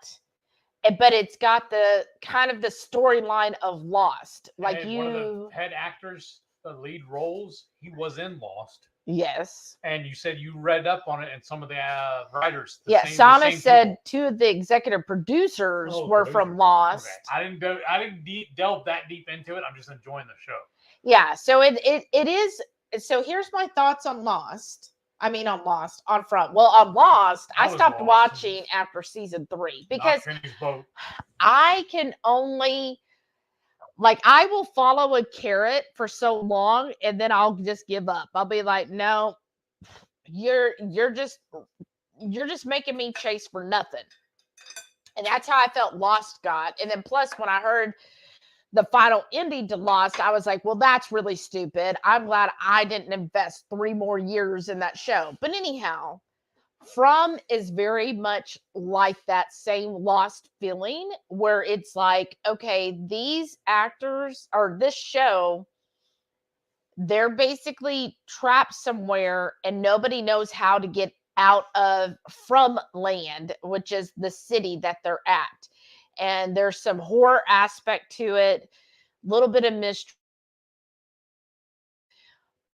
But it's got the kind of the storyline of Lost. Like one of the head actors, the lead roles, he was in Lost. Yes. And you said you read up on it and some of the writers. Sana said two of the executive producers were from Lost. Okay. I didn't delve that deep into it. I'm just enjoying the show. Yeah. So it is. So here's my thoughts on Lost. On From. Well, on Lost, I stopped watching after season 3 because I can only, I will follow a carrot for so long and then I'll just give up. I'll be like, no, you're just making me chase for nothing. And that's how I felt Lost got. And then plus when I heard the final ending to Lost, I was like, well, that's really stupid. I'm glad I didn't invest 3 more years in that show. But anyhow, From is very much like that same Lost feeling where it's like, okay, these actors or this show, they're basically trapped somewhere and nobody knows how to get out of From Land, which is the city that they're at. And there's some horror aspect to it, a little bit of mystery.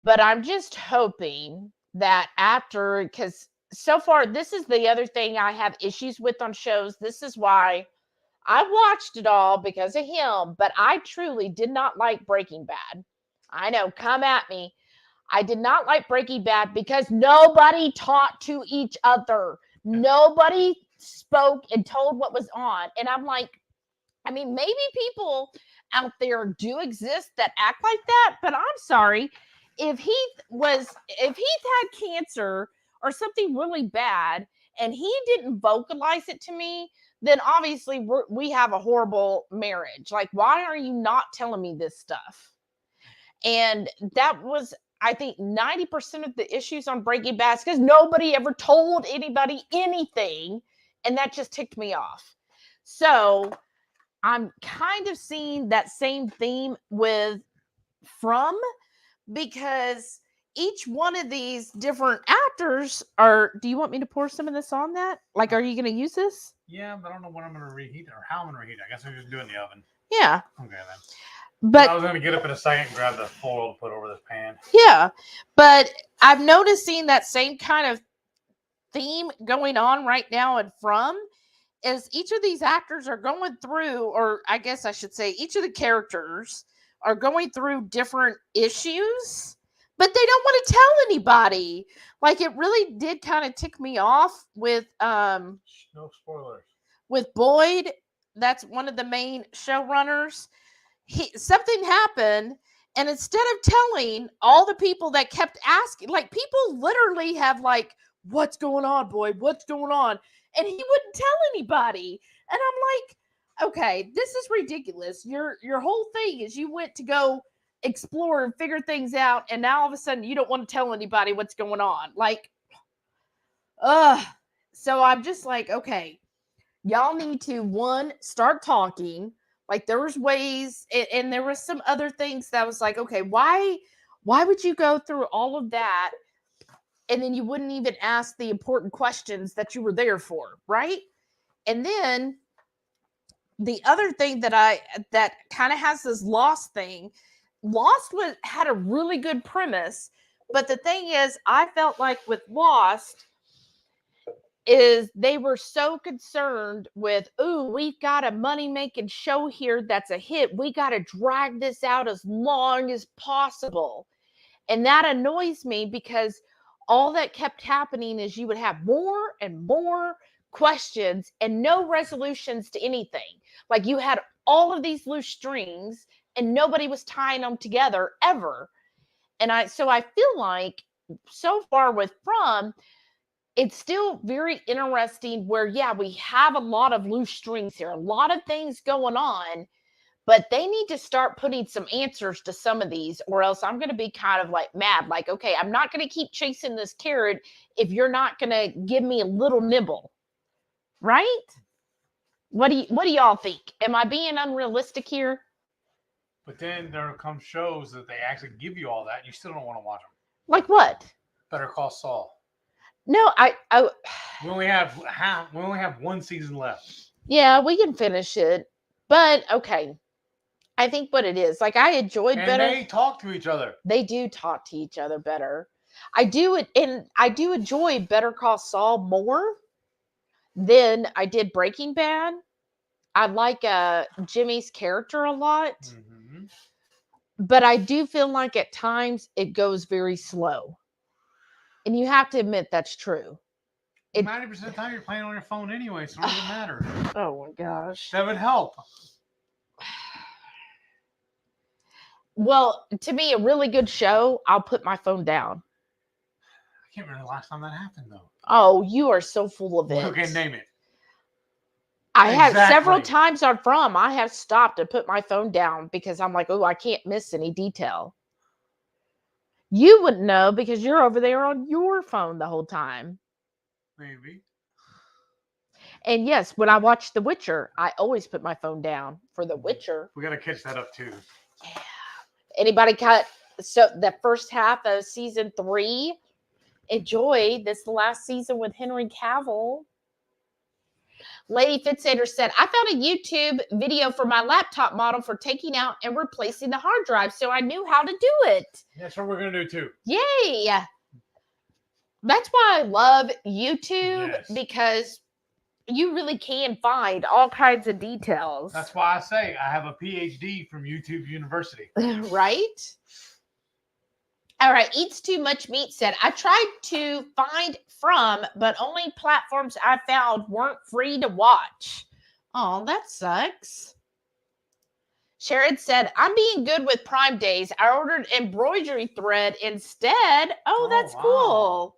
But I'm just hoping that because so far, this is the other thing I have issues with on shows. This is why I watched it all because of him, but I truly did not like Breaking Bad. I know. Come at me. I did not like Breaking Bad because nobody talked to each other. Nobody spoke and told what was on. And I'm like, I mean, maybe people out there do exist that act like that, but I'm sorry. If Heath had cancer or something really bad and he didn't vocalize it to me, then obviously we have a horrible marriage. Like, why are you not telling me this stuff? And that was, I think, 90% of the issues on Breaking Bad because nobody ever told anybody anything. And that just ticked me off. So I'm kind of seeing that same theme with From, because each one of these different actors are. Do you want me to pour some of this on that? Like, are you going to use this? Yeah, but I don't know when I'm going to reheat it or how I'm going to reheat it. I guess I'm just doing the oven. Yeah. Okay, then. But I was going to get up in a second and grab the foil to put over this pan. Yeah. But I'm noticing that same kind of theme going on right now in From. Is each of these actors are going through, or I guess I should say, each of the characters are going through different issues, but they don't want to tell anybody. Like, it really did kind of tick me off with No spoilers. With Boyd. That's one of the main showrunners. Something happened, and instead of telling all the people that kept asking, like, people literally have like, what's going on, Boyd? What's going on? And he wouldn't tell anybody. And I'm like, okay, this is ridiculous. Your whole thing is you went to go explore and figure things out, and now all of a sudden you don't want to tell anybody what's going on. Like, so I'm just like, okay, y'all need to, one, start talking. Like, there was ways, and there was some other things that was like, okay, why would you go through all of that and then you wouldn't even ask the important questions that you were there for, right? And then the other thing that kind of has this Lost thing. Lost had a really good premise, but the thing is, I felt like with Lost is they were so concerned with, ooh, we've got a money-making show here that's a hit. We got to drag this out as long as possible. And that annoys me because all that kept happening is you would have more and more questions and no resolutions to anything. Like, you had all of these loose strings and nobody was tying them together ever. And so I feel like so far with From, it's still very interesting where, yeah, we have a lot of loose strings here, a lot of things going on, but they need to start putting some answers to some of these, or else I'm going to be kind of like mad. Like, okay, I'm not going to keep chasing this carrot if you're not going to give me a little nibble, right? What do y'all think? Am I being unrealistic here? But then there come shows that they actually give you all that, and you still don't want to watch them. Like what? Better Call Saul. No, We only have one season left. Yeah, we can finish it, but okay. I think what it is, like, I enjoyed better. And they talk to each other. They do talk to each other better. I do enjoy Better Call Saul more than I did Breaking Bad. I like Jimmy's character a lot, but I do feel like at times it goes very slow, and you have to admit that's true. 90% of the time you're playing on your phone anyway, so it doesn't matter. Oh my gosh, that would help. Well, to me, a really good show, I'll put my phone down. I can't remember the last time that happened, though. Oh, you are so full of it. Okay, name it. I have several times on From, I have stopped and put my phone down because I'm like, oh, I can't miss any detail. You wouldn't know because you're over there on your phone the whole time. Maybe. And yes, when I watch The Witcher, I always put my phone down for The Witcher. We got to catch that up, too. Yeah. Anybody cut the first half of season 3? Enjoy this last season with Henry Cavill. Lady Fitzader said, I found a YouTube video for my laptop model for taking out and replacing the hard drive, so I knew how to do it. That's what we're going to do, too. Yay! That's why I love YouTube, because you really can find all kinds of details. That's why I say I have a PhD from YouTube University. Right? All right, Eats Too Much Meat said, I tried to find from, but only platforms I found weren't free to watch. Oh, that sucks. Sharon said, I'm being good with Prime Days. I ordered embroidery thread instead. Oh, that's wow. cool.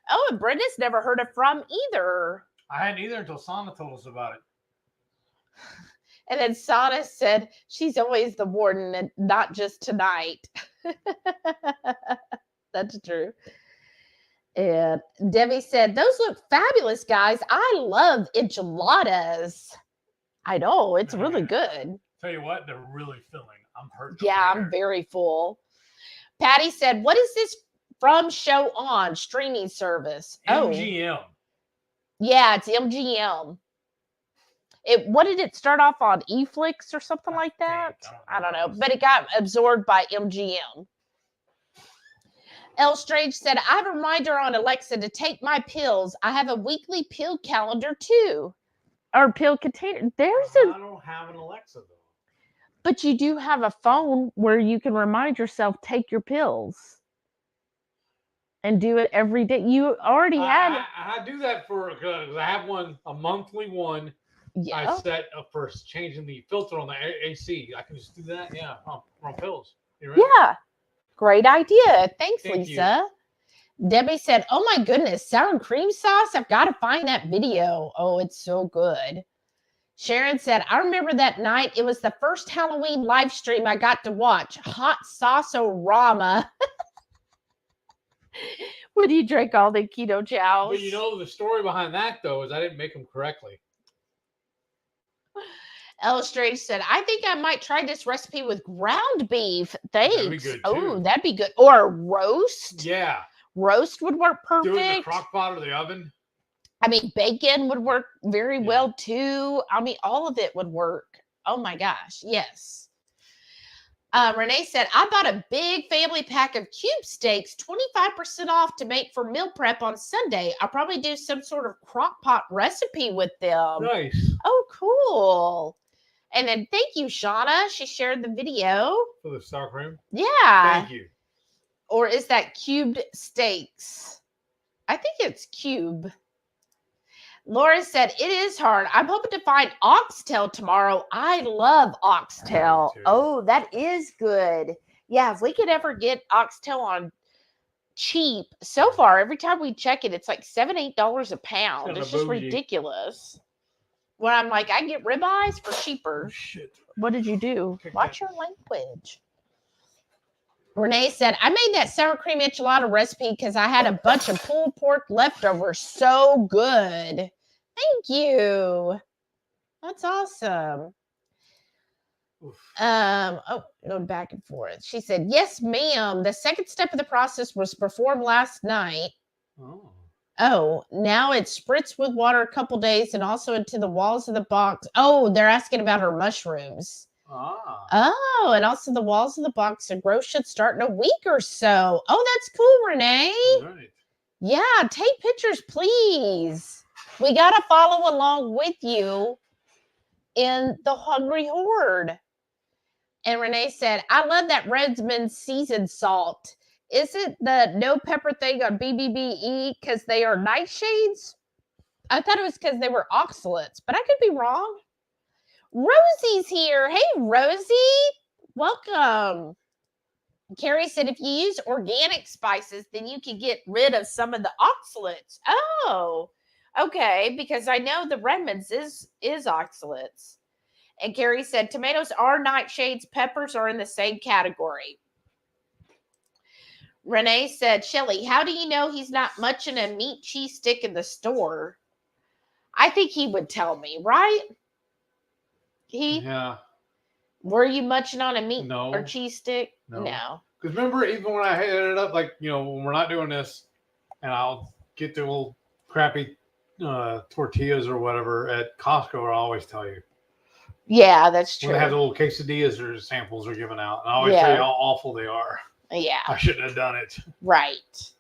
Oh, and Brenda's never heard of From either. I hadn't either until Sana told us about it. And then Sana said, she's always the warden and not just tonight. That's true. And Debbie said, those look fabulous, guys. I love enchiladas. I know, it's really good. Tell you what, they're really filling. I'm hurt. Yeah, I'm very full. Patty said, what is this From show on streaming service? MGM. Oh, yeah, it's MGM. What did it start off on? eFlix or something like that? I don't know. But it got absorbed by MGM. L Strange said, I have a reminder on Alexa to take my pills. I have a weekly pill calendar too. Or pill container. I don't have an Alexa though. But you do have a phone where you can remind yourself, take your pills. And do it every day. You already have. I do that because I have a monthly one. Yeah. I set up for changing the filter on the AC. I can just do that. Yeah, on pills. You ready? Yeah. Great idea. Thank Lisa. You. Debbie said, oh my goodness, sour and cream sauce. I've got to find that video. Oh, it's so good. Sharon said, I remember that night. It was the first Halloween live stream I got to watch. Hot sauce-o-rama. When you drank all the keto chows. But you know, the story behind that, though, is I didn't make them correctly. Ella Strange said, I think I might try this recipe with ground beef. Thanks. That'd be good, oh, that'd be good. Or roast. Yeah. Roast would work perfect. Do it in the crock pot or the oven. I mean, bacon would work very well, too. I mean, all of it would work. Oh, my gosh. Yes. Renee said, I bought a big family pack of cube steaks, 25% off to make for meal prep on Sunday. I'll probably do some sort of crock pot recipe with them. Nice. Oh, cool. And then thank you, Shauna. She shared the video. For the sour cream? Yeah. Thank you. Or is that cubed steaks? I think it's cube. Laura said, it is hard. I'm hoping to find oxtail tomorrow. I love oxtail. Oh, that is good. Yeah, if we could ever get oxtail on cheap. So far, every time we check it, it's like $7, $8 a pound. It's just ridiculous. When I'm like, I can get ribeyes for cheaper. Oh, shit. What did you do? Watch your language. Renee said, I made that sour cream enchilada recipe because I had a bunch of pulled pork leftovers. So good. Thank you. That's awesome. Going back and forth. She said, yes, ma'am. The second step of the process was performed last night. Oh, now it's spritzed with water a couple days and also into the walls of the box. Oh, they're asking about her mushrooms. Oh, and also the walls of the box of growth should start in a week or so. Oh, that's cool, Renee. Right. Yeah, take pictures, please. We got to follow along with you in the Hungry Horde. And Renee said, I love that Redmond seasoned salt. Is it the no pepper thing on BBBE because they are nightshades? I thought it was because they were oxalates, but I could be wrong. Rosie's here. Hey, Rosie. Welcome. Carrie said, if you use organic spices, then you can get rid of some of the oxalates. Oh, okay. Because I know the Redmonds is oxalates. And Carrie said, tomatoes are nightshades. Peppers are in the same category. Renee said, Shelly, how do you know he's not munching a meat cheese stick in the store? I think he would tell me, right? Yeah. Were you munching on a meat No. or cheese stick? No. Because remember, even when I ended up, like, when we're not doing this, and I'll get the little crappy tortillas or whatever at Costco, I'll always tell you. Yeah, that's true. When they have the little quesadillas or samples are given out, and I always tell you how awful they are. Yeah. I shouldn't have done it. Right.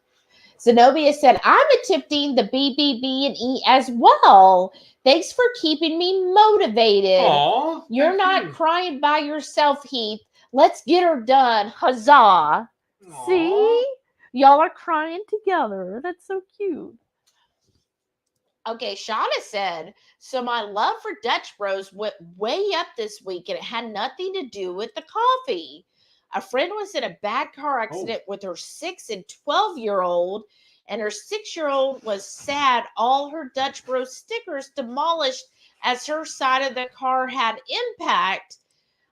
Zenobia said, I'm attempting the BBB and E as well. Thanks for keeping me motivated. Aw, You're not crying by yourself, Heath. Let's get her done. Huzzah. Aw. See? Y'all are crying together. That's so cute. Okay, Shauna said, so my love for Dutch Bros went way up this week and it had nothing to do with the coffee. A friend was in a bad car accident with her 6 and 12-year-old, and her 6-year-old was sad all her Dutch Bros stickers demolished as her side of the car had impact.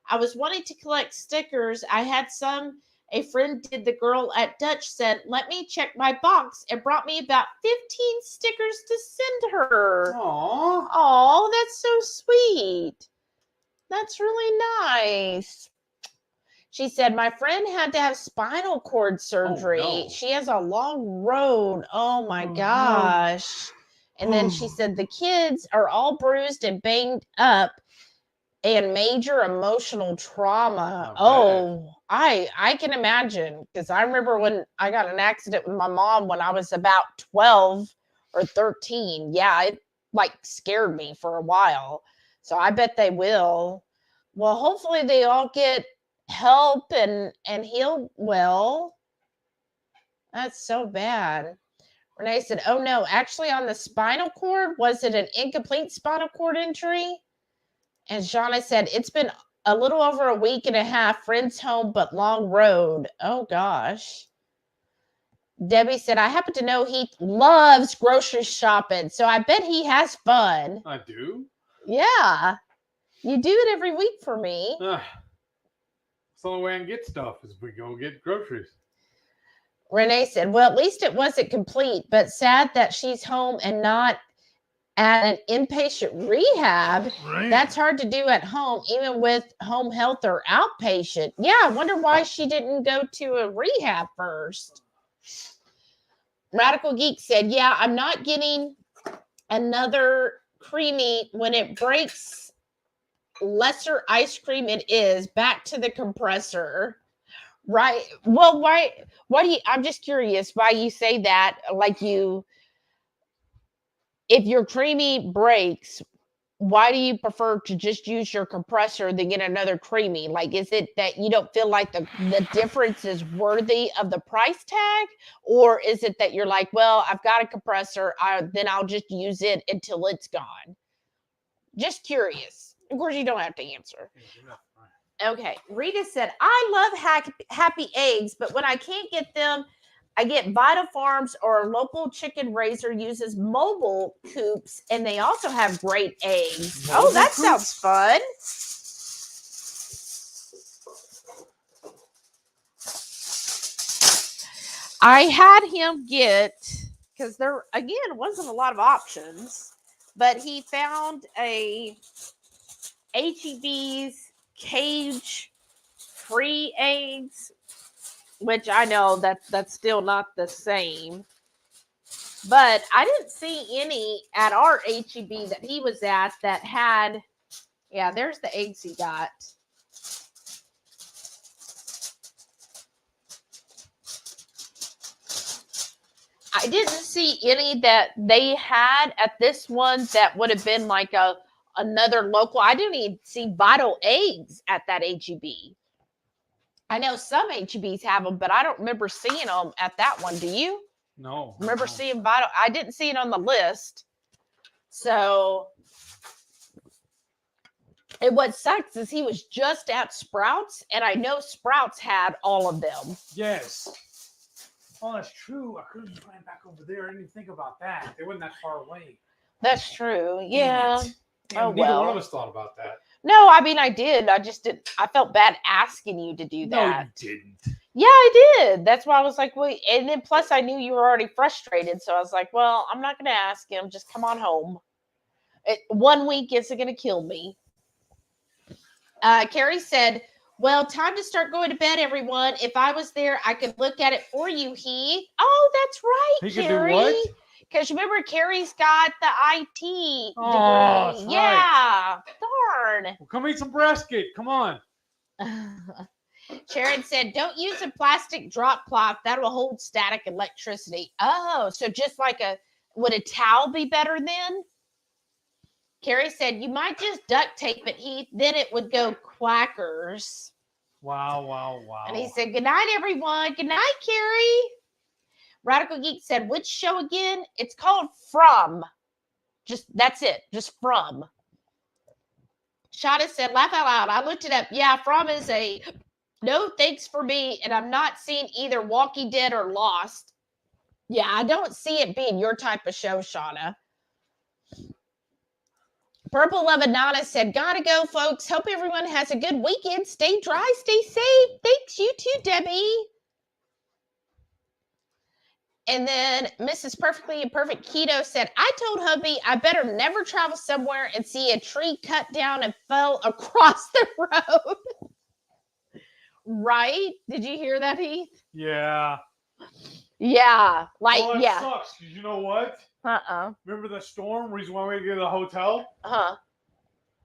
I was wanting to collect stickers. I had some. A friend did. The girl at Dutch said, let me check my box, and brought me about 15 stickers to send her. Aw. Oh, that's so sweet. That's really nice. She said, my friend had to have spinal cord surgery. no. She has a long road. Oh my Oh, no. gosh. And then she said, the kids are all bruised and banged up and major emotional trauma. I can imagine, because I remember when I got an accident with my mom when I was about 12 or 13. Yeah, it like scared me for a while. So I bet they will. Well, hopefully they all get help and heal well. That's so bad. Renee said, oh no, actually on the spinal cord, was it an incomplete spinal cord injury? And Shauna said, it's been a little over a week and a half, friends home, but long road. Oh, gosh. Debbie said, I happen to know he loves grocery shopping, so I bet he has fun. I do. Yeah. You do it every week for me. It's the only way I can get stuff is we go get groceries. Renee said, well, at least it wasn't complete, but sad that she's home and not at an inpatient rehab. Right. That's hard to do at home, even with home health or outpatient. Yeah, I wonder why she didn't go to a rehab first. Radical Geek said, yeah, I'm not getting another creamy when it breaks. Lesser ice cream it is. Back to the compressor. Right. Well, why do you, I'm just curious why you say that, like if your creamy breaks, why do you prefer to just use your compressor than get another creamy? Like, is it that you don't feel like the difference is worthy of the price tag? Or is it that you're like, well, I've got a compressor, then I'll just use it until it's gone? Just curious. Of course, you don't have to answer. Okay. Rita said, I love happy eggs, but when I can't get them, I get Vital Farms or a local chicken raiser uses mobile coops, and they also have great eggs. Mobile that coops? sounds fun. I had him get, because there, again, wasn't a lot of options, but he found a HEB's cage-free eggs, which I know that's still not the same. But I didn't see any at our HEB that he was at that had, yeah, there's the eggs he got. I didn't see any that they had at this one that would have been like another local. I didn't even see Vital eggs at that HEB. I know some HEBs have them, but I don't remember seeing them at that one. Do you? No. Remember seeing Vital? I didn't see it on the list. So, and what sucks is he was just at Sprouts, and I know Sprouts had all of them. Yes. Oh, that's true. I could have just ran back over there. I didn't even think about that. They weren't that far away. That's true. Yeah. Damn, neither one of us thought about that. No, I mean, I did. I just didn't. I felt bad asking you to do that. No, you didn't. Yeah, I did. That's why I was like, wait. And then plus I knew you were already frustrated. So I was like, well, I'm not going to ask him. Just come on home. 1 week isn't going to kill me. Carrie said, well, time to start going to bed, everyone. If I was there, I could look at it for you, Heath. Oh, that's right, He Carrie. could do what? Because remember, Carrie's got the IT Oh, degree. that's Yeah. Darn. Well, come eat some brisket. Come on. Sharon said, don't use a plastic drop cloth. That'll hold static electricity. Oh, so just like would a towel be better then? Carrie said, you might just duct tape it, Heath. Then it would go quackers. Wow. And he said, good night, everyone. Good night, Carrie. Radical Geek said, which show again? It's called From. That's it. Just From. Shada said, laugh out loud. I looked it up. Yeah, From is a no thanks for me. And I'm not seeing either Walking Dead or Lost. Yeah, I don't see it being your type of show, Shauna. Purple Levanana said, gotta go, folks. Hope everyone has a good weekend. Stay dry, stay safe. Thanks, you too, Debbie. And then Mrs. Perfectly Imperfect Keto said, I told hubby I better never travel somewhere and see a tree cut down and fell across the road. Right? Did you hear that, Heath? Yeah. Yeah. Like, Oh, that yeah. sucks. 'Cause you know what? Remember the storm? Reason why we had to get to the hotel?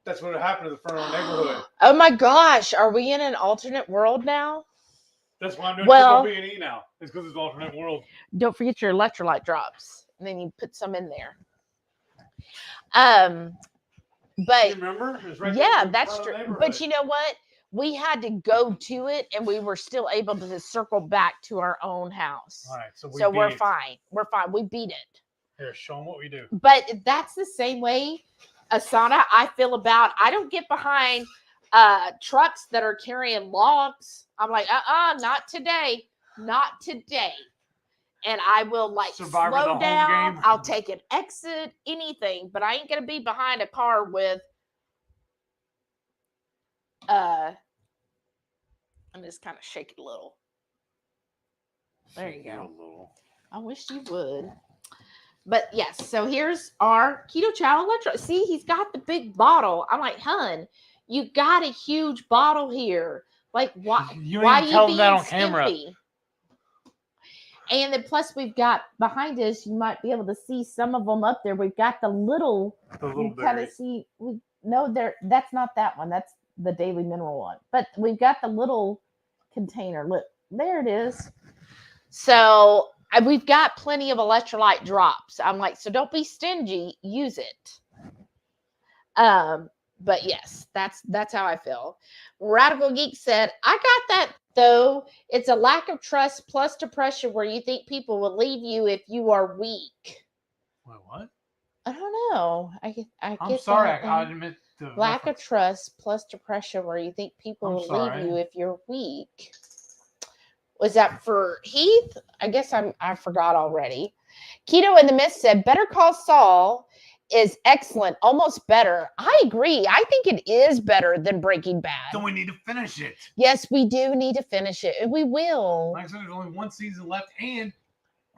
That's what happened to the front of our neighborhood. Oh my gosh. Are we in an alternate world now? That's why I'm doing Well, BBB and E now. It's because it's an alternate world. Don't forget your electrolyte drops. And then you put some in there. But You remember? It was right yeah, there in that's front of the true. neighborhood. But you know what? We had to go to it, and we were still able to circle back to our own house. All right, so we're beat it. fine. We're fine. We beat it. Here, show them what we do. But that's the same way, Asana, I feel about. I don't get behind trucks that are carrying logs. I'm like, not today. Not today. And I will like Survivor the slow home down. game. I'll take an exit, anything, but I ain't gonna be behind a car with I'm just kind of shake it a little. There you go. I wish you would. But yes, so here's our Ketochow Electro. See, he's got the big bottle. I'm like, hun, you got a huge bottle here. Like, why? You why ain't you telling being that on camera. skimpy? And then plus we've got behind us, you might be able to see some of them up there. We've got the little you kind of see. That's not that one. That's the Daily Mineral one. But we've got the little container. Look, there it is. So we've got plenty of electrolyte drops. I'm like, so don't be stingy. Use it. But yes, that's how I feel. Radical Geek said, I got that though. It's a lack of trust plus depression where you think people will leave you if you are weak. Wait, what? I don't know. I'm sorry. I admit the lack of trust plus depression where you think people will sorry. leave you if you're weak. Was that for Heath? I guess I forgot already. Keto in the Mist said, Better Call Saul is excellent, almost better. I agree. I think it is better than Breaking Bad. Then we need to finish it. Yes, we do need to finish it. And we will. Like I said, there's only one season left. And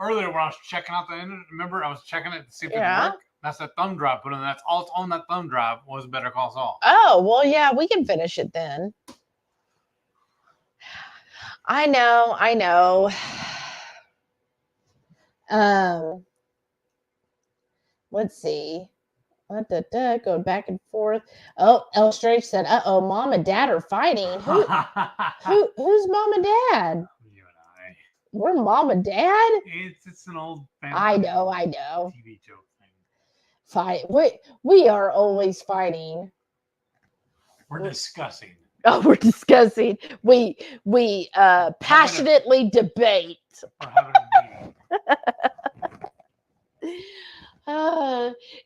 earlier when I was checking out the end, remember I was checking it to see if it would work? That's that thumb drive. But that's all on that thumb drive was Better Call Saul. Oh, well, yeah, we can finish it then. I know. Let's see. Going back and forth. Oh, El Strange said, uh-oh, mom and dad are fighting. Who's mom and dad? You and I. We're mom and dad? It's an old family. I know. TV joke thing. Fight. We are always fighting. We're discussing. Oh, we're discussing. We passionately debate. We're having a meeting.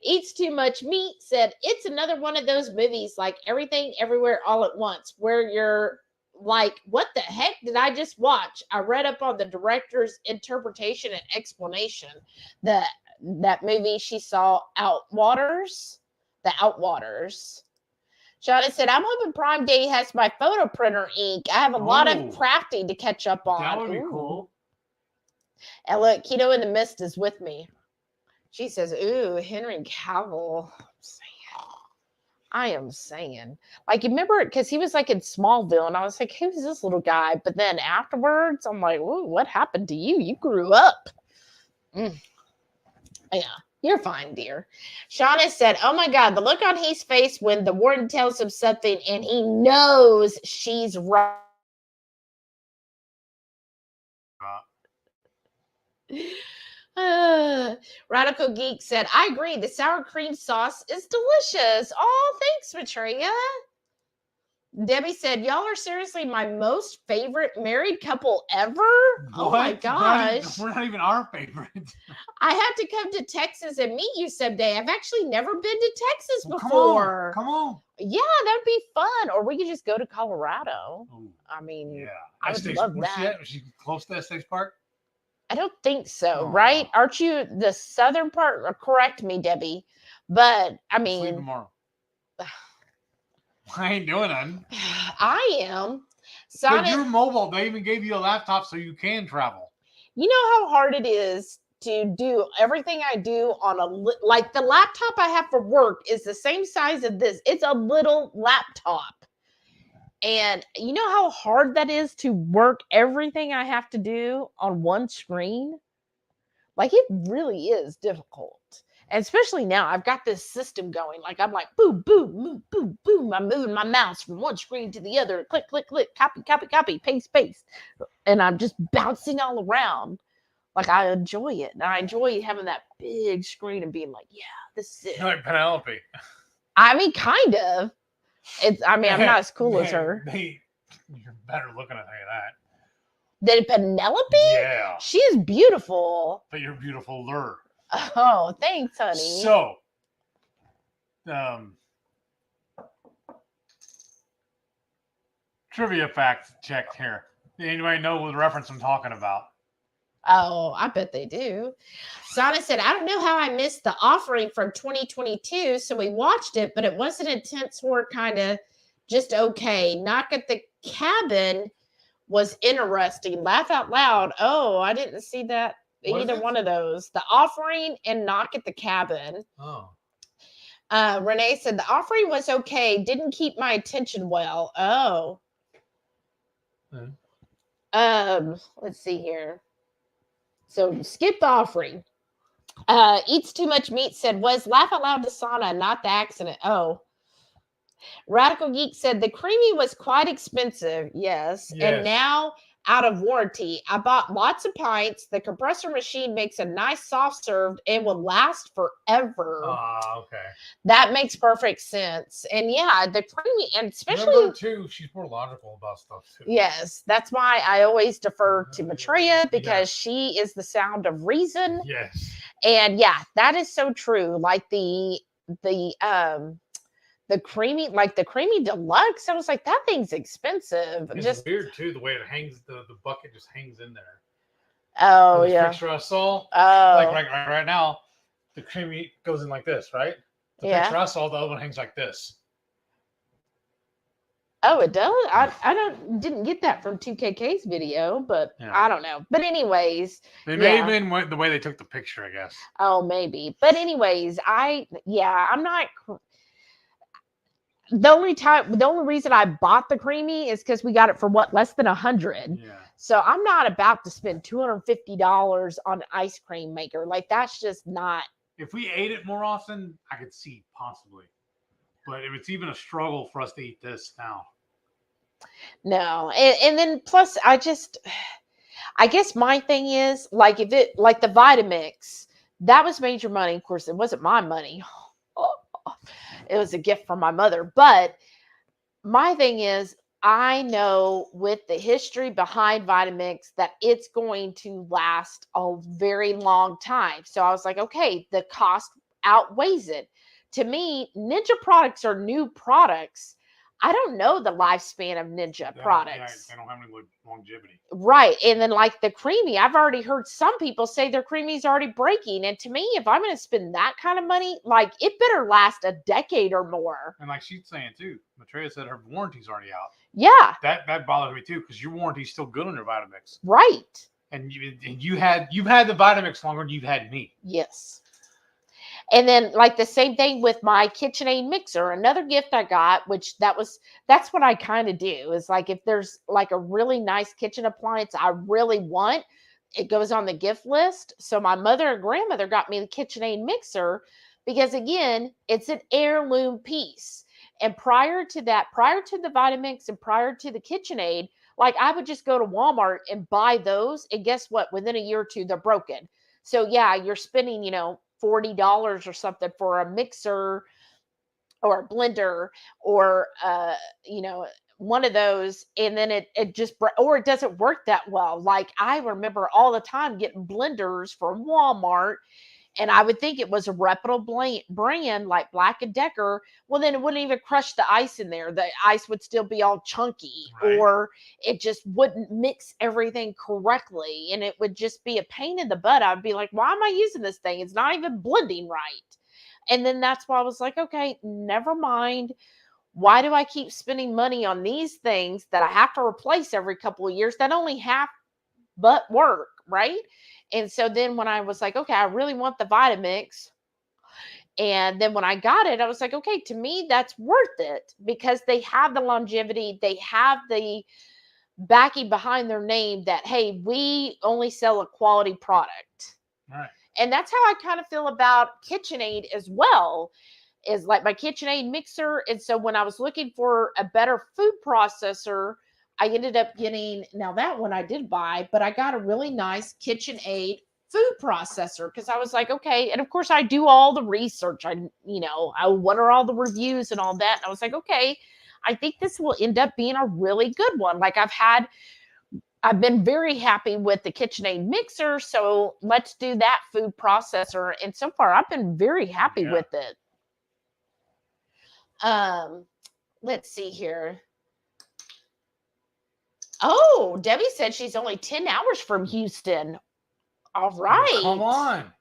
Eats Too Much Meat said, it's another one of those movies like Everything Everywhere All at Once where you're like, what the heck did I just watch? I read up on the director's interpretation and explanation. That movie she saw, Outwaters. The Outwaters. Shauna said, I'm hoping Prime Day has my photo printer ink. I have a lot of crafting to catch up on. That would be cool. And look, Keto in the Mist is with me. She says, ooh, Henry Cavill. I am saying. Like, you remember, because he was like in Smallville, and I was like, who's this little guy? But then afterwards, I'm like, ooh, what happened to you? You grew up. Yeah, you're fine, dear. Shauna said, oh my God, the look on his face when the warden tells him something and he knows she's right. Radical Geek said, I agree. The sour cream sauce is delicious. Oh, thanks, Matria. Debbie said, "Y'all are seriously my most favorite married couple ever." Oh my What? gosh. We're not even our favorite. I have to come to Texas and meet you someday. I've actually never been to Texas Well, before. Come on. Yeah, that would be fun. Or we could just go to Colorado. Ooh, I mean, yeah. I would Estes, love where's she that. at? Was she close to Estes Park? I don't think so, Aw. right? Aren't you the southern part? Or correct me, Debbie. But I Let's leave mean, tomorrow. I ain't doing nothing. I am. But Sonic, you're mobile. They even gave you a laptop so you can travel. you know how hard it is to do everything I do on like the laptop I have for work is the same size as this. It's a little laptop. And you know how hard that is to work everything I have to do on one screen? Like it really is difficult. And especially now, I've got this system going. Like I'm like, boom, boom, boom, boom, boom. I'm moving my mouse from one screen to the other. Click, click, click, copy, copy, copy, paste, paste. And I'm just bouncing all around. Like I enjoy it. And I enjoy having that big screen and being like, yeah, this is it. You're like Penelope. I mean, kind of. I'm not as cool as her. You're better looking, I'll tell you that. Then Penelope? Yeah. She is beautiful. But you're beautiful lure. Oh, thanks, honey. So, trivia fact check here. Anybody know what reference I'm talking about? Oh, I bet they do. Sana said, I don't know how I missed the offering from 2022. So we watched it, but it wasn't intense horror, kind of just okay. Knock at the Cabin was interesting. Laugh out loud. Oh, I didn't see that. What is Either it? one of those. The Offering and Knock at the Cabin. Oh. Renee said, the Offering was okay. Didn't keep my attention well. Oh. Let's see here. So skip the Offering. Eats too much meat said, was laugh out loud to Sana, not the accident. Oh. Radical Geek said the creamy was quite expensive. Yes. And now out of warranty. I bought lots of pints. The compressor machine makes a nice soft serve and will last forever. Okay. That makes perfect sense. And yeah, the creamy, and especially Remember too, she's more logical about stuff too. Yes, that's why I always defer to Maitreya because she is the sound of reason. Yes. And yeah, that is so true. Like the creamy, like the creamy deluxe, I was like, that thing's expensive. It's just weird too, the way it hangs, the bucket just hangs in there. Oh the yeah. Picture I saw, Oh, like right now, the creamy goes in like this, right? The picture I saw, the other one hangs like this. Oh, it does. I didn't get that from 2KK's video, but I don't know. But anyways, it may have been the way they took the picture, I guess. Oh, maybe. But anyways, I'm not. The only reason I bought the creamy is because we got it for less than 100. Yeah. So I'm not about to spend $250 on an ice cream maker. Like that's just not. If we ate it more often, I could see possibly. But if it's even a struggle for us to eat this now. No. And then plus I guess my thing is like the Vitamix, that was major money. Of course, it wasn't my money. It was a gift from my mother. But my thing is, I know with the history behind Vitamix that it's going to last a very long time. So I was like, okay, the cost outweighs it. To me, Ninja products are new products. I don't know the lifespan of Ninja products. They don't have any longevity. Right. And then like the creamy, I've already heard some people say their creamy's already breaking. And to me, if I'm going to spend that kind of money, like it better last a decade or more. And like she's saying too, Maitreya said her warranty's already out. Yeah. That bothers me too, because your warranty's still good on your Vitamix. Right. And you've had the Vitamix longer than you've had me. Yes. And then like the same thing with my KitchenAid mixer, another gift I got, which that's what I kind of do is like, if there's like a really nice kitchen appliance I really want, it goes on the gift list. So my mother and grandmother got me the KitchenAid mixer because again, it's an heirloom piece. And prior to the Vitamix and prior to the KitchenAid, like I would just go to Walmart and buy those. And guess what? Within a year or two, they're broken. So yeah, you're spending, $40 or something for a mixer or a blender or one of those, and then it just, or it doesn't work that well. Like I remember all the time getting blenders from Walmart, and I would think it was a reputable brand like Black & Decker. Well, then it wouldn't even crush the ice in there. The ice would still be all chunky, Right. or it just wouldn't mix everything correctly. And it would just be a pain in the butt. I'd be like, why am I using this thing? It's not even blending right. And then that's why I was like, okay, never mind. Why do I keep spending money on these things that I have to replace every couple of years that only half but work, right? And so then when I was like, okay, I really want the Vitamix. And then when I got it, I was like, okay, to me, that's worth it because they have the longevity. They have the backing behind their name that, hey, we only sell a quality product. Right. And that's how I kind of feel about KitchenAid as well, is like my KitchenAid mixer. And so when I was looking for a better food processor, I ended up getting, now that one I did buy, but I got a really nice KitchenAid food processor because I was like, okay. And of course I do all the research. I what are all the reviews and all that. And I was like, okay, I think this will end up being a really good one. Like I've been very happy with the KitchenAid mixer. So let's do that food processor. And so far I've been very happy with it. Let's see here. Oh, Debbie said she's only 10 hours from Houston. All right. Come on.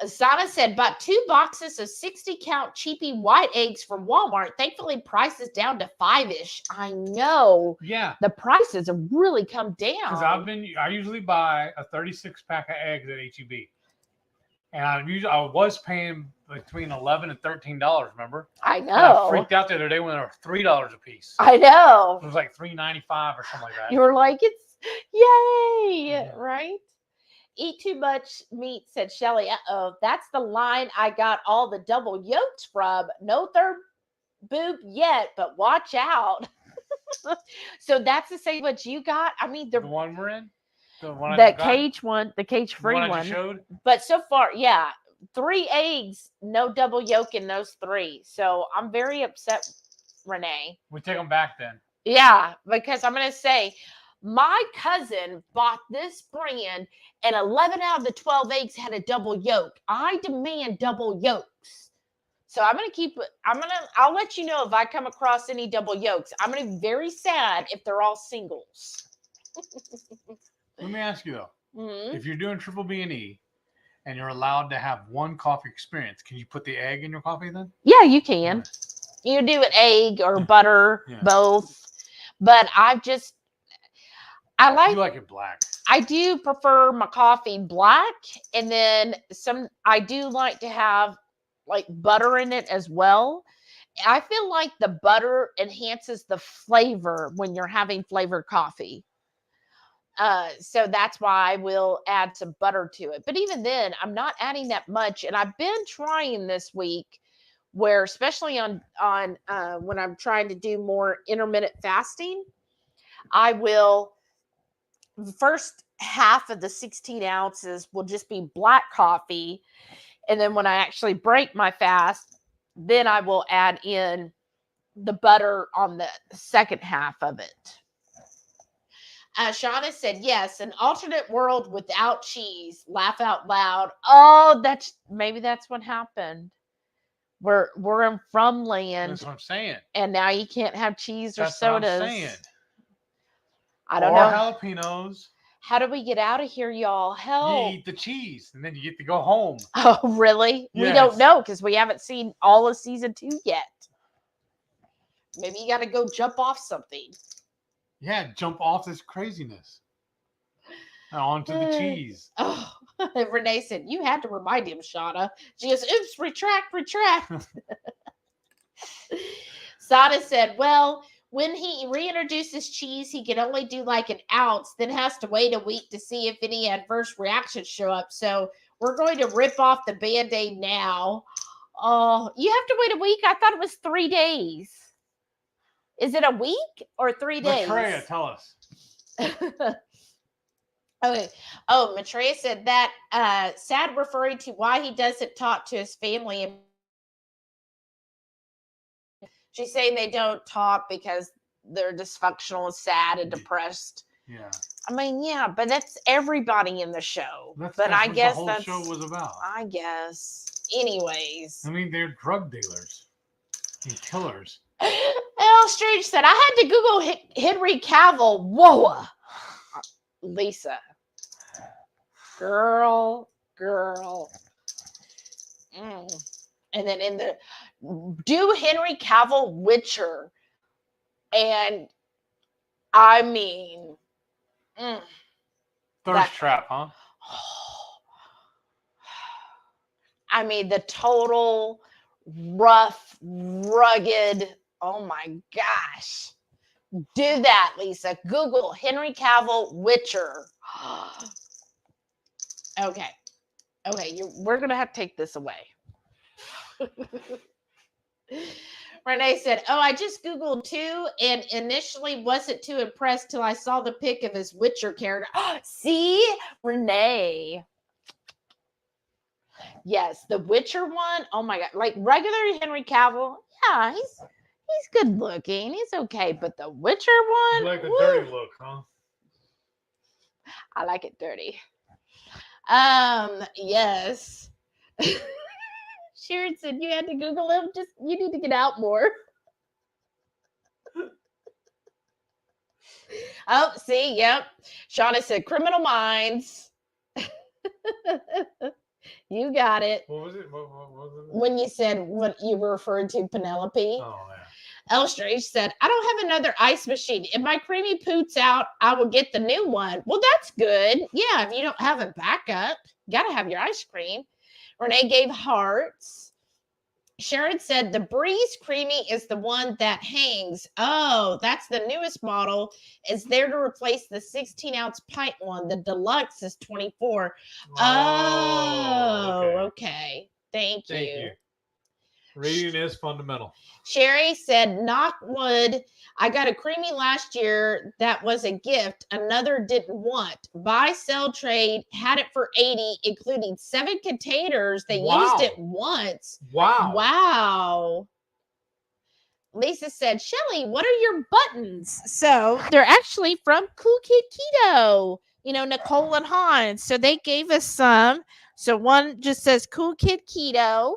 Sana said, bought 2 boxes of 60 count cheapy white eggs from Walmart. Thankfully, price is down to 5-ish. I know. Yeah. The prices have really come down. Because I usually buy a 36 pack of eggs at HEB. And I was paying between $11 and $13, remember? I And know. I freaked out the other day when they were $3 a piece. I know. It was like $3.95 or something like that. You were like, it's yay, Yeah. right? Eat too much meat, said Shelly. Uh-oh, that's the line I got all the double yolks from. No third boob yet, but watch out. So that's the same what you got. I mean, The one we're in? The one the cage one, the cage free one I one. just showed? But so far, yeah, 3 eggs, no double yolk in those 3. So I'm very upset, Renee. We take them back then. Yeah, because I'm going to say my cousin bought this brand and 11 out of the 12 eggs had a double yolk. I demand double yolks. So I'm going to I'll let you know if I come across any double yolks. I'm going to be very sad if they're all singles. Let me ask you though, Mm-hmm. if you're doing BBB and E and you're allowed to have one coffee experience, can you put the egg in your coffee then? Yeah, you can. You do an egg or butter, both. But I like it black. I do prefer my coffee black, and then I do like to have like butter in it as well. I feel like the butter enhances the flavor when you're having flavored coffee. So that's why I will add some butter to it. But even then, I'm not adding that much. And I've been trying this week where, especially on when I'm trying to do more intermittent fasting, I will, the first half of the 16 ounces will just be black coffee. And then when I actually break my fast, then I will add in the butter on the second half of it. Shauna said, yes, an alternate world without cheese. Laugh out loud. Oh, maybe that's what happened. We're in from land. That's what I'm saying. And now you can't have cheese or That's sodas. what I'm saying. I don't or know. Jalapenos. How do we get out of here, y'all? Help. You eat the cheese and then you get to go home. Oh, really? Yes. We don't know because we haven't seen all of season 2 yet. Maybe you got to go jump off something. Yeah, jump off this craziness. Onto the cheese. Oh, Renee said, you had to remind him, Shauna. She goes, oops, retract. Sada said, well, when he reintroduces cheese, he can only do like an ounce, then has to wait a week to see if any adverse reactions show up. So we're going to rip off the Band-Aid now. Oh, you have to wait a week? I thought it was 3 days. Is it a week or 3 days? Maitreya, tell us. Okay. Oh, Maitreya said that sad referring to why he doesn't talk to his family. She's saying they don't talk because they're dysfunctional, sad, and depressed. Yeah. I mean, yeah, but that's everybody in the show. That's but I what guess the whole that's show was about. I guess. Anyways. I mean, they're drug dealers and killers. L. Strange said, I had to Google Henry Cavill. Whoa. Lisa. Girl. And then in the do Henry Cavill Witcher. And I mean, Thirst trap, huh? I mean, the total rough, rugged. Oh my gosh. Do that, Lisa. Google Henry Cavill Witcher. Okay. We're going to have to take this away. Renee said, oh, I just Googled too and initially wasn't too impressed till I saw the pic of his Witcher character. See? Renee. Yes, the Witcher one. Oh my God. Like regular Henry Cavill. Yeah, he's good looking. He's okay. But the Witcher one. You like the dirty look, huh? I like it dirty. Yes. Sharon said you had to Google him. You need to get out more. Oh, see, yep. Shauna said Criminal Minds. You got it. What was it? What was it? When you said what you were referring to, Penelope. Oh, yeah. Elstrange said, I don't have another ice machine. If my creamy poots out, I will get the new one. Well, that's good. Yeah, if you don't have a backup, you got to have your ice cream. Renee gave hearts. Sharon said, the Breeze Creamy is the one that hangs. Oh, that's the newest model. It's there to replace the 16-ounce pint one. The deluxe is 24. Oh, okay. Thank you. Reading is fundamental. Sherry said, knock wood. I got a creamy last year that was a gift. Another didn't want. Buy, sell, trade. Had it for 80, including 7 containers. They used it once. Wow. Lisa said, Shelly, what are your buttons? So they're actually from Cool Kid Keto. You know, Nicole and Hans. So they gave us some. So one just says Cool Kid Keto.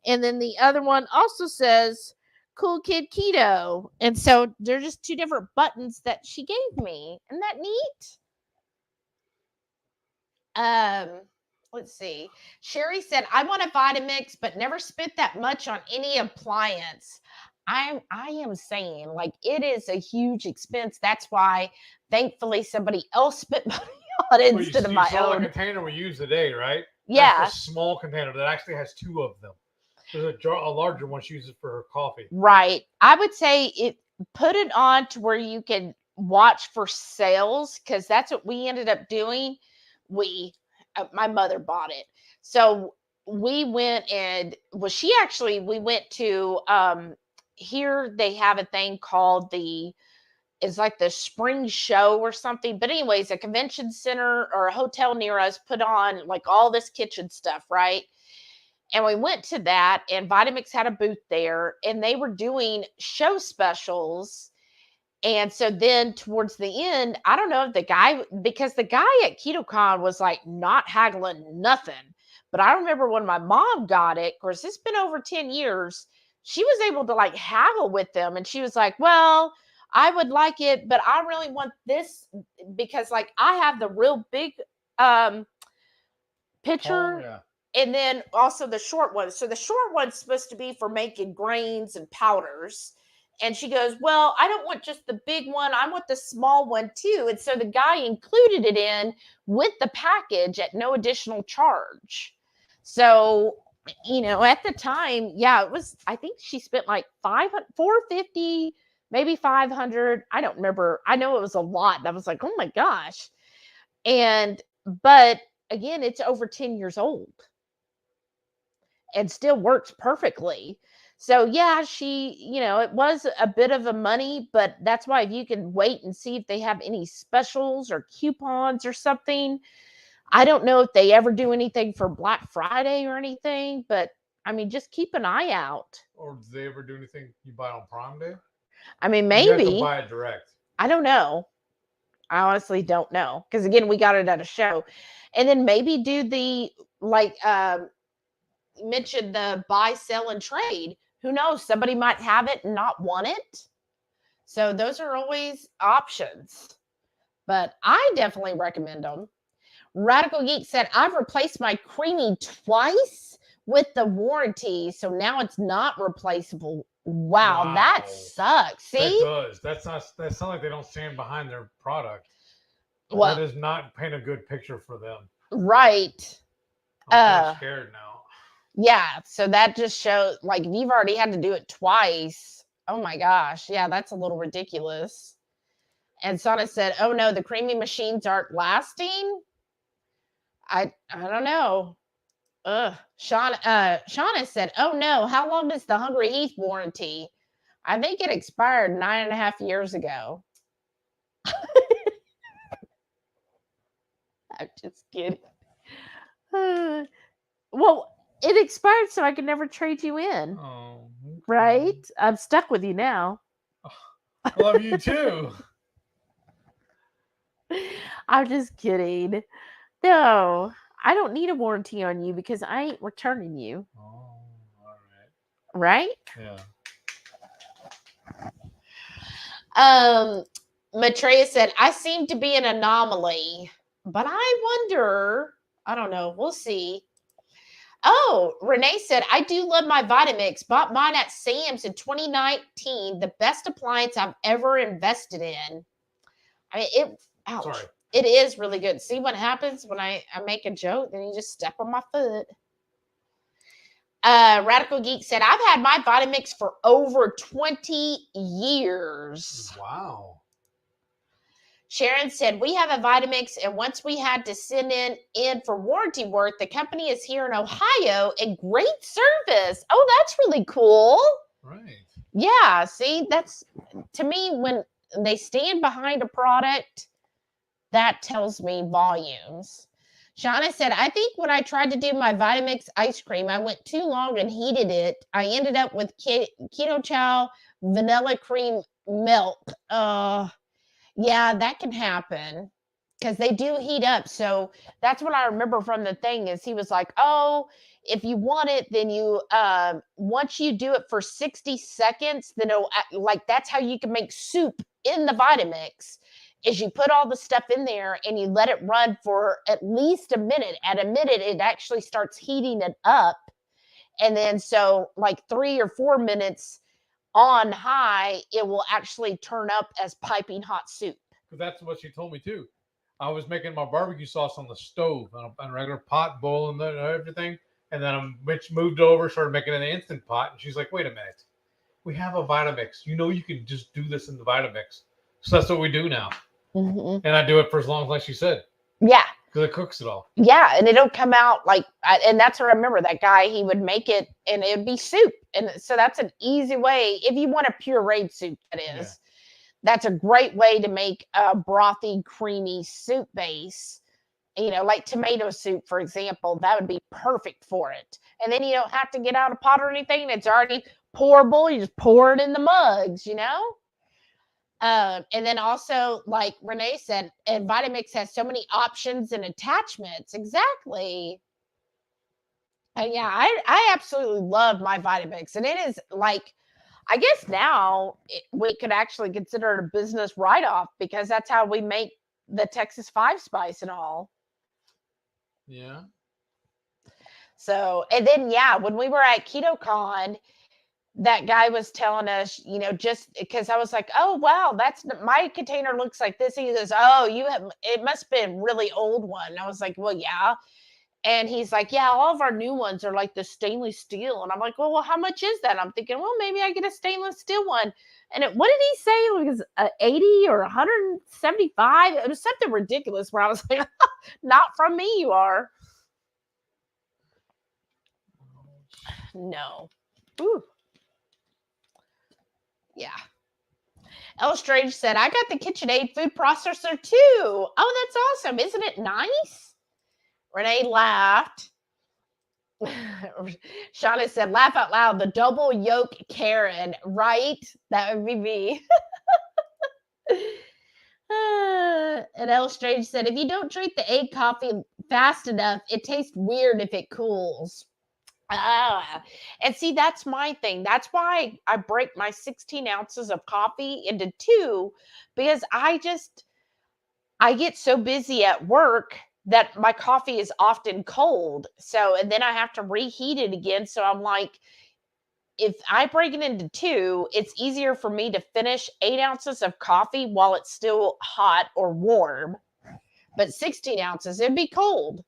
And then the other one also says Cool Kid Keto. And so they're just 2 different buttons that she gave me. Isn't that neat? Let's see. Sherry said, I want a Vitamix, but never spent that much on any appliance. I am saying, like, it is a huge expense. That's why, thankfully, somebody else spent money on it instead of my own. You saw the container we used today, right? Yeah. That's a small container that actually has 2 of them. There's a larger one she uses for her coffee. Right. I would say put it on to where you can watch for sales, because that's what we ended up doing. My mother bought it. So we went and we went to here they have a thing called it's like the spring show or something. But anyways, a convention center or a hotel near us put on like all this kitchen stuff, right? And we went to that, and Vitamix had a booth there, and they were doing show specials. And so then towards the end, I don't know if because the guy at KetoCon was like not haggling nothing. But I remember when my mom got it, of course, it's been over 10 years, she was able to like haggle with them. And she was like, well, I would like it, but I really want this because like I have the real big picture. Oh, yeah. And then also the short one. So the short one's supposed to be for making grains and powders. And she goes, well, I don't want just the big one. I want the small one too. And so the guy included it in with the package at no additional charge. So, you know, at the time, yeah, it was, I think she spent like $450, maybe $500. I don't remember. I know it was a lot. I was like, oh my gosh. But again, it's over 10 years old. And still works perfectly. So yeah, it was a bit of a money, but that's why if you can wait and see if they have any specials or coupons or something. I don't know if they ever do anything for Black Friday or anything, but I mean, just keep an eye out. Or do they ever do anything you buy on Prime Day? I mean, You have to maybe. buy it direct. I don't know. I honestly don't know. Because again, we got it at a show. And then maybe do the like mentioned the buy, sell, and trade. Who knows? Somebody might have it and not want it. So those are always options. But I definitely recommend them. Radical Geek said, I've replaced my creamy twice with the warranty, so now it's not replaceable. Wow. That Wow. sucks. See? That does. That's not like they don't stand behind their product. Well, that does not paint a good picture for them. right. I'm kinda scared now. Yeah, so that just shows, like, if you've already had to do it twice, oh my gosh, yeah, that's a little ridiculous. And Sana said, oh no, the creamy machines aren't lasting. I don't know. Ugh. Shauna said, oh no, how long is the HungryHeath warranty? I think it expired 9.5 years ago. I'm just kidding. Well, it expired so I could never trade you in. Oh, okay. Right? I'm stuck with you now. I love you too. I'm just kidding. No, I don't need a warranty on you because I ain't returning you. Oh, all Right? right. Yeah. Maitreya said, I seem to be an anomaly, but I wonder, I don't know, we'll see. Oh, Renee said, I do love my Vitamix. Bought mine at Sam's in 2019. The best appliance I've ever invested in. I mean, ouch. Sorry. It is really good. See what happens when I make a joke, then you just step on my foot. Radical Geek said, I've had my Vitamix for over 20 years. Wow. Sharon said, we have a Vitamix, and once we had to send in for warranty work, the company is here in Ohio and great service. Oh, that's really cool. Right. Yeah, see, that's, to me, when they stand behind a product, that tells me volumes. Shauna said, I think when I tried to do my Vitamix ice cream, I went too long and heated it. I ended up with Ketochow vanilla cream milk. Yeah, that can happen because they do heat up. So that's what I remember from the thing is he was like, oh, if you want it, then you, once you do it for 60 seconds, then it'll, like, that's how you can make soup in the Vitamix is you put all the stuff in there and you let it run for at least a minute. At a minute, it actually starts heating it up. And then so like 3 or 4 minutes on high, it will actually turn up as piping hot soup. Because that's what she told me too. I was making my barbecue sauce on the stove on a regular pot, bowl, and everything. And then Mitch moved over, started making it in an instant pot. And she's like, wait a minute. We have a Vitamix. You know you can just do this in the Vitamix. So that's what we do now. Mm-hmm. And I do it for as long as, like she said. Yeah. Because it cooks it all. Yeah, and it'll come out like, and that's what I remember. That guy, he would make it, and it'd be soup. And so that's an easy way. If you want a pureed soup, that is. Yeah. That's a great way to make a brothy, creamy soup base. You know, like tomato soup, for example. That would be perfect for it. And then you don't have to get out a pot or anything. It's already pourable. You just pour it in the mugs, you know? And then also, like Renee said, and Vitamix has so many options and attachments. Exactly. And yeah, I absolutely love my Vitamix. And it is like, I guess now we could actually consider it a business write-off because that's how we make the Texas 5 Spice and all. Yeah. So, and then, yeah, when we were at KetoCon, that guy was telling us, you know, just because I was like, oh, wow, that's my container looks like this. He goes, oh, it must be a really old one. And I was like, well, yeah. And he's like, yeah, all of our new ones are like the stainless steel. And I'm like, well, how much is that? I'm thinking, well, maybe I get a stainless steel one. And what did he say? It was 80 or 175. It was something ridiculous where I was like, not from me, you are. No. Ooh. Yeah. El Strange said, I got the KitchenAid food processor too. Oh, that's awesome. Isn't it nice? Renee laughed. Shauna said, laugh out loud, the double yolk Karen, right? That would be me. And L Strange said, if you don't drink the egg coffee fast enough, it tastes weird if it cools. And see, that's my thing. That's why I break my 16 ounces of coffee into 2, because I get so busy at work that my coffee is often cold. So, and then I have to reheat it again. So I'm like, if I break it into 2, it's easier for me to finish 8 ounces of coffee while it's still hot or warm. But 16 ounces, it'd be cold.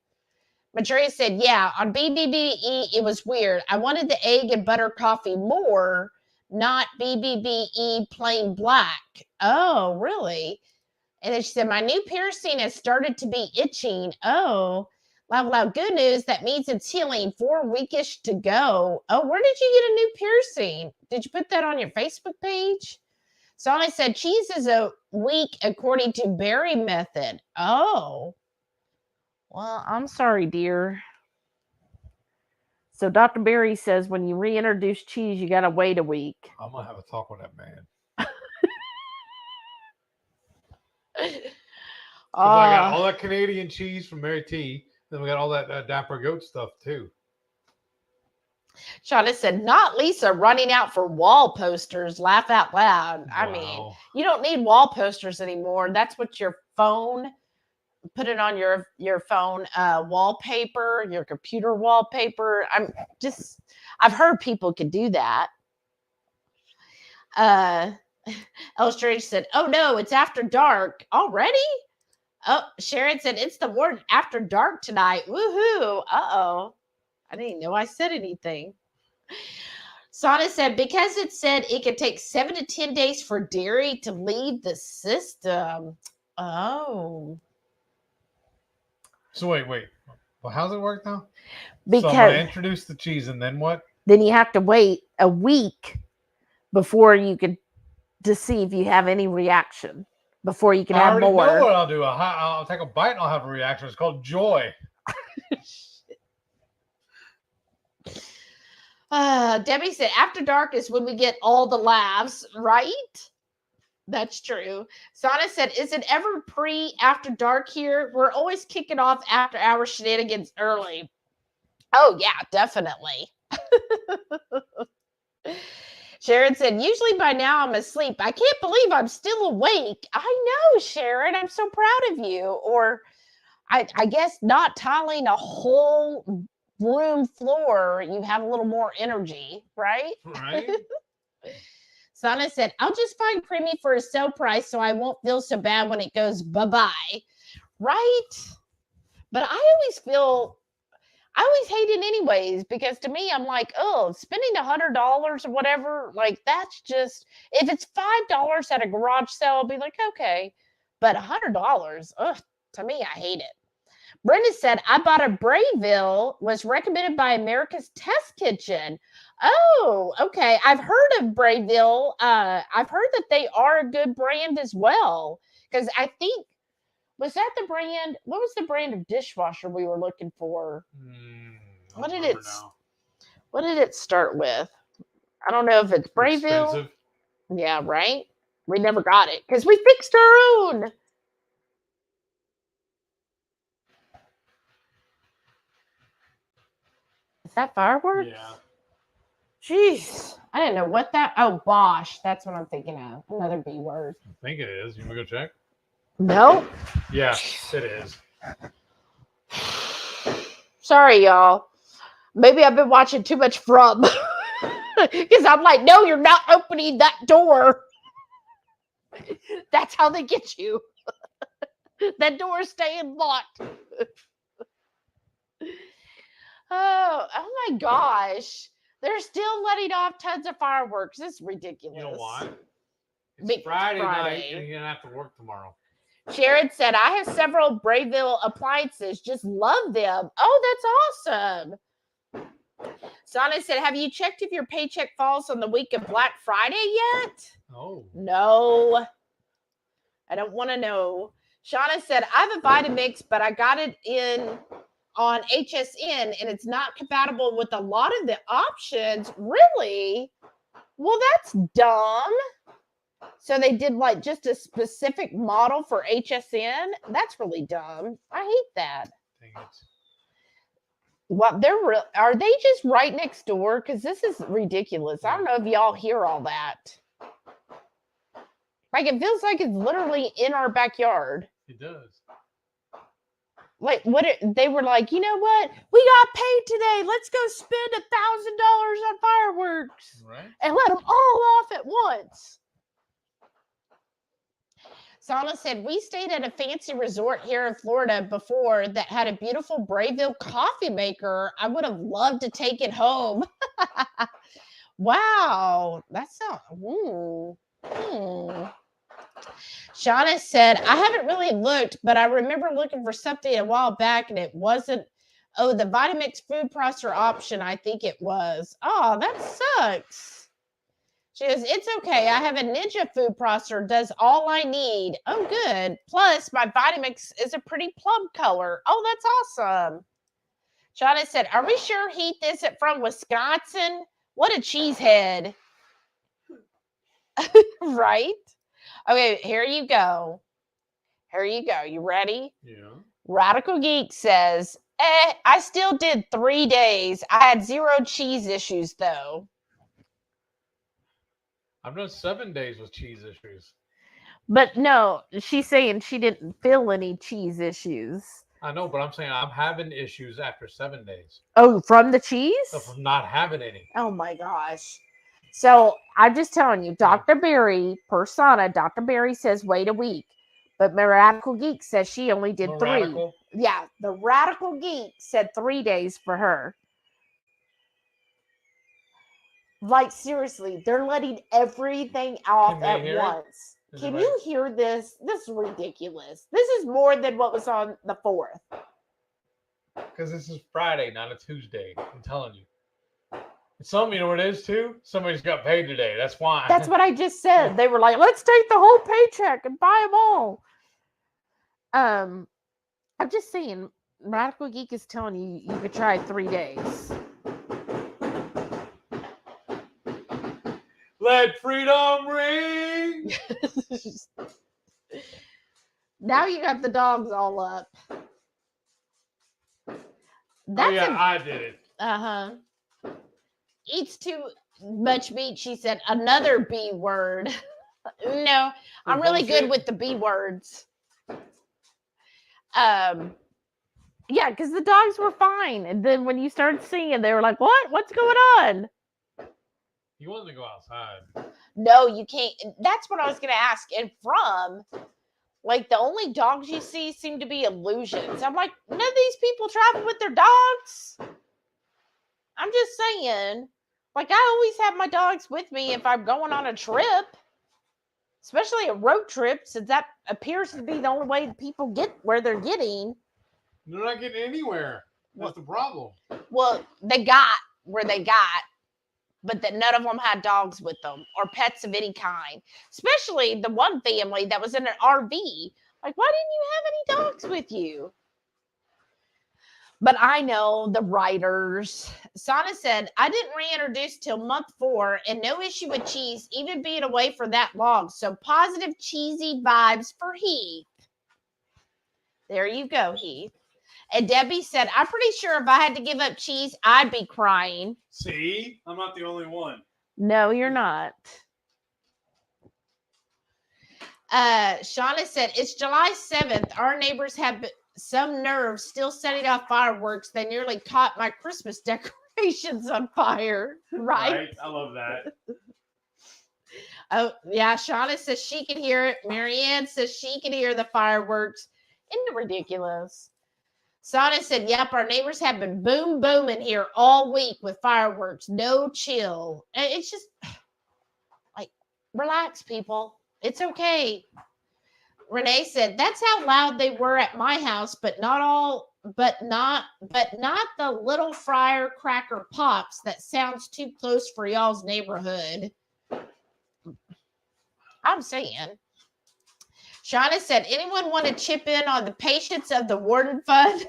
Majoria said, yeah, on BBBE, it was weird. I wanted the egg and butter coffee more, not BBBE plain black. Oh, really? And then she said, my new piercing has started to be itching. Oh, loud, good news. That means it's healing. 4 weekish to go. Oh, where did you get a new piercing? Did you put that on your Facebook page? So I said, cheese is a week according to Berry method. Oh, Well, I'm sorry, dear. So Dr. Berry says when you reintroduce cheese, you got to wait a week. I'm going to have a talk with that man. I got all that Canadian cheese from Mary T. Then we got all that Dapper Goat stuff too. Shauna said, not Lisa running out for wall posters. Laugh out loud. Wow. I mean, you don't need wall posters anymore. That's what your phone, put it on your phone wallpaper, your computer wallpaper. I've heard people can do that. Illustrator said, oh no, it's after dark already. Oh, Sharon said, it's the word after dark tonight. Woohoo. Uh-oh. I didn't know I said anything. Sana said, because it said it could take 7 to 10 days for dairy to leave the system. Oh. So wait. Well, how's it work now? Because so I'm going to introduce the cheese and then what? Then you have to wait a week before you can to see if you have any reaction. Before you can have more. I already know what I'll do. I'll take a bite and I'll have a reaction. It's called joy. Debbie said, after dark is when we get all the laughs, right? That's true. Sana said, is it ever after dark here? We're always kicking off after hour shenanigans early. Oh, yeah, definitely. Sharon said, usually by now I'm asleep. I can't believe I'm still awake. I know, Sharon. I'm so proud of you. Or I guess not tiling a whole room floor, you have a little more energy, right? Right. Sana said, I'll just find Creamy for a sale price so I won't feel so bad when it goes bye-bye. Right? But I always hate it anyways, because to me, I'm like, oh, spending $100 or whatever, like that's just, if it's $5 at a garage sale, I'll be like, okay. But $100, ugh, to me, I hate it. Brenda said, I bought a Brayville, was recommended by America's Test Kitchen. Oh, okay. I've heard of Brayville. I've heard that they are a good brand as well. Because I think, was that the brand? What was the brand of dishwasher we were looking for? What did it start with? I don't know if it's Brayville. Expensive. Yeah, right? We never got it because we fixed our own. Is that fireworks? Yeah. Jeez. I didn't know what that. Oh, Bosch. That's what I'm thinking of. Another B word. I think it is. You want to go check? No. Yeah, it is. Sorry, y'all. Maybe I've been watching too much From. Because I'm like, no, you're not opening that door. That's how they get you. That door is staying locked. Oh my gosh. They're still letting off tons of fireworks. This is ridiculous. You know why? It's Friday night and you're going to have to work tomorrow. Sharon said, I have several Brayville appliances. Just love them. Oh, that's awesome. Sana said, have you checked if your paycheck falls on the week of Black Friday yet? Oh. No. I don't want to know. Shauna said, I have a Vitamix, but I got it in on HSN and it's not compatible with a lot of the options. Really? Well, that's dumb. So they did like just a specific model for HSN. That's really dumb. I hate that. Dang it. Well, are they just right next door? Because this is ridiculous. I don't know if y'all hear all that. Like it feels like it's literally in our backyard. It does. Like they were like, you know what? We got paid today. Let's go spend $1,000 on fireworks, Right. and let them all off at once. Sana said, we stayed at a fancy resort here in Florida before that had a beautiful Brayville coffee maker. I would have loved to take it home. Wow. That's not. Shauna said, I haven't really looked, but I remember looking for something a while back and it wasn't. Oh, the Vitamix food processor option, I think it was. Oh, that sucks. She goes, it's okay. I have a Ninja food processor. Does all I need. Oh, good. Plus, my Vitamix is a pretty plum color. Oh, that's awesome. Shauna said, are we sure Heath isn't from Wisconsin? What a cheesehead. Right? Okay, here you go. Here you go. You ready? Yeah. Radical Geek says, I still did 3 days. I had 0 cheese issues, though. I've done 7 days with cheese issues. But no, she's saying she didn't feel any cheese issues. I know, but I'm saying I'm having issues after 7 days. Oh, from the cheese? Of not having any. Oh my gosh. So I'm just telling you, Dr. Berry, Persona, Dr. Berry says wait a week. But my Radical Geek says she only did 3. Radical? Yeah, the Radical Geek said 3 days for her. Like, seriously, they're letting everything off at once. Can you hear this? This is ridiculous. This is more than what was on the 4th. Because this is Friday, not a Tuesday. I'm telling you. And some, you know what it is too? Somebody's got paid today. That's why. That's what I just said. They were like, let's take the whole paycheck and buy them all. I'm just saying, Radical Geek is telling you you could try 3 days. Let freedom ring. Now you got the dogs all up. That's I did it. Uh-huh. Eats too much meat, she said. Another B word. No, I'm really good with the B words. Yeah, because the dogs were fine. And then when you started singing, they were like, what? What's going on? You want to go outside. No, you can't. That's what I was going to ask. And from, like, the only dogs you see seem to be illusions. I'm like, none of these people travel with their dogs. I'm just saying. Like, I always have my dogs with me if I'm going on a trip. Especially a road trip, since that appears to be the only way that people get where they're getting. They're not getting anywhere. That's the problem. Well, they got where they got, but that none of them had dogs with them or pets of any kind. Especially the one family that was in an RV. Like, why didn't you have any dogs with you? But I know the writers. Sana said, I didn't reintroduce till month 4 and no issue with cheese, even being away for that long. So positive cheesy vibes for Heath. There you go, Heath. And Debbie said, I'm pretty sure if I had to give up cheese, I'd be crying. See? I'm not the only one. No, you're not. Shauna said, it's July 7th. Our neighbors have some nerve still setting off fireworks. They nearly caught my Christmas decorations on fire. Right? I love that. Oh, yeah. Shauna says she can hear it. Marianne says she can hear the fireworks. Isn't it ridiculous? Sana said, yep, our neighbors have been boom booming here all week with fireworks. No chill. And it's just like, relax, people. It's okay. Renee said, that's how loud they were at my house, but not the little fryer cracker pops. That sounds too close for y'all's neighborhood. I'm saying. Shauna said, anyone want to chip in on the patience of the Warden Fund?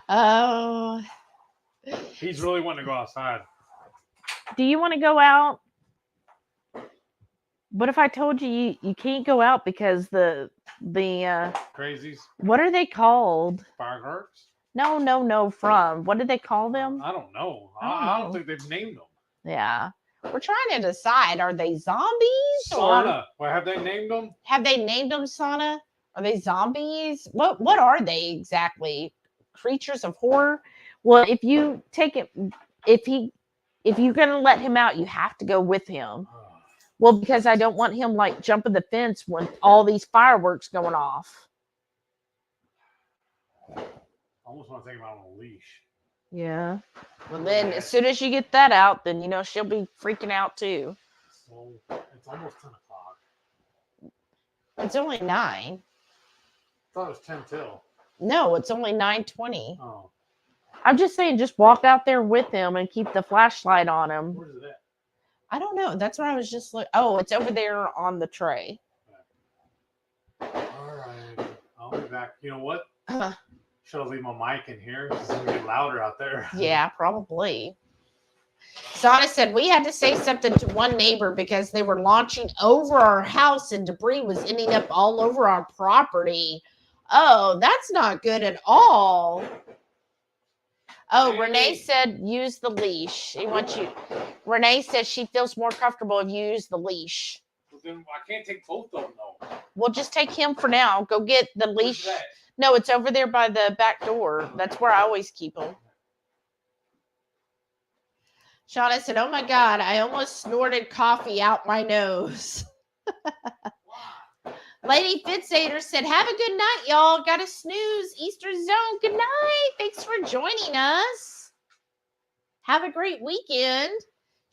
Oh, He's really wanting to go outside. Do you want to go out? What if I told you you can't go out because the Crazies, what are they called? fireworks. No. From what did they call them? I don't know. I I don't don't think they've named them. Yeah. we're trying to decide: are they zombies or Sauna. Well, have they named them? have they named them sauna? Are they zombies? What are they exactly? Creatures of horror? Well, if you take it, if you're gonna let him out, you have to go with him. Well, because I don't want him like jumping the fence when all these fireworks going off. I almost want to take him out on a leash. Yeah. Well, then as soon as you get that out, then you know she'll be freaking out too. So it's almost 10 o'clock. It's only 9. I thought it was 10 till. No, it's only 9:20. Oh, I'm just saying, just walk out there with him and keep the flashlight on him. where's it at? I don't know. That's where I was just like, oh, it's over there on the tray. All right. I'll be back. You know what? Uh, Should I leave my mic in here? It's going to get louder out there. yeah, probably. Sana said we had to say something to one neighbor because they were launching over our house and debris was ending up all over our property. Oh, that's not good at all. Oh, Renee said use the leash. She wants you. Renee says she feels more comfortable if you use the leash. Well, then I can't take both of them, though. We'll just take him for now. Go get the Where's leash. that? No, it's over there by the back door. That's where I always keep them. Shauna said, oh my God, I almost snorted coffee out my nose. Lady Fitzader said, have a good night, y'all. Got to snooze. Easter zone. Good night. Thanks for joining us. Have a great weekend.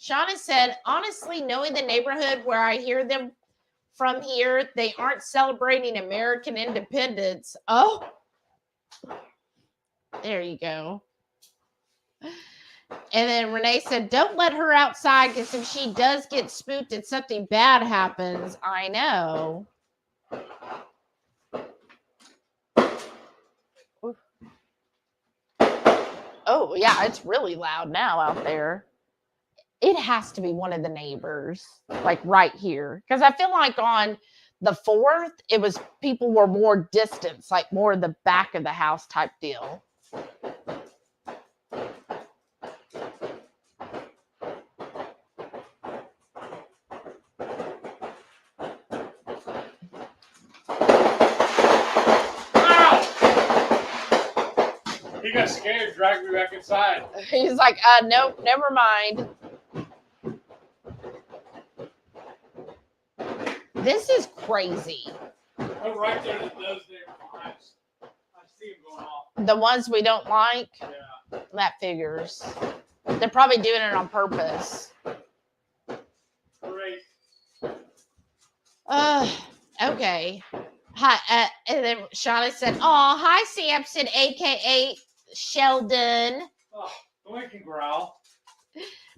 Shauna said, honestly, knowing the neighborhood where I hear them from here, they aren't celebrating American independence. Oh, there you go. And then Renee said, don't let her outside because if she does get spooked and something bad happens, I know. Oh, yeah, it's really loud now out there. It has to be one of the neighbors, like right here. Because I feel like on the 4th, it was people were more distance, like more the back of the house type deal. He got scared, dragged me back inside. He's like, nope, never mind. This is crazy. Oh, right there, that does there. I see him going off. The ones we don't like, Yeah. that figures. They're probably doing it on purpose. Great. Okay. Hi, and then Shauna said, oh, hi, Samson, a.k.a. Sheldon. Oh, the way can growl.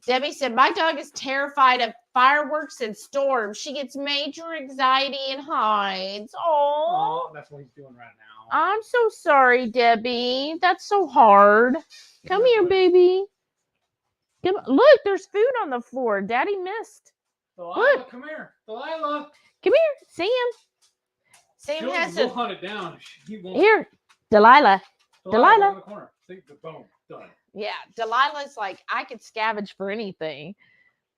Debbie said, my dog is terrified of fireworks and storms. She gets major anxiety and hides. Oh, That's what he's doing right now. I'm so sorry, Debbie. That's so hard. Come here, baby. Look, there's food on the floor. Daddy missed. Delilah, Look. come here. Delilah. Come here, Sam. Sam has We'll to. hunt it down. He won't. Here, Delilah. Delilah. go in the corner. See, boom, done. Yeah, Delilah's like, I could scavenge for anything.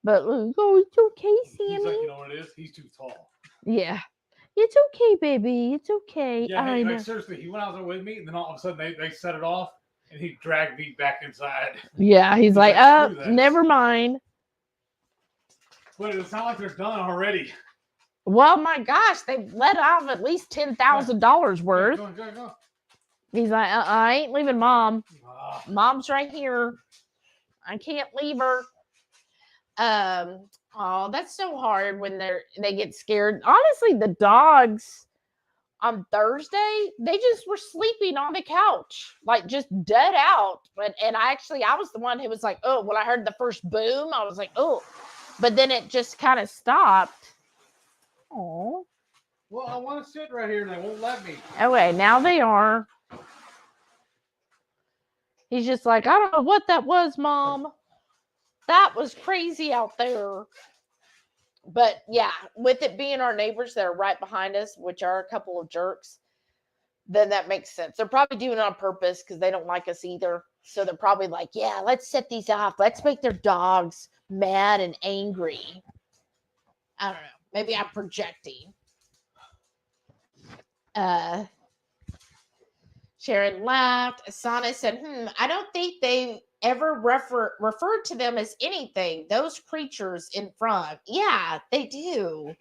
But look, oh, it's okay, He's like, Sammy. you know what it is? He's too tall. Yeah. It's okay, baby. It's okay. Yeah, I know. like, seriously, he went out there with me, and then all of a sudden they set it off, and he dragged me back inside. Yeah, he's like, like, "Screw that." never mind. But it sounds like they're done already. Well, my gosh, they've let off at least $10,000 worth. Go. He's like, I ain't leaving mom. Ah, Mom's right here. I can't leave her. Oh, that's so hard when they get scared. Honestly, the dogs. On Thursday, they just were sleeping on the couch, like just dead out. And I was the one who was like, oh, when I heard the first boom, I was like, oh, but then it just kind of stopped. Oh. well, I want to sit right here, and they won't let me. Okay, now they are. He's just like, I don't know what that was, Mom. That was crazy out there. But yeah, with it being our neighbors that are right behind us, which are a couple of jerks, then that makes sense. They're probably doing it on purpose because they don't like us either. So they're probably like, yeah, let's set these off. Let's make their dogs mad and angry. I don't know. Maybe I'm projecting. Sharon laughed. Asana said, I don't think they ever referred to them as anything. Those creatures in front. Yeah, they do.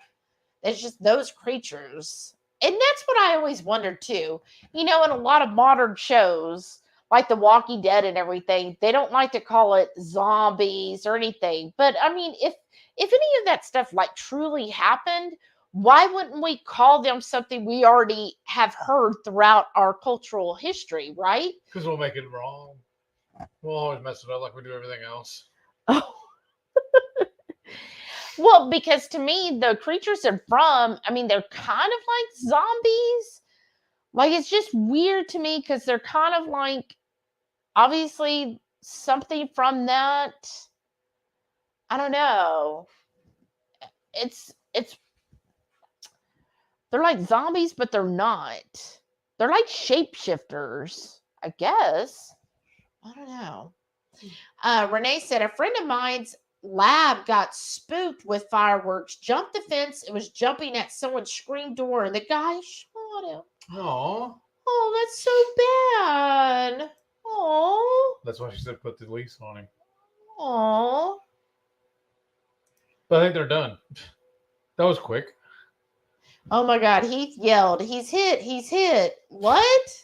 It's just those creatures. And that's what I always wondered too. You know, in a lot of modern shows, like The Walking Dead and everything, they don't like to call it zombies or anything. But I mean, if any of that stuff like truly happened, why wouldn't we call them something we already have heard throughout our cultural history, right? Because we'll make it wrong. We'll always mess it up like we do everything else. Oh. Well, because to me, the creatures are from, I mean, they're kind of like zombies. Like, it's just weird to me because they're kind of like, obviously, something from that. I don't know. It's they're like zombies, but they're not. They're like shapeshifters, I guess. I don't know. Renee said, a friend of mine's lab got spooked with fireworks, jumped the fence, and was jumping at someone's screen door, and the guy shot him. Aww. Oh, that's so bad. Oh. That's why she said put the lease on him. Oh. But I think they're done. That was quick. Oh my God. Heath yelled, he's hit. He's hit. What?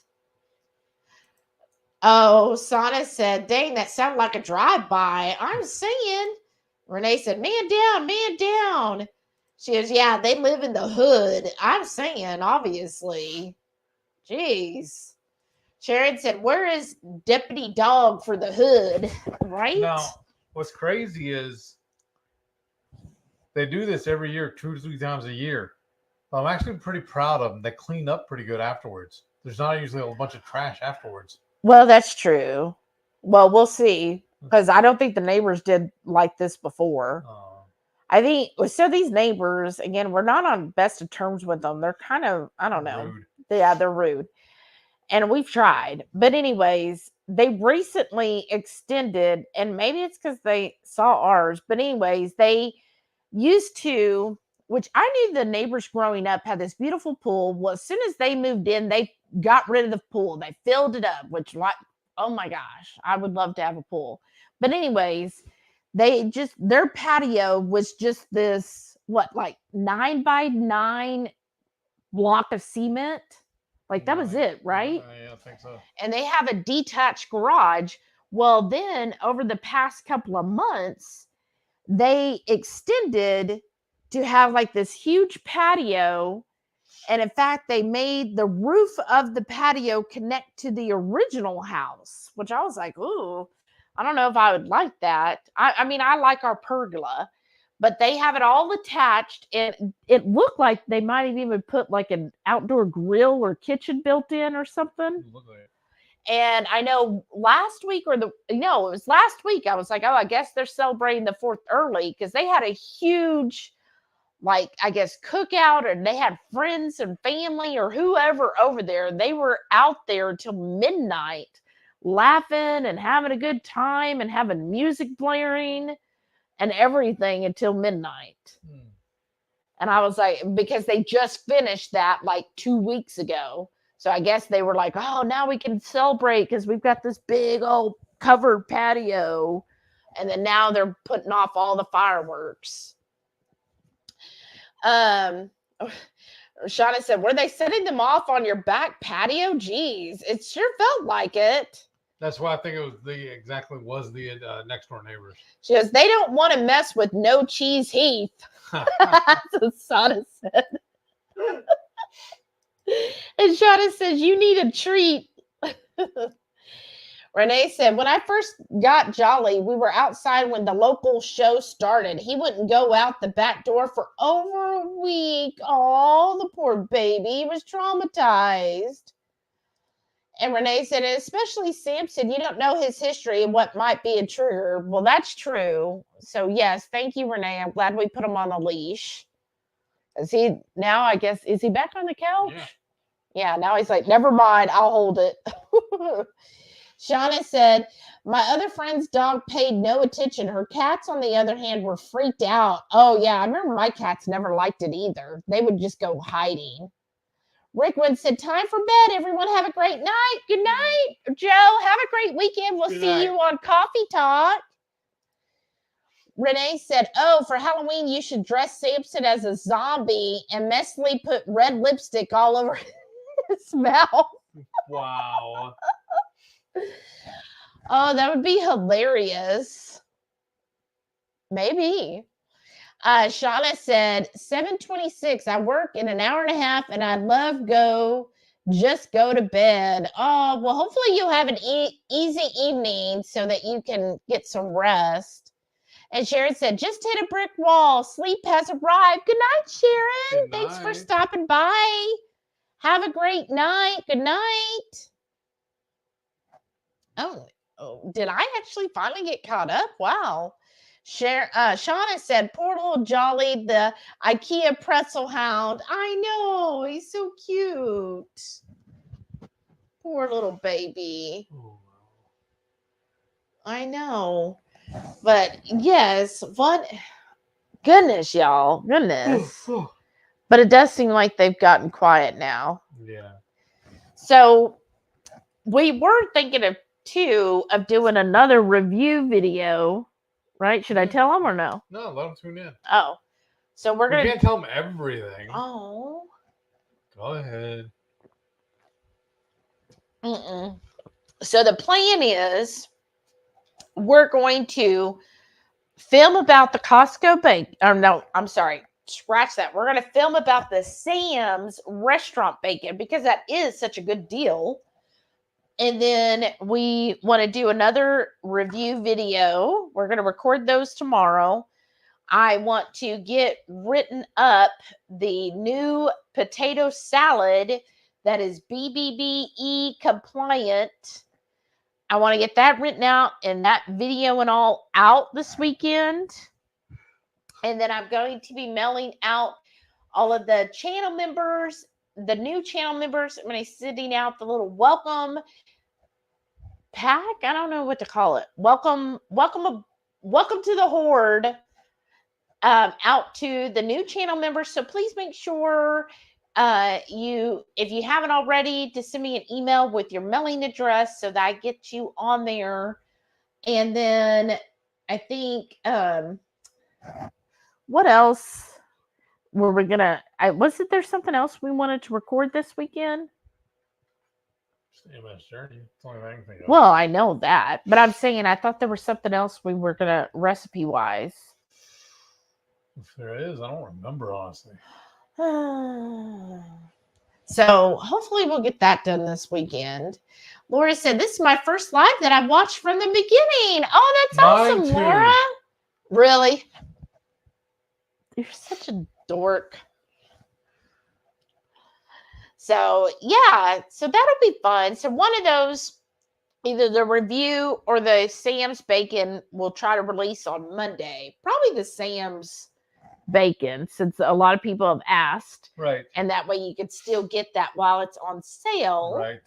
Oh, Sana said, dang, that sounded like a drive-by. I'm saying. Renee said, man down, man down. She goes, yeah, they live in the hood. I'm saying, obviously. Jeez. Sharon said, where is Deputy Dog for the hood? Right? Now, what's crazy is they do this every year, 2 to 3 times a year. I'm actually pretty proud of them. They clean up pretty good afterwards. There's not usually a bunch of trash afterwards. Well, that's true. Well, we'll see. Because I don't think the neighbors did like this before. I think, so these neighbors, again, we're not on best of terms with them. They're kind of, I don't know. Rude. Yeah, they're rude. And we've tried. But anyways, they recently extended, and maybe it's because they saw ours. But anyways, they used to, which I knew the neighbors growing up had this beautiful pool. Well, as soon as they moved in, they got rid of the pool. They filled it up, which, like, oh my gosh, I would love to have a pool. But anyways, their patio was just this, like 9x9 block of cement. Like, that was it, right? Yeah, I think so. And they have a detached garage. Well, then over the past couple of months, they extended to have like this huge patio. And in fact, they made the roof of the patio connect to the original house, which I was like, ooh, I don't know if I would like that. I mean, I like our pergola, but they have it all attached. And it looked like they might have even put like an outdoor grill or kitchen built in or something. Look like it. And I know last week it was last week. I was like, oh, I guess they're celebrating the 4th early because they had a huge, like, I guess, cookout, and they had friends and family or whoever over there. They were out there until midnight laughing and having a good time and having music blaring and everything until midnight. And I was like, because they just finished that like 2 weeks ago. So I guess they were like, oh, now we can celebrate because we've got this big old covered patio. And then now they're putting off all the fireworks. Shauna said, were they setting them off on your back patio? Geez, it sure felt like it. That's why I think it was the next door neighbors. She goes, they don't want to mess with no cheese Heath. That's what Shauna said. And Shauna says, you need a treat. Renee said, when I first got Jolly, we were outside when the local show started. He wouldn't go out the back door for over a week. Oh, the poor baby. He was traumatized. And Renee said, especially Samson, you don't know his history and what might be a trigger. Well, that's true. So, yes, thank you, Renee. I'm glad we put him on a leash. Is he now, I guess, is he back on the couch? Yeah, now he's like, never mind, I'll hold it. Shauna said, my other friend's dog paid no attention. Her cats, on the other hand, were freaked out. Oh, yeah, I remember my cats never liked it either. They would just go hiding. Rickwood said, time for bed. Everyone have a great night. Good night, Joe. Have a great weekend. We'll see you on Coffee Talk. Renee said, oh, for Halloween, you should dress Samson as a zombie and messily put red lipstick all over his mouth. Wow. Oh, that would be hilarious. Maybe. Shauna said, 7:26. I work in an hour and a half, and I'd love just go to bed. Oh, well, hopefully you'll have an easy evening so that you can get some rest. And Sharon said, just hit a brick wall. Sleep has arrived. Good night, Sharon. Good Thanks for night. stopping by. Have a great night. Good night. Oh, did I actually finally get caught up? Wow. Shauna said, poor little Jolly, the IKEA pretzel hound. I know. He's so cute. Poor little baby. Oh, I know. But yes, what? Goodness, y'all. Goodness. But it does seem like they've gotten quiet now. Yeah. So we were thinking of doing another review video, right? Should I tell them or no? No, let them tune in. Oh, so we're We gonna. can't tell them everything. Oh. Go ahead. So the plan is we're going to film about the Costco bacon. Or no, I'm sorry. Scratch that. We're going to film about the Sam's restaurant bacon because that is such a good deal. And then we want to do another review video. We're going to record those tomorrow. I want to get written up the new potato salad that is BBBE compliant. I want to get that written out and that video and all out this weekend. And then I'm going to be mailing out all of the channel members, the new channel members. I'm going to be sending out the little welcome pack. I don't know what to call it. Welcome to the Horde out to the new channel members. So please make sure if you haven't already, to send me an email with your mailing address so that I get you on there. And then I think what else were we gonna? Wasn't there something else we wanted to record this weekend? MS Journey. It's the only thing I can think of. Well, I know that, but I'm saying I thought there was something else we were gonna recipe wise. If there is, I don't remember honestly. So hopefully we'll get that done this weekend. Laura said, this is my first live that I've watched from the beginning. Oh, that's Mine awesome, too. Laura. Really? You're such a dork. So yeah, so that'll be fun. So one of those, either the review or the Sam's bacon, we'll try to release on Monday. Probably the Sam's bacon, since a lot of people have asked. Right. And that way you could still get that while it's on sale. Right.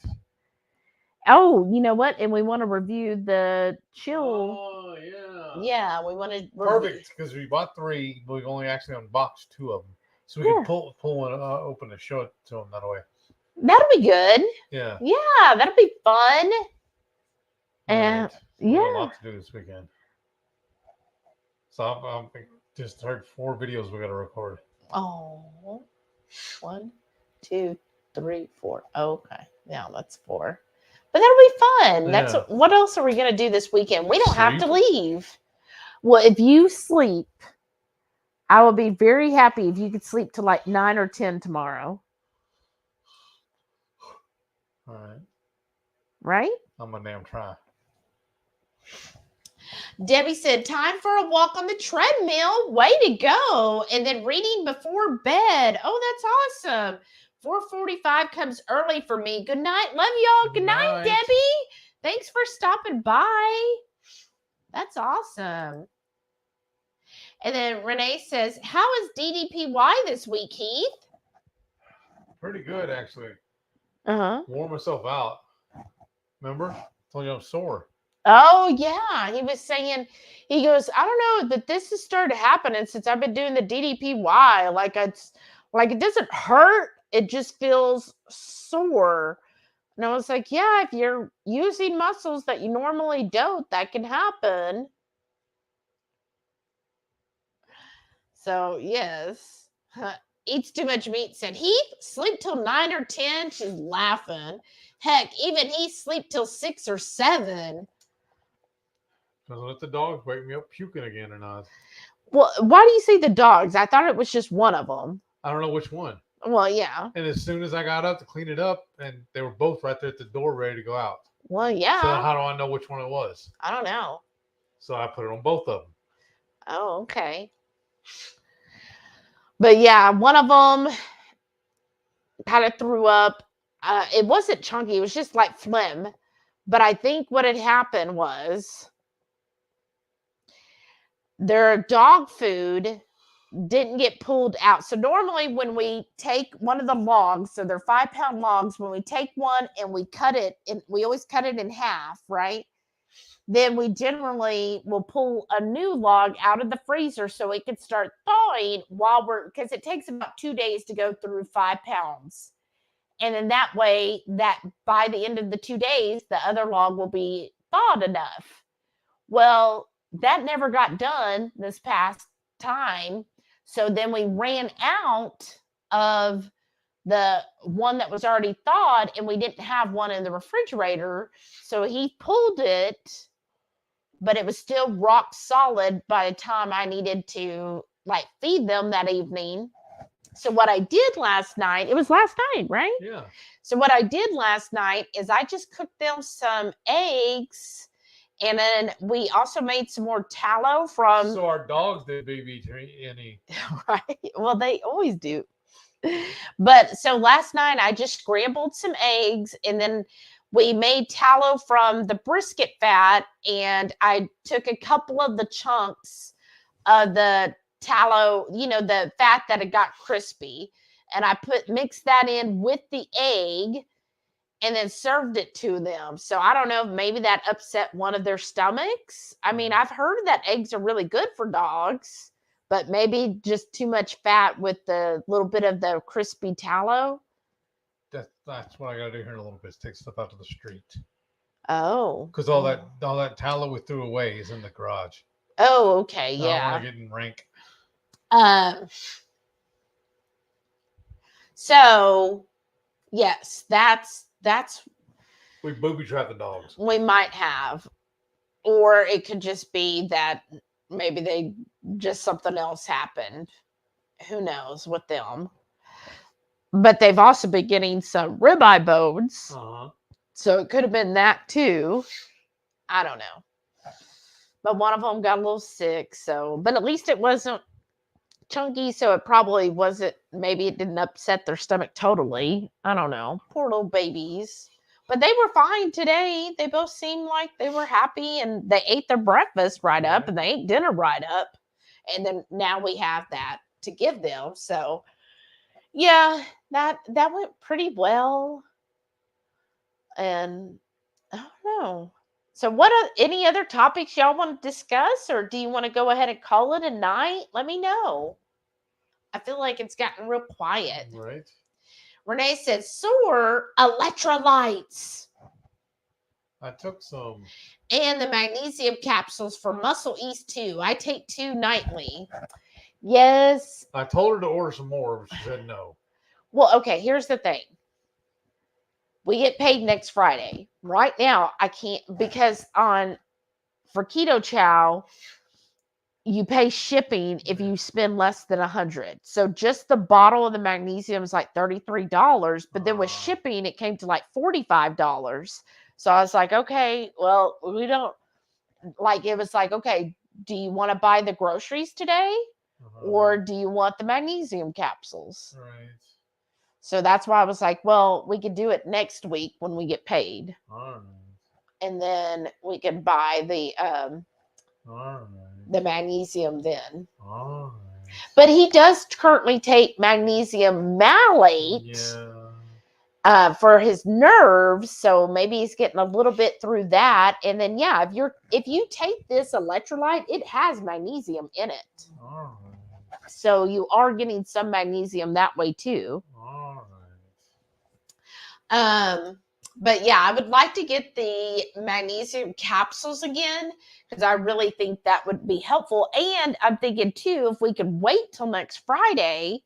Oh, you know what? And we want to review the chill. Oh, yeah. Yeah, we want to. Perfect, because we bought 3, but we've only actually unboxed 2 of them. So we can pull one open and show it to them that way. That'll be good. Yeah. Yeah, that'll be fun. And Right. We have a yeah. lot to do this weekend. So I've just heard 4 videos we got to record. Oh, 1, 2, 3, 4. Okay, now that's 4. But that'll be fun. That's Yeah. what else are we gonna do this weekend? We don't have to Sleep. leave. Well, if you sleep, I will be very happy if you could sleep to like 9 or 10 tomorrow. All right. Right? I'm going to damn try. Debbie said, time for a walk on the treadmill. Way to go. And then reading before bed. Oh, that's awesome. 4:45 comes early for me. Good night. Love y'all. Good night, Night. Debbie. Thanks for stopping by. That's awesome. And then Renee says, how is DDPY this week, Heath? Pretty good, actually. Uh-huh. Wore myself out. Remember? Told you I'm sore. Oh, yeah. He was saying, he goes, I don't know, but this has started happening since I've been doing the DDPY. Like it doesn't hurt. It just feels sore. And I was like, yeah, if you're using muscles that you normally don't, that can happen. So, yes. Eats too much meat, said Heath, sleep till 9 or 10. She's laughing. Heck, even he sleep till 6 or 7. Doesn't let the dogs wake me up puking again or not. Well, why do you say the dogs? I thought it was just one of them. I don't know which one. Well, yeah. And as soon as I got up to clean it up, and they were both right there at the door ready to go out. Well, yeah. So how do I know which one it was? I don't know. So I put it on both of them. Oh, okay. But yeah, one of them kind of threw up. It wasn't chunky. It was just like phlegm. But I think what had happened was their dog food didn't get pulled out. So normally when we take one of the logs, so they're 5-pound logs, when we take one and we cut it, and we always cut it in half, right? Then we generally will pull a new log out of the freezer so it can start thawing because it takes about 2 days to go through 5 pounds. And then that way, that by the end of the 2 days, the other log will be thawed enough. Well, that never got done this past time. So then we ran out of the one that was already thawed, and we didn't have one in the refrigerator. So he pulled it, but it was still rock solid by the time I needed to feed them that evening. So what I did last night, it was last night, right? Yeah. So what I did last night is I just cooked them some eggs, and then we also made some more tallow from... So our dogs did BBB and E. Right? Well, they always do. But so last night I just scrambled some eggs, and then we made tallow from the brisket fat, and I took a couple of the chunks of the tallow, the fat that had got crispy, and I mixed that in with the egg and then served it to them. So I don't know if maybe that upset one of their stomachs. I mean, I've heard that eggs are really good for dogs, but maybe just too much fat with the little bit of the crispy tallow. That's what I gotta do here in a little bit. Is take stuff out to the street. Oh. Because all that tallow we threw away is in the garage. Oh, okay, I don't yeah. want to get in rank. So yes, that's We booby trap the dogs. we might have, or it could just be that maybe something else happened. Who knows with them? But they've also been getting some ribeye bones. Uh-huh. So it could have been that too. I don't know. But one of them got a little sick. But at least it wasn't chunky. So it probably wasn't, maybe it didn't upset their stomach totally. I don't know. Poor little babies. But they were fine today. They both seemed like they were happy, and they ate their breakfast right up, and they ate dinner right up. And then now we have that to give them. So yeah, that went pretty well. And I don't know. So what any other topics y'all want to discuss, or do you want to go ahead and call it a night? Let me know. I feel like it's gotten real quiet. Right. Renee says, sore electrolytes. I took some. And the magnesium capsules for Muscle East 2. I take 2 nightly. Yes. I told her to order some more, but she said no. Well, okay, here's the thing. We get paid next Friday. Right now, I can't, because for Ketochow, you pay shipping if you spend less than $100. So just the bottle of the magnesium is like $33, but then with shipping, it came to like $45. So I was like, okay, well, we don't, it was like, okay, do you want to buy the groceries today? Or do you want the magnesium capsules? Right. So that's why I was like, well, we could do it next week when we get paid. All right. And then we could buy the All right. magnesium then. All right. But he does currently take magnesium malate for his nerves, so maybe he's getting a little bit through that. And then if you take this electrolyte, it has magnesium in it. All right. So you are getting some magnesium that way too. All right. But yeah, I would like to get the magnesium capsules again because I really think that would be helpful. And I'm thinking too, if we could wait till next Friday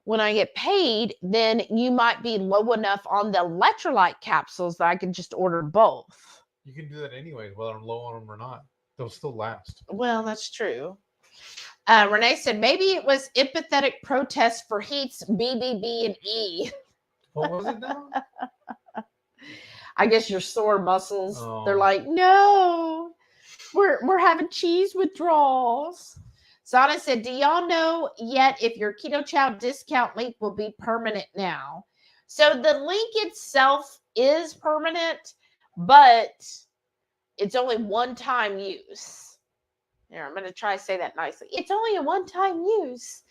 when I get paid, then you might be low enough on the electrolyte capsules that I can just order both. You can do that anyways, whether I'm low on them or not. They'll still last. Well, that's true. Renee said maybe it was empathetic protest for Heath's BBB and E. What was it now? I guess your sore muscles. Oh. They're like, no, we're having cheese withdrawals. Sana said, do y'all know yet if your Ketochow discount link will be permanent now? So the link itself is permanent, but it's only one-time use. Here, I'm going to try to say that nicely. It's only a one-time use.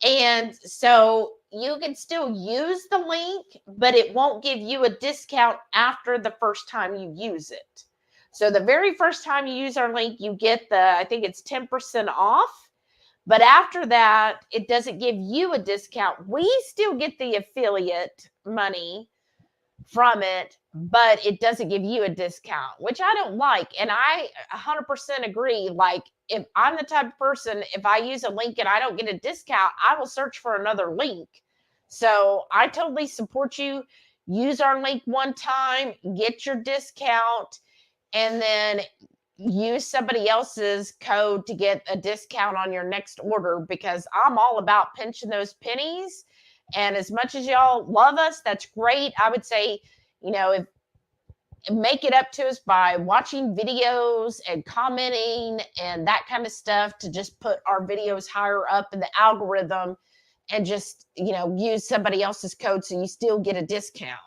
And so you can still use the link, but it won't give you a discount after the first time you use it. So the very first time you use our link, you get I think it's 10% off. But after that, it doesn't give you a discount. We still get the affiliate money from it, but it doesn't give you a discount, which I don't like. And I 100% agree. Like, if I'm the type of person, if I use a link and I don't get a discount, I will search for another link. So I totally support you. Use our link one time, get your discount, and then use somebody else's code to get a discount on your next order, because I'm all about pinching those pennies. And as much as y'all love us, that's great. I would say, if make it up to us by watching videos and commenting and that kind of stuff to just put our videos higher up in the algorithm, and just, use somebody else's code so you still get a discount.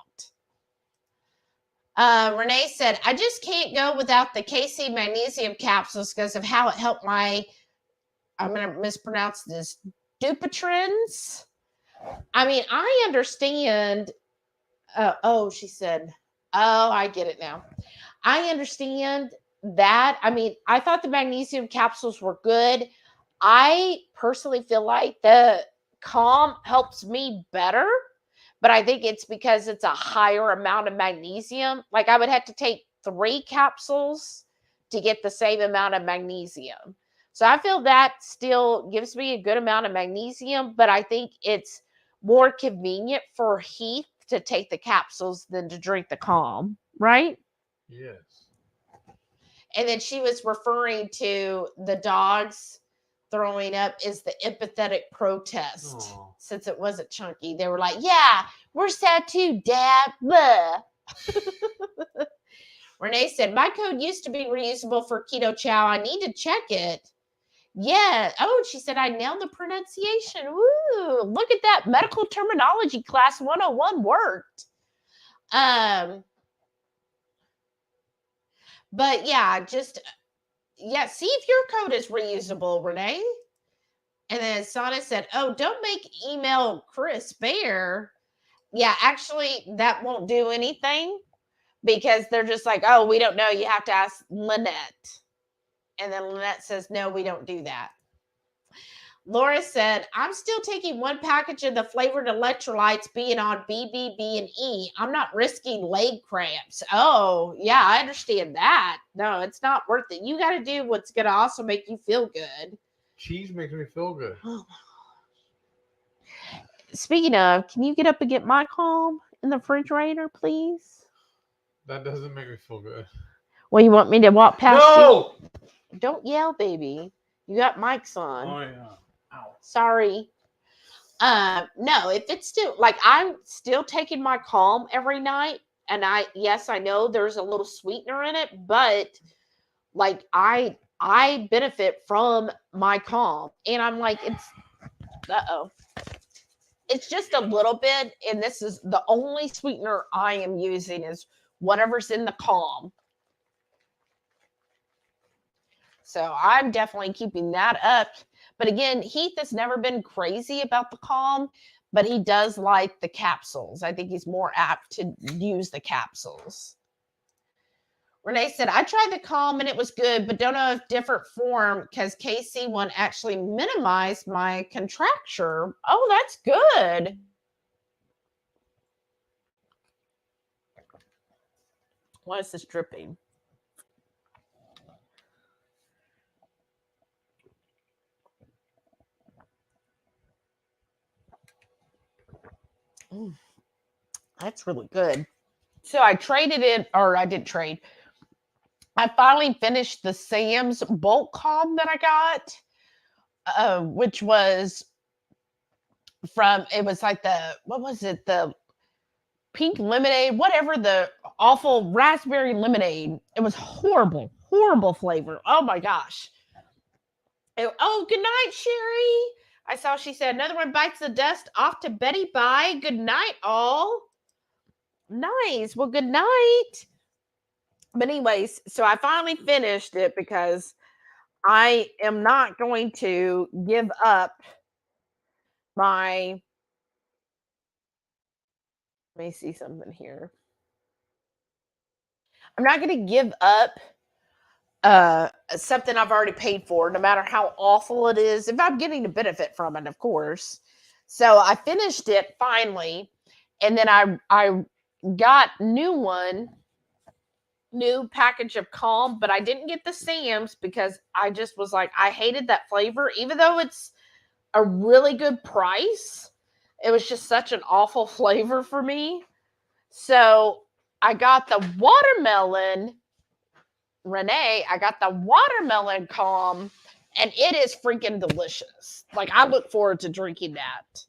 Renee said, I just can't go without the KC magnesium capsules because of how it helped I'm going to mispronounce this, Dupuytren's. I mean, I understand. She said, I get it now. I understand that. I mean, I thought the magnesium capsules were good. I personally feel like the Calm helps me better, but I think it's because it's a higher amount of magnesium. Like, I would have to take 3 capsules to get the same amount of magnesium. So I feel that still gives me a good amount of magnesium, but I think it's more convenient for Heath to take the capsules than to drink the Calm, right? Yes. And then she was referring to the dogs throwing up is the empathetic protest. Aww. Since it wasn't chunky. They were like, yeah, we're sad too, Dad. Blah. Renee said, my code used to be reusable for Ketochow. I need to check it. Yeah. Oh, she said, I nailed the pronunciation. Woo. Look at that. Medical terminology class 101 worked. But yeah, see if your code is reusable, Renee. And then Sana said, oh, don't make email Chris Bear. Yeah, actually, that won't do anything because they're just like, oh, we don't know. You have to ask Lynette. And then Lynette says, no, we don't do that. Laura said, I'm still taking 1 package of the flavored electrolytes being on BBB and E. I'm not risking leg cramps. Oh, yeah, I understand that. No, it's not worth it. You got to do what's going to also make you feel good. Cheese makes me feel good. Oh. Speaking of, can you get up and get my Calm in the refrigerator, please? That doesn't make me feel good. Well, you want me to walk past No! you? Don't yell, baby. You got mics on. Oh, yeah. Ow. Sorry. No, if it's still, like, I'm still taking my Calm every night. And I know there's a little sweetener in it, but like, I benefit from my Calm. And I'm like, it's just a little bit, and this is the only sweetener I am using is whatever's in the calm. So I'm definitely keeping that up. But again, Heath has never been crazy about the calm, but he does like the capsules. I think he's more apt to use the capsules. Renee said, I tried the calm and it was good, but don't know if different form because KC1 actually minimized my contracture. Oh, that's good. Why is this dripping? That's really good. So I traded it, or I did trade. I finally finished the Sam's bulk calm that I got, which was from, it was like the, what was it? The pink lemonade, whatever, the awful raspberry lemonade. It was horrible, horrible flavor. Oh my gosh. Oh, good night, Sherry. I saw she said another one bites the dust off to Betty. Bye. Good night, all. Nice. Well, good night. But anyways, so I finally finished it because I am not going to give up my, let me see something here. I'm not going to give up something I've already paid for, no matter how awful it is, if I'm getting a benefit from it, of course. So I finished it finally, and then I got new package of calm, but I didn't get the Sam's because I just was like, I hated that flavor, even though it's a really good price. It was just such an awful flavor for me. So I got the watermelon. Renee, I got the watermelon calm, and it is freaking delicious. Like, I look forward to drinking that.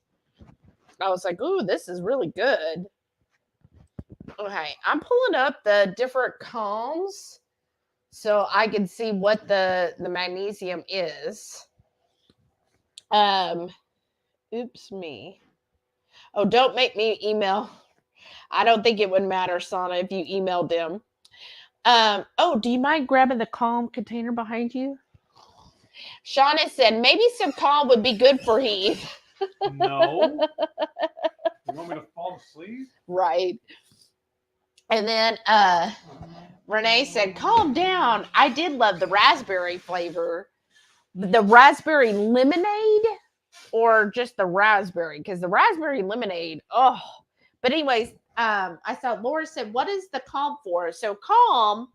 I was like, ooh, this is really good. Okay, I'm pulling up the different calms so I can see what the magnesium is. Oops me. Oh, don't make me email. I don't think it would matter, Sana, if you emailed them. Oh, do you mind grabbing the calm container behind you? Shauna said maybe some calm would be good for Heath. No. You want me to fall asleep? Right. And then Renee said, calm down. I did love the raspberry flavor. The raspberry lemonade or just the raspberry? Because the raspberry lemonade, oh. But anyways, I saw Laura said, what is the calm for? So calm,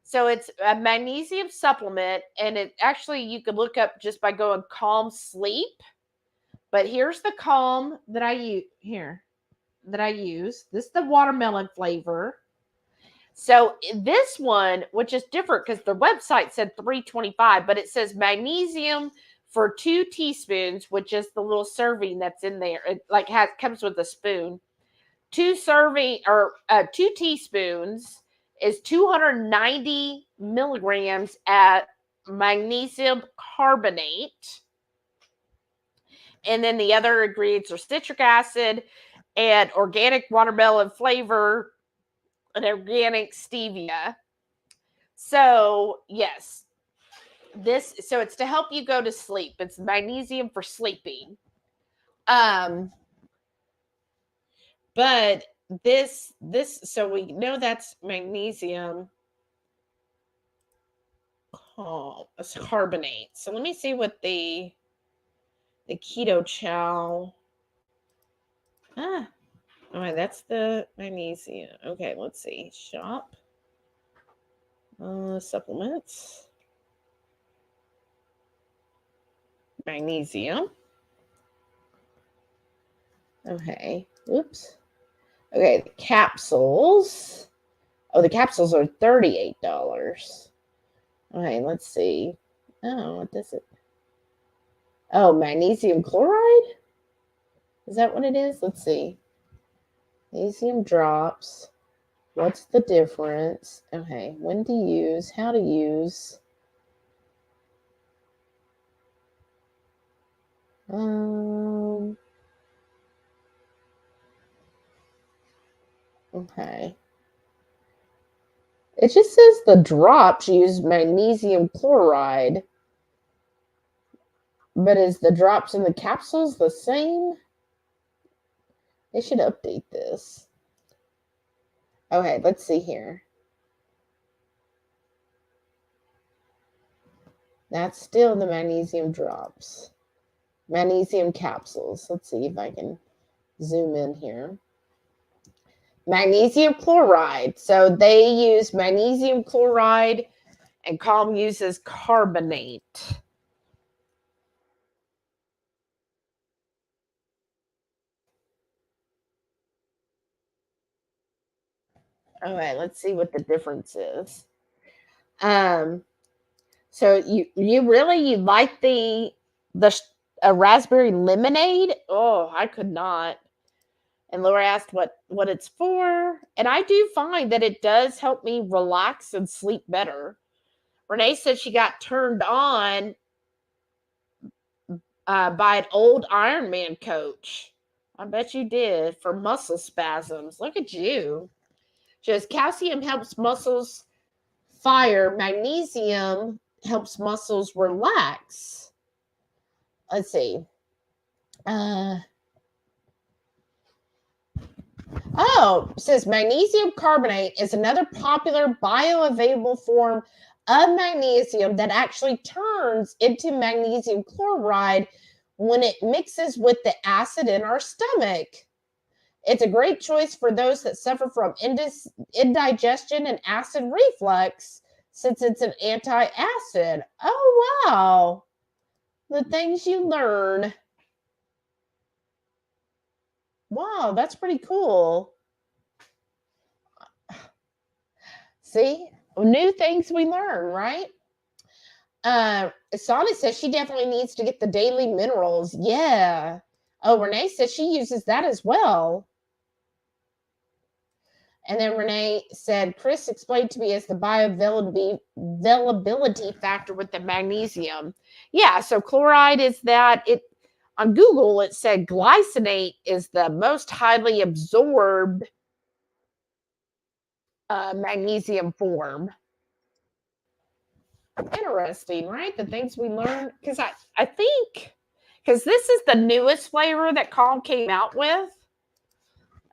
so it's a magnesium supplement, and it actually, you could look up just by going calm sleep. But here's the calm that I use here. This is the watermelon flavor. So this one, which is different because the website said $3.25, but it says magnesium for 2 teaspoons, which is the little serving that's in there. It like comes with a spoon. 2 teaspoons is 290 milligrams at magnesium carbonate. And then the other ingredients are citric acid and organic watermelon flavor and organic stevia. So, yes, so it's to help you go to sleep. It's magnesium for sleeping. But this, so we know that's magnesium. Oh, it's carbonate. So let me see what the Ketochow. All right, that's the magnesium. Okay, let's see. Shop. Supplements. Magnesium. Okay. Oops. Okay, the capsules. Oh, the capsules are $38. Okay, let's see. Oh, what is it? Oh, magnesium chloride? Is that what it is? Let's see. Magnesium drops. What's the difference? Okay, when to use, how to use. Okay. It just says the drops use magnesium chloride. But is the drops in the capsules the same? They should update this. Okay, let's see here. That's still the magnesium drops. Magnesium capsules. Let's see if I can zoom in here. Magnesium chloride. So they use magnesium chloride and Calm uses carbonate. Okay, let's see what the difference is. So you really like the raspberry lemonade? Oh, I could not. And Laura asked what it's for, and I do find that it does help me relax and sleep better. Renee said she got turned on by an old Ironman coach. I bet you did, for muscle spasms. Look at you. Just calcium helps muscles fire. Magnesium helps muscles relax. Let's see. It says magnesium carbonate is another popular bioavailable form of magnesium that actually turns into magnesium chloride when it mixes with the acid in our stomach. It's a great choice for those that suffer from indigestion and acid reflux, since it's an anti-acid. Oh, wow. The things you learn. Wow, that's pretty cool. See? New things we learn, right? Sonny says she definitely needs to get the daily minerals. Yeah. Oh, Renee says she uses that as well. And then Renee said, Chris explained to me as the bioavailability factor with the magnesium. Yeah, so chloride is that. It on Google, it said glycinate is the most highly absorbed magnesium form. Interesting, right? The things we learn. Because I think, because this is the newest flavor that Calm came out with.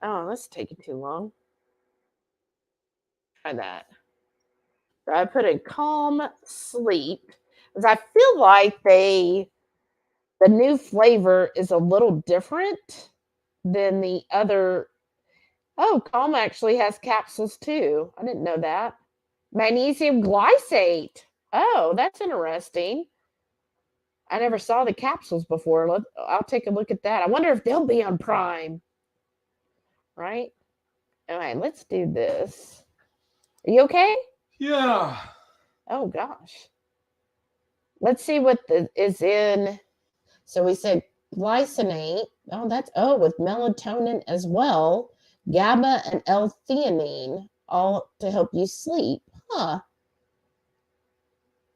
Oh, that's taking too long. Try that. So I put in Calm Sleep because I feel like the new flavor is a little different than the other. Oh, Calm actually has capsules too. I didn't know that. Magnesium glycate. Oh, that's interesting. I never saw the capsules before. I'll take a look at that. I wonder if they'll be on Prime. Right? All right, let's do this. Are you okay? Yeah. Oh, gosh. Let's see what is in. So we said glycinate. Oh, with melatonin as well. GABA and L-theanine, all to help you sleep. Huh.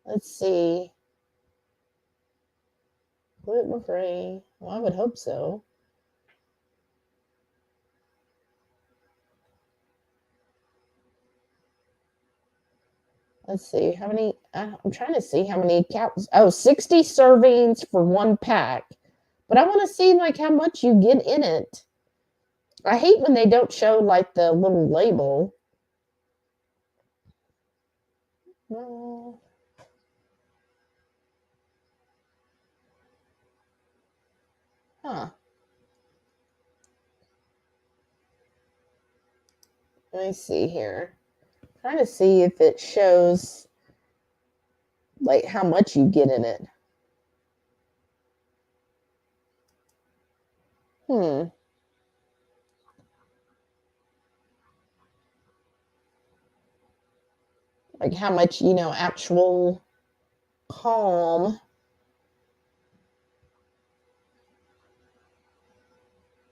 Let's see. Gluten-free. Well, I would hope so. Let's see how many. I'm trying to see how many capsules. Oh, 60 servings for one pack. But I want to see like how much you get in it. I hate when they don't show like the little label. Huh. Let me see here. Trying to see if it shows like how much you get in it. Like how much, actual Calm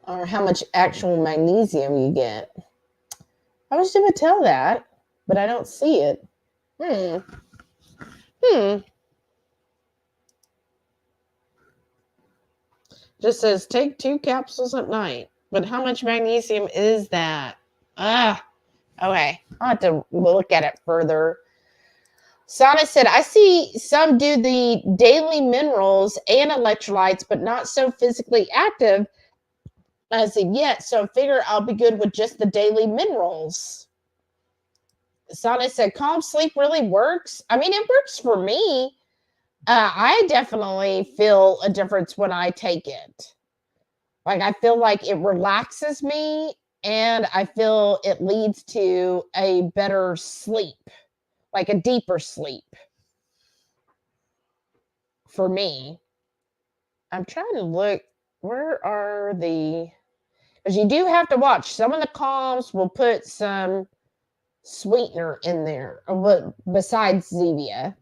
or how much actual magnesium you get. I wish they would tell that, but I don't see it. Just says take 2 capsules at night. But how much magnesium is that? Okay. I'll have to look at it further. Sana said, I see some do the daily minerals and electrolytes, but not so physically active as of yet. So I figure I'll be good with just the daily minerals. Sana said, calm sleep really works. I mean, it works for me. I definitely feel a difference when I take it. Like, I feel like it relaxes me and I feel it leads to a better sleep, like a deeper sleep for me. I'm trying to look, where are the, because you do have to watch. Some of the calms will put some sweetener in there, besides Zevia.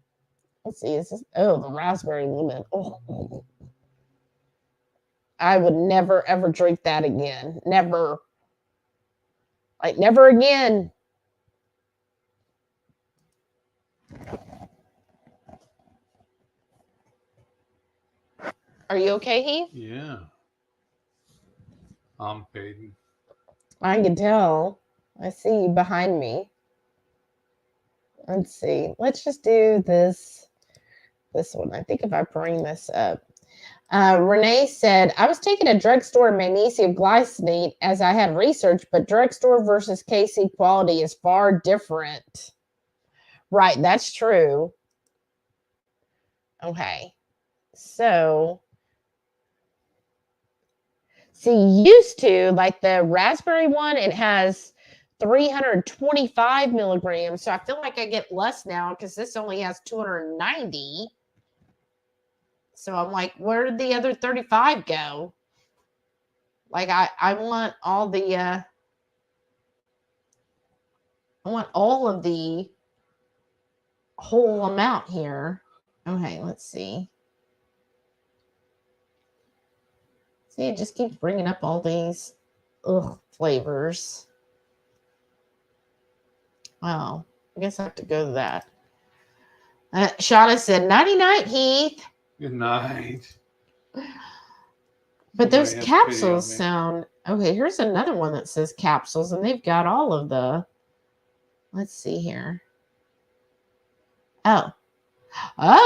Let's see, is this, oh, the raspberry lemon. Oh, I would never, ever drink that again. Never. Like, never again. Are you okay, Heath? Yeah. I'm fading. I can tell. I see you behind me. Let's see. Let's just do this one. I think if I bring this up. Renee said, I was taking a drugstore magnesium glycinate as I had research, but drugstore versus KC quality is far different. Right, that's true. Okay. So, see, used to, like the raspberry one, it has 325 milligrams. So I feel like I get less now because this only has 290. So I'm like, where did the other 35 go? Like, I want all the, I want all of the whole amount here. Okay, let's see. See, it just keeps bringing up all these flavors. Oh, I guess I have to go to that. Shauna said, nighty-night, Heath. Good night. But those capsules sound... Okay, here's another one that says capsules, and they've got all of the... Let's see here. Oh,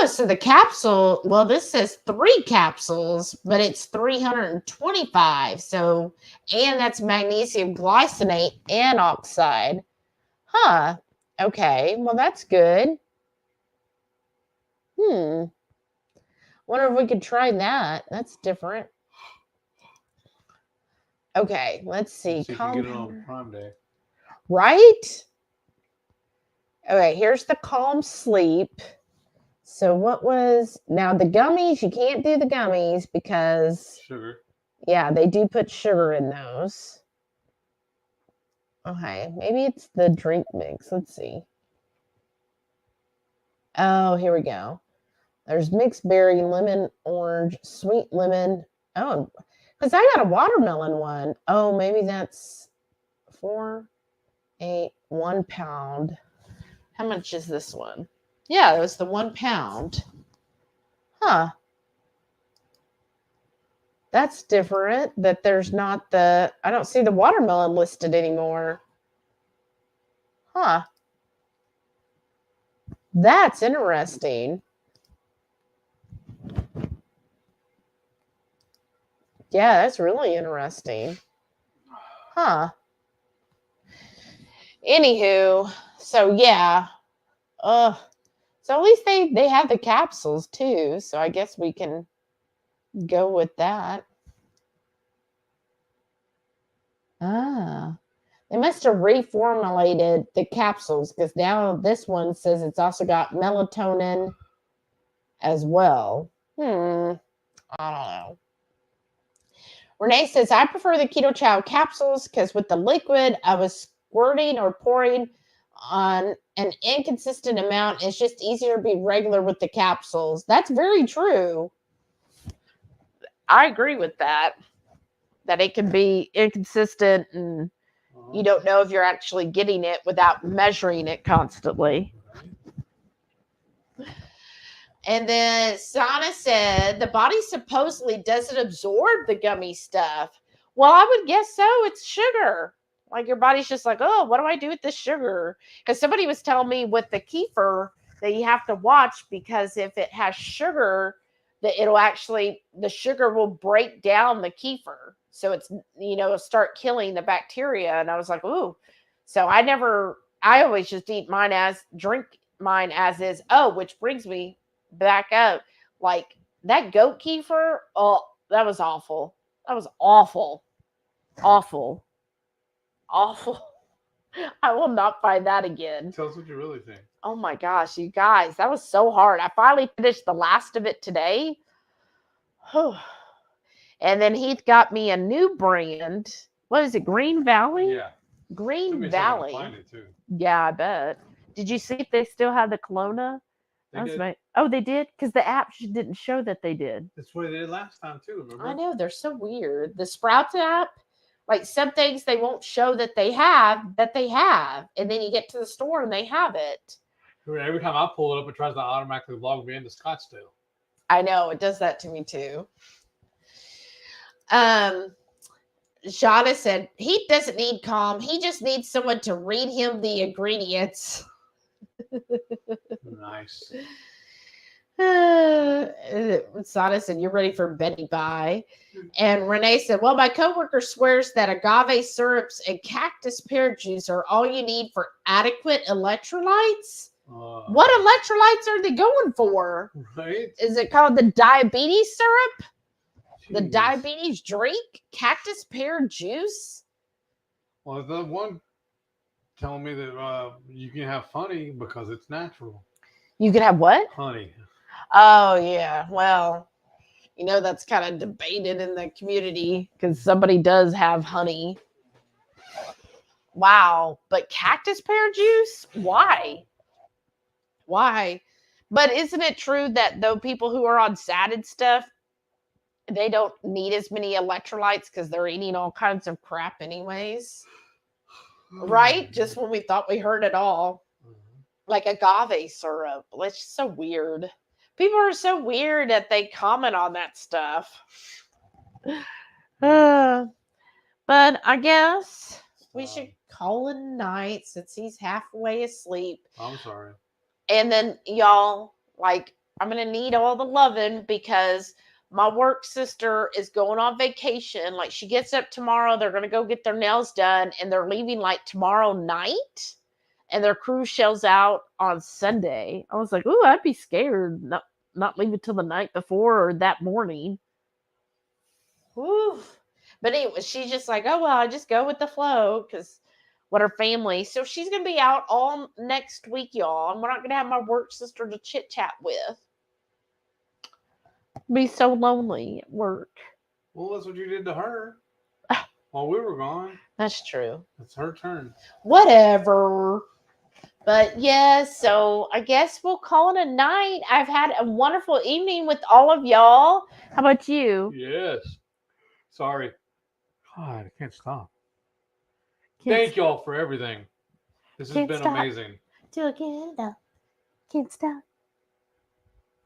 so the capsule... Well, this says 3 capsules, but it's 325. So, and that's magnesium glycinate and oxide. Huh. Okay, well, that's good. Wonder if we could try that. That's different. Okay, let's see. See if you can get it on Prime Day. Right? Okay, here's the calm sleep. So what was... Now, the gummies, you can't do the gummies because... Sugar. Yeah, they do put sugar in those. Okay, maybe it's the drink mix. Let's see. Oh, here we go. There's mixed berry, lemon, orange, sweet lemon. Oh, because I got a watermelon one. Oh, maybe that's 4, 8, 1 pound. How much is this one? Yeah, it was the 1 pound. Huh. That's different that there's not the... I don't see the watermelon listed anymore. Huh. That's interesting. Yeah, that's really interesting. Huh. Anywho, so yeah. So at least they have the capsules too. So I guess we can go with that. They must have reformulated the capsules because now this one says it's also got melatonin as well. I don't know. Renee says, I prefer the Ketochow capsules because with the liquid, I was squirting or pouring on an inconsistent amount. It's just easier to be regular with the capsules. That's very true. I agree with that. That it can be inconsistent and you don't know if you're actually getting it without measuring it constantly. And then Sana said, the body supposedly doesn't absorb the gummy stuff. Well, I would guess so. It's sugar. Like your body's just like, oh, what do I do with this sugar? Because somebody was telling me with the kefir that you have to watch because if it has sugar, that it'll actually, the sugar will break down the kefir. So it's, start killing the bacteria. And I was like, ooh. So I always just drink mine as is. Oh, which brings me back up. Like that goat kefir, oh, that was awful. That was awful. Awful. Awful. I will not buy that again. Tell us what you really think. Oh my gosh, you guys, that was so hard. I finally finished the last of it today. And then Heath got me a new brand. What is it? Green Valley? Yeah. Green Valley. Find it too. Yeah, I bet. Did you see if they still have the Kelowna? They did. Oh, they did? Because the app didn't show that they did. That's what they did last time too, remember? I know, they're so weird. The Sprouts app, like some things they won't show that they have. And then you get to the store and they have it. Every time I pull it up, it tries to automatically log me into Scottsdale. I know, it does that to me too. Shauna said, he doesn't need calm. He just needs someone to read him the ingredients. Nice. Sana said, you're ready for Betty Bye. And Renee said, well, my coworker swears that agave syrups and cactus pear juice are all you need for adequate electrolytes. What electrolytes are they going for? Right? Is it called the diabetes syrup? Jeez. The diabetes drink? Cactus pear juice? Well, the one telling me that you can have honey because it's natural. You can have what? Honey. Oh, yeah. Well, that's kind of debated in the community because somebody does have honey. Wow. But cactus pear juice? Why? But isn't it true that though people who are on SAD and stuff, they don't need as many electrolytes because they're eating all kinds of crap anyways? Right? Just when we thought we heard it all. Like agave syrup. It's just so weird. People are so weird that they comment on that stuff. But I guess we should call it a night since he's halfway asleep. I'm sorry. And then y'all, I'm going to need all the loving because my work sister is going on vacation. Like she gets up tomorrow. They're going to go get their nails done and they're leaving tomorrow night. And their cruise shells out on Sunday. I was like, ooh, I'd be scared not leave it till the night before or that morning. Ooh. But anyway, she's just like, oh, well, I just go with the flow because what her family. So she's going to be out all next week, y'all. And we're not going to have my work sister to chit chat with. Be so lonely at work. Well, that's what you did to her while we were gone. That's true. It's her turn. Whatever. But yes, so I guess we'll call it a night. I've had a wonderful evening with all of y'all. How about you? Yes. Sorry. God, I can't stop. Thank y'all for everything. This has been amazing. Together. Can't stop.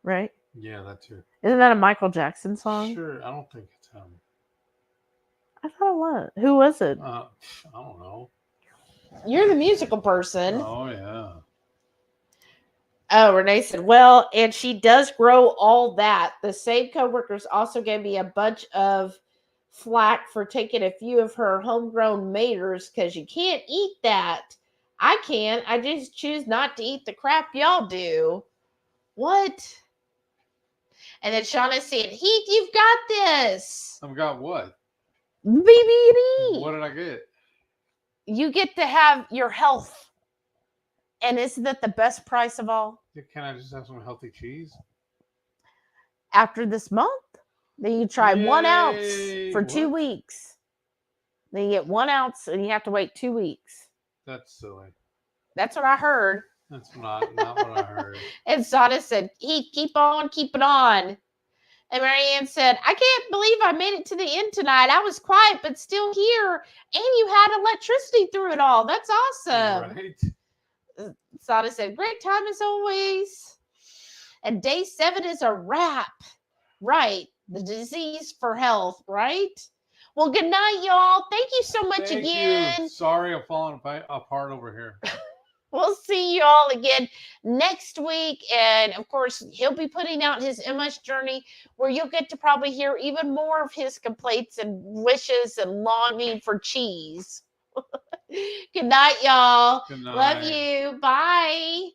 Right? Yeah, that too. Isn't that a Michael Jackson song? Sure. I don't think it's him. I thought it was. Who was it? I don't know. You're the musical person. Oh, yeah. Oh, Renee said, well, and she does grow all that. The same coworkers also gave me a bunch of flack for taking a few of her homegrown maters because you can't eat that. I can. I just choose not to eat the crap y'all do. What? And then Shauna said, Heath, you've got this. I've got what? BBB. What did I get? You get to have your health. And isn't that the best price of all? Can I just have some healthy cheese? After this month, then you try 1 ounce for What? 2 weeks. Then you get 1 ounce and you have to wait 2 weeks. That's silly. That's what I heard. That's not what I heard. And Sada said, keep on keeping on. And Marianne said, I can't believe I made it to the end tonight. I was quiet, but still here. And you had electricity through it all. That's awesome. Right? Sada said, great time as always. And day 7 is a wrap. Right. The disease for health, right? Well, good night, y'all. Thank you so much Thank again. you. Sorry, I'm falling apart over here. We'll see you all again next week. And of course, he'll be putting out his MS journey where you'll get to probably hear even more of his complaints and wishes and longing for cheese. Good night, y'all. Good night. Love you. Bye.